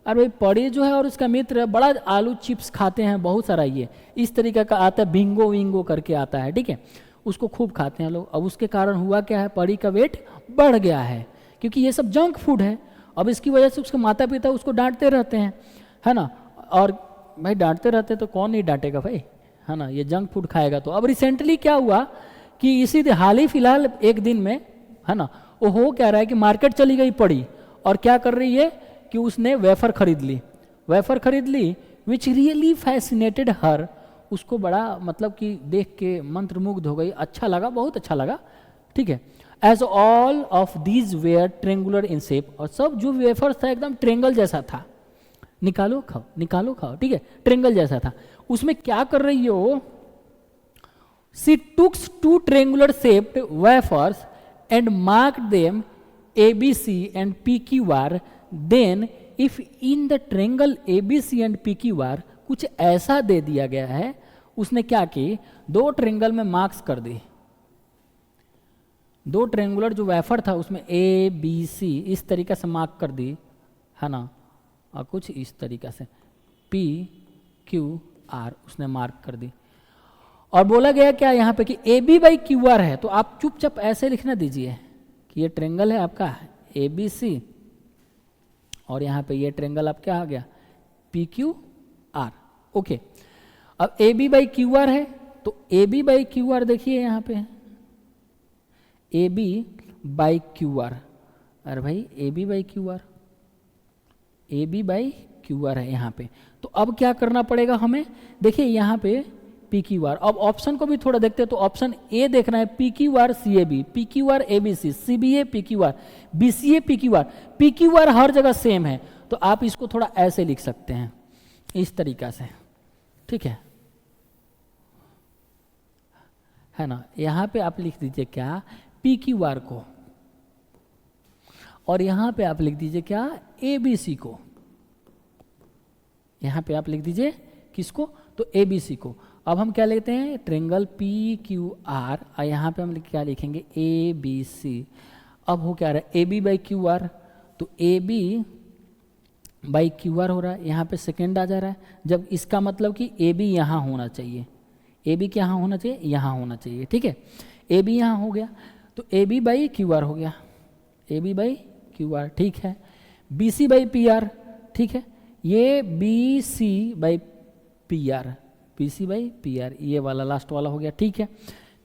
और भाई परी जो है और उसका मित्र बड़ा आलू चिप्स खाते हैं, बहुत सारा ये इस तरीके का आता है, बिंगो विंगो करके आता है। ठीक है, उसको खूब खाते हैं लोग। अब उसके कारण हुआ क्या है, परी का वेट बढ़ गया है, क्योंकि ये सब जंक फूड है। अब इसकी वजह से उसके माता पिता उसको डांटते रहते हैं, है ना, और भाई डांटते रहते तो कौन नहीं डांटेगा भाई, है ना, ये जंक फूड खाएगा तो। अब रिसेंटली क्या हुआ कि इसी हाल ही फिलहाल एक दिन में, है ना, वो हो क्या रहा है कि मार्केट चली गई पड़ी, और क्या कर रही है कि उसने वेफर खरीद ली, वेफर खरीद ली, विच रियली फैसिनेटेड हर, उसको बड़ा मतलब कि देख के मंत्रमुग्ध हो गई, अच्छा लगा, बहुत अच्छा लगा। ठीक है, as all of these were triangular in shape, और सब जो वेफर था एकदम ट्रेंगल जैसा था, निकालो खाओ निकालो खाओ, ठीक है, ट्रेंगल जैसा था। उसमें क्या कर रही हो, she tooks 2 triangular shaped wafers and mark them ABC and PQR, then if in the triangle ABC and PQR कुछ ऐसा दे दिया गया है, उसने क्या की, 2 ट्रेंगल में मार्क्स कर दी, 2 ट्रेंगुलर जो वेफर था उसमें ABC इस तरीके से मार्क कर दी, है ना, और कुछ इस तरीके से PQR उसने मार्क कर दी। और बोला गया क्या यहाँ पे कि AB/QR है, तो आप चुपचाप ऐसे लिखना दीजिए कि ये ट्रेंगल है आपका ABC, और यहाँ पे ये ट्रेंगल आप क्या आ गया, PQR। ओके, अब AB/QR है, तो AB/QR देखिए यहाँ पे AB/QR, अरे भाई AB/QR है यहाँ पे। तो अब क्या करना पड़ेगा हमें, देखिए यहाँ पे PQR। अब ऑप्शन को भी थोड़ा देखते हैं, तो ऑप्शन ए देखना है PQR CAB, PQR ABC, CBA PQR, BCA PQR। PQR हर जगह सेम है, तो आप इसको थोड़ा ऐसे लिख सकते हैं, इस तरीका से, ठीक है ना। यहाँ पे आप लिख दीजिए क्या, PQR को, और यहाँ पे आप लिख दीजिए क्या, ABC को। यहाँ पे आप लिख दीजिए किसको, तो ABC को। अब हम क्या लेते हैं, ट्रेंगल PQR, और यहाँ पे हम क्या लिखेंगे, ABC। अब हो क्या रहा है, AB/QR, तो AB/QR हो रहा है, यहाँ पे सेकेंड आ जा रहा है, जब इसका मतलब कि AB यहाँ होना चाहिए, AB क्या यहाँ होना चाहिए, यहाँ होना चाहिए, ठीक है, AB यहाँ हो गया, तो AB/QR हो गया, AB/QR, ठीक है। BC/PR, ठीक है, ये BC/PR, ये वाला लास्ट वाला हो गया, ठीक है।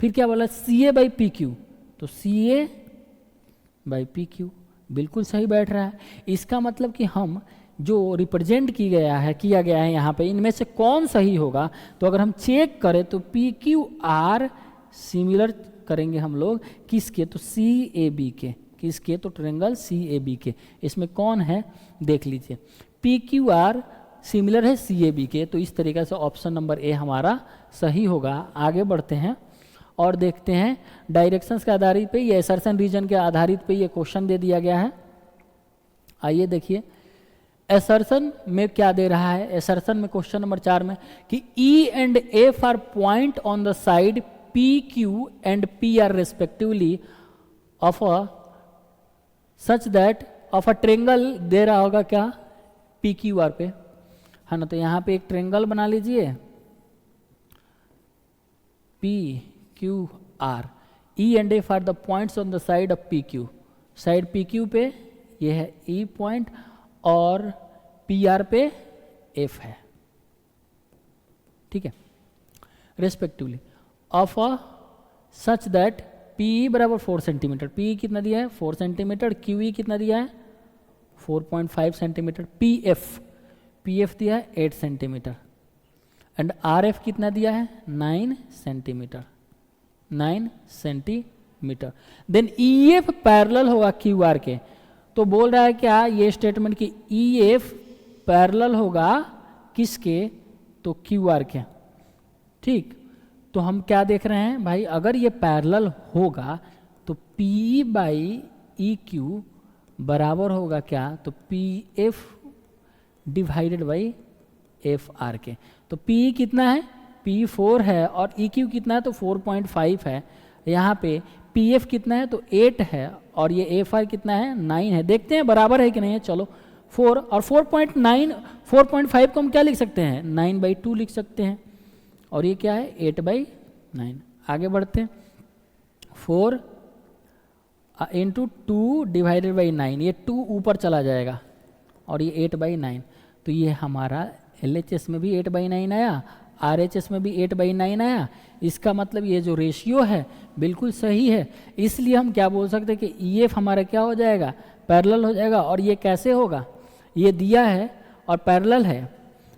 फिर क्या बोला, CA/PQ, तो CA/PQ बिल्कुल सही बैठ रहा है। इसका मतलब कि हम जो रिप्रेजेंट किया गया है यहाँ पे, इनमें से कौन सही होगा, तो अगर हम चेक करें तो PQR सिमिलर करेंगे हम लोग किसके, तो CAB के, किसके, तो ट्रेंगल CAB के। इसमें कौन है देख लीजिए, PQR सिमिलर है CAB के, तो इस तरीके से ऑप्शन नंबर ए हमारा सही होगा। आगे बढ़ते हैं और देखते हैं डायरेक्शंस के आधारित पे, ये असर्शन रीजन के आधारित पे ये क्वेश्चन दे दिया गया है। आइए देखिए असर्शन में क्या दे रहा है। असर्शन में क्वेश्चन नंबर 4 में कि E and F are point on the side PQ and PR respectively of a such that of a triangle, दे रहा होगा क्या, पी क्यू आर पे, है ना। तो यहाँ पे एक ट्रेंगल बना लीजिए P Q R, E and F R the points on the side of P Q. Side P Q पे ये है ई पॉइंट और पी आर पे एफ है, ठीक है, respectively of a such that P बराबर 4 सेंटीमीटर, पी कितना दिया है 4 सेंटीमीटर, क्यू ई कितना दिया है 4.5 सेंटीमीटर, पी एफ दिया है 8 सेंटीमीटर एंड आर एफ कितना दिया है 9 centimetre, 9 centimetre. Then E F parallel होगा क्यू आर के। तो बोल रहा है क्या ये स्टेटमेंट कि ई एफ पैरेलल होगा किसके, तो क्यू आर के, ठीक। तो हम क्या देख रहे हैं भाई, अगर ये पैरेलल होगा तो पी बाई ई क्यू बराबर होगा क्या, तो P F divided by F R के। तो पी कितना है, पी 4 है और ई क्यू कितना है तो 4.5 है। यहाँ पे पी एफ कितना है तो 8 है और ये एफ आर कितना है 9 है। देखते हैं बराबर है कि नहीं है। चलो 4 और 4.9, 4.5 को हम क्या लिख सकते हैं 9/2 लिख सकते हैं और ये क्या है 8/9। आगे बढ़ते हैं, 4 इंटू 2 डिवाइडेड बाई 9, ये 2 ऊपर चला जाएगा और ये 8/9। तो ये हमारा LHS में भी 8/9 आया, RHS में भी 8/9 आया। इसका मतलब ये जो रेशियो है बिल्कुल सही है। इसलिए हम क्या बोल सकते हैं कि EF हमारा क्या हो जाएगा, पैरेलल हो जाएगा। और ये कैसे होगा, ये दिया है और पैरेलल है,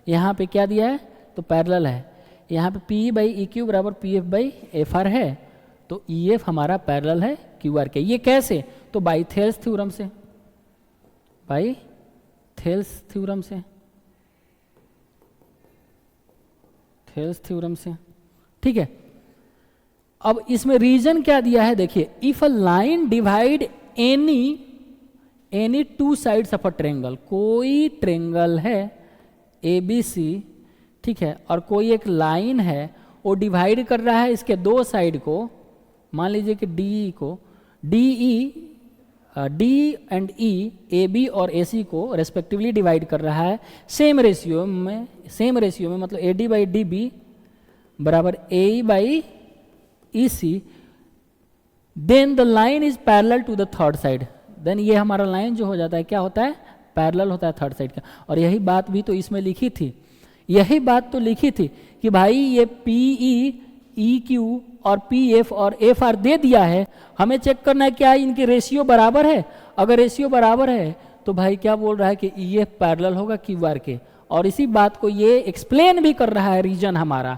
यहाँ पे क्या दिया है तो पैरेलल है। यहाँ पे P बाई ई क्यू बराबर PF बाई FR है, तो EF हमारा पैरेलल है QR के। ये कैसे, तो बाई थेल्स थ्योरम से, बाई थेल्स थ्योरम से, थेल्स थ्योरम से, ठीक है। अब इसमें रीजन क्या दिया है देखिए, if a line divide any 2 sides of a triangle, कोई ट्रेंगल है ABC, ठीक है, और कोई एक लाइन है वो डिवाइड कर रहा है इसके 2 साइड को, मान लीजिए कि DE को, D एंड E AB और AC को रेस्पेक्टिवली डिवाइड कर रहा है सेम रेशियो में, मतलब AD बाई DB बराबर AE by EC, then the line is parallel to the third side. Then ये हमारा लाइन जो हो जाता है क्या होता है, पैरेलल होता है थर्ड साइड का। और यही बात भी तो इसमें लिखी थी, यही बात तो लिखी थी कि भाई ये PE, EQ और PF और FR दे दिया है, हमें चेक करना है क्या इनके रेशियो बराबर है। अगर रेशियो बराबर है तो भाई क्या बोल रहा है कि EF पैरेलल होगा QR के, और इसी बात को ये एक्सप्लेन भी कर रहा है रीजन हमारा।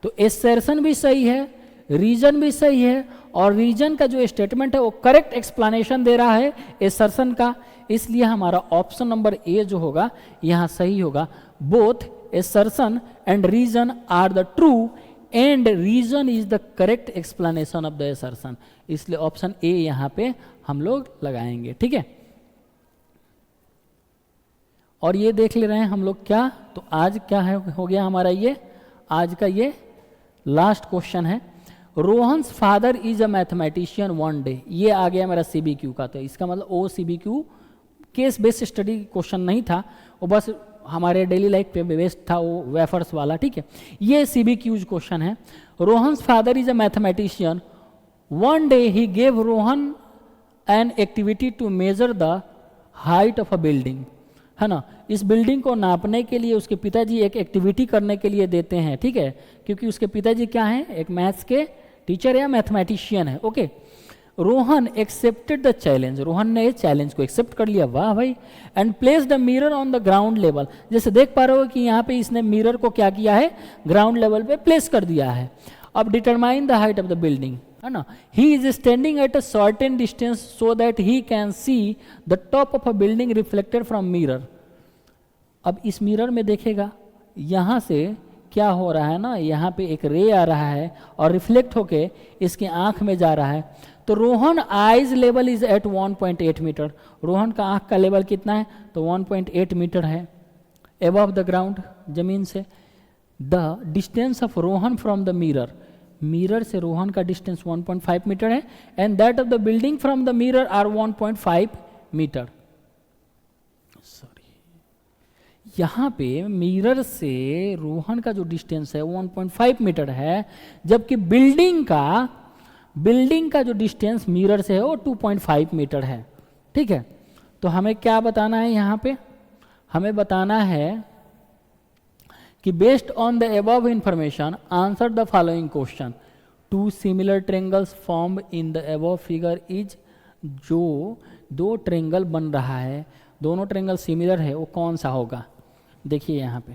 तो एसर्शन भी सही है, रीजन भी सही है, और रीजन का जो स्टेटमेंट है वो करेक्ट एक्सप्लेनेशन दे रहा है एसर्शन का। इसलिए हमारा ऑप्शन नंबर ए जो होगा यहाँ सही होगा। Both assertion and reason are the true and reason is the correct explanation of the assertion. इसलिए ऑप्शन ए यहाँ पे हम लोग लगाएंगे, ठीक है। और ये देख ले रहे हैं हम लोग क्या, तो आज क्या है हो गया हमारा ये आज का ये लास्ट क्वेश्चन है। Rohan's father is a mathematician one day, ये आ गया मेरा CBQ का। तो इसका मतलब ओ CBQ case based study question नहीं था, वो बस हमारे डेली लाइफ पे बेस्ड था, वो वेफर्स वाला, ठीक है। ये CBQ क्वेश्चन है। Rohan's father is a mathematician one day he gave Rohan an activity to measure the height of a building, है ना। इस बिल्डिंग को नापने के लिए उसके पिताजी एक एक्टिविटी करने के लिए देते हैं, ठीक है, क्योंकि उसके पिताजी क्या हैं, एक मैथ्स के टीचर या मैथमेटिशियन है, okay. Rohan accepted the challenge, Rohan ने चैलेंज को एक्सेप्ट कर लिया, वाह भाई। And place the mirror on the ground level, जैसे देख पा रहे हो कि यहाँ पे इसने मिरर को क्या किया है, ग्राउंड लेवल पे प्लेस कर दिया है। अब determine the height of the building, है ना। He is standing at a certain distance so that he can see the top of a building reflected from mirror. अब इस मिरर में देखेगा यहाँ से क्या हो रहा है ना, यहाँ पे एक रे आ रहा है और रिफ्लेक्ट होके इसके आँख में जा रहा है। तो Rohan eyes level is at 1.8 metre, Rohan का आँख का लेवल कितना है, तो 1.8 मीटर है एबव द ग्राउंड, जमीन से। The distance of Rohan from the mirror, mirror से रोहन का डिस्टेंस 1.5 मीटर है, and that of the building from the mirror are 1.5 metre. यहाँ पे मिरर से रोहन का जो डिस्टेंस है 1.5 मीटर है, जबकि बिल्डिंग का जो डिस्टेंस मिरर से है वो 2.5 मीटर है। ठीक है, तो हमें क्या बताना है यहाँ पे, हमें बताना है कि based on the above information answer the following question. Two similar triangles form in the above figure is, जो दो ट्रेंगल बन रहा है, दोनों ट्रेंगल सिमिलर है, वो कौन सा होगा। देखिए यहाँ पे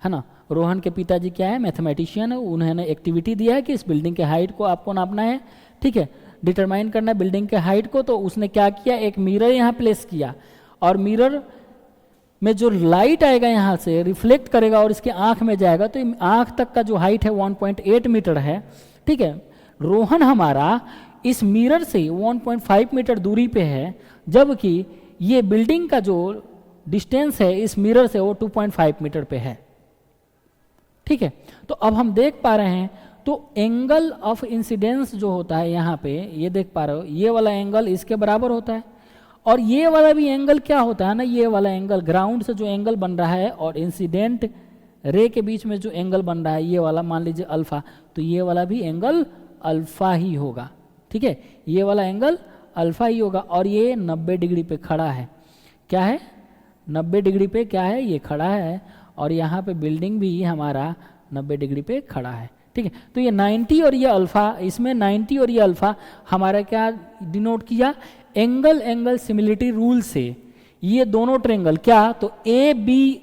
है ना, रोहन के पिताजी क्या है, मैथमेटिशियन है, उन्होंने एक्टिविटी दिया है कि इस बिल्डिंग के हाइट को आपको नापना है। ठीक है, डिटरमाइन करना है बिल्डिंग के हाइट को। तो उसने क्या किया, एक मिरर यहाँ प्लेस किया और मिरर में जो लाइट आएगा यहाँ से रिफ्लेक्ट करेगा और इसके आँख में जाएगा, तो आँख तक का जो हाइट है 1.8 मीटर है। ठीक है, रोहन हमारा इस मिरर से 1.5 मीटर दूरी पे है, जबकि ये बिल्डिंग का जो डिस्टेंस है इस मिरर से वो 2.5 मीटर पे है। ठीक है, तो अब हम देख पा रहे हैं, तो एंगल ऑफ इंसिडेंस जो होता है यहाँ पे, ये देख पा रहे हो, ये वाला एंगल इसके बराबर होता है, और ये वाला भी एंगल क्या होता है ना, ये वाला एंगल ग्राउंड से जो एंगल बन रहा है और इंसिडेंट रे के बीच में जो एंगल बन रहा है, ये वाला मान लीजिए अल्फा, तो ये वाला भी एंगल अल्फा ही होगा। ठीक है, ये वाला एंगल अल्फा ही होगा, और ये 90 डिग्री पे खड़ा है। क्या है, 90 डिग्री पे क्या है, ये खड़ा है, और यहाँ पे बिल्डिंग भी हमारा 90 डिग्री पे खड़ा है। ठीक है, तो ये 90 और ये अल्फा, इसमें 90 और ये अल्फा हमारा क्या डिनोट किया, एंगल सिमिलिटी रूल से ये दोनों ट्रेंगल क्या, तो ए बी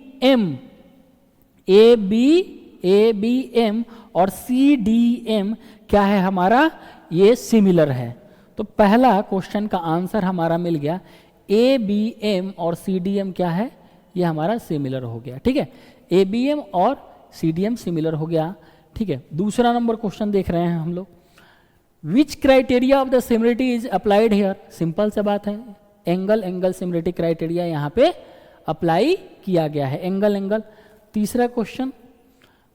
एम और सी डी एम क्या है हमारा, ये सिमिलर है। तो पहला क्वेश्चन का आंसर हमारा मिल गया, ए बी एम और सी डी एम क्या है, ये हमारा सिमिलर हो गया। ठीक है, ए बी एम और सी डी एम सिमिलर हो गया। ठीक है, दूसरा नंबर क्वेश्चन देख रहे हैं हम लोग, which criteria of the similarity is applied here. Simple सा बात है, एंगल सिमिलरिटी क्राइटेरिया यहाँ पे अप्लाई किया गया है, एंगल। तीसरा क्वेश्चन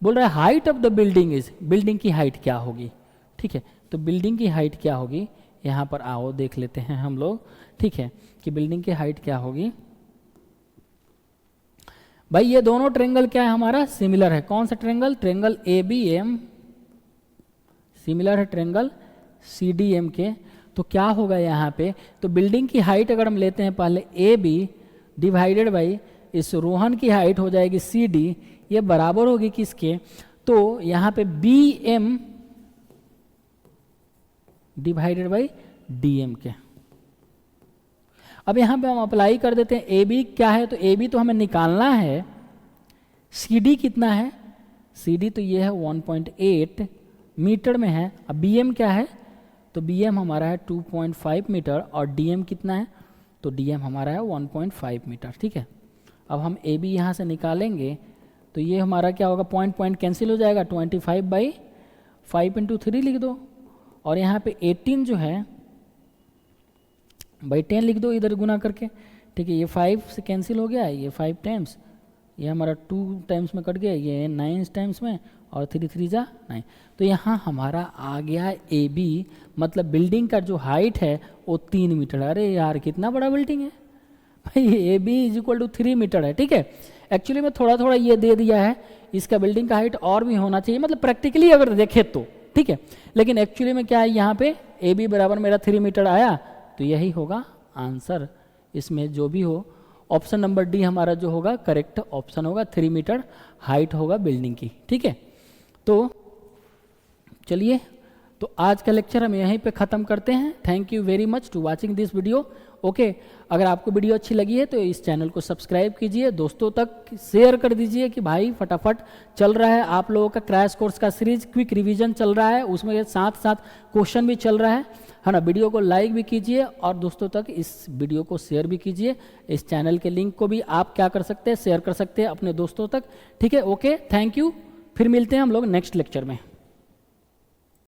बोल रहा है height of the building is, building की हाइट क्या होगी। ठीक है, तो बिल्डिंग की हाइट क्या होगी, यहाँ पर आओ देख लेते हैं हम लोग। ठीक है, कि बिल्डिंग की हाइट क्या होगी। भाई ये दोनों ट्रेंगल क्या है हमारा, सिमिलर है। कौन सा triangle, triangle A B M similar है ट्रेंगल सी डी एम के। तो क्या होगा यहाँ पे, तो बिल्डिंग की हाइट अगर हम लेते हैं पहले ए बी डिवाइडेड बाई इस रोहन की हाइट हो जाएगी सी डी, ये बराबर होगी किसके, तो यहाँ पे B M divided by D M के। अब यहाँ पे हम अप्लाई कर देते हैं, ए बी क्या है, तो ए बी तो हमें निकालना है, सी डी कितना है, सी डी तो ये है 1.8 मीटर में है। अब बी एम क्या है, तो बी एम हमारा है 2.5 मीटर और डी एम कितना है, तो डी एम हमारा है 1.5 मीटर। ठीक है, अब हम ए बी यहाँ से निकालेंगे, तो ये हमारा क्या होगा, पॉइंट कैंसिल हो जाएगा, 25/5 × 3 लिख दो, और यहाँ पे 18 जो है बाई 10 लिख दो इधर गुना करके। ठीक है, ये 5 से कैंसिल हो गया, ये 5 टाइम्स, ये हमारा 2 टाइम्स में कट गया, ये 9 टाइम्स में, और 3 3 जा 9। तो यहाँ हमारा आ गया ए बी, मतलब बिल्डिंग का जो हाइट है वो 3 मीटर। अरे यार कितना बड़ा बिल्डिंग है भाई, A B is equal to 3 metre है। ठीक है, एक्चुअली में थोड़ा ये दे दिया है, इसका बिल्डिंग का हाइट और भी होना चाहिए, मतलब प्रैक्टिकली अगर देखे तो। ठीक है, लेकिन एक्चुअली में क्या है, यहाँ पे ए बी बराबर मेरा 3 मीटर आया, तो यही होगा आंसर। इसमें जो भी हो, ऑप्शन नंबर डी हमारा जो होगा करेक्ट ऑप्शन होगा, 3 मीटर हाइट होगा बिल्डिंग की। ठीक है, तो चलिए, तो आज का लेक्चर हम यहीं पे ख़त्म करते हैं। Thank you very much to watching this video. Okay, अगर आपको वीडियो अच्छी लगी है तो इस चैनल को सब्सक्राइब कीजिए, दोस्तों तक शेयर कर दीजिए कि भाई फटाफट चल रहा है आप लोगों का क्रैश कोर्स का सीरीज, क्विक रिवीजन चल रहा है, उसमें साथ साथ क्वेश्चन भी चल रहा है ना। वीडियो को लाइक भी कीजिए और दोस्तों तक इस वीडियो को शेयर भी कीजिए। इस चैनल के लिंक को भी आप क्या कर सकते हैं, शेयर कर सकते हैं अपने दोस्तों तक। ठीक है, ओके, थैंक यू, फिर मिलते हैं हम लोग नेक्स्ट लेक्चर में।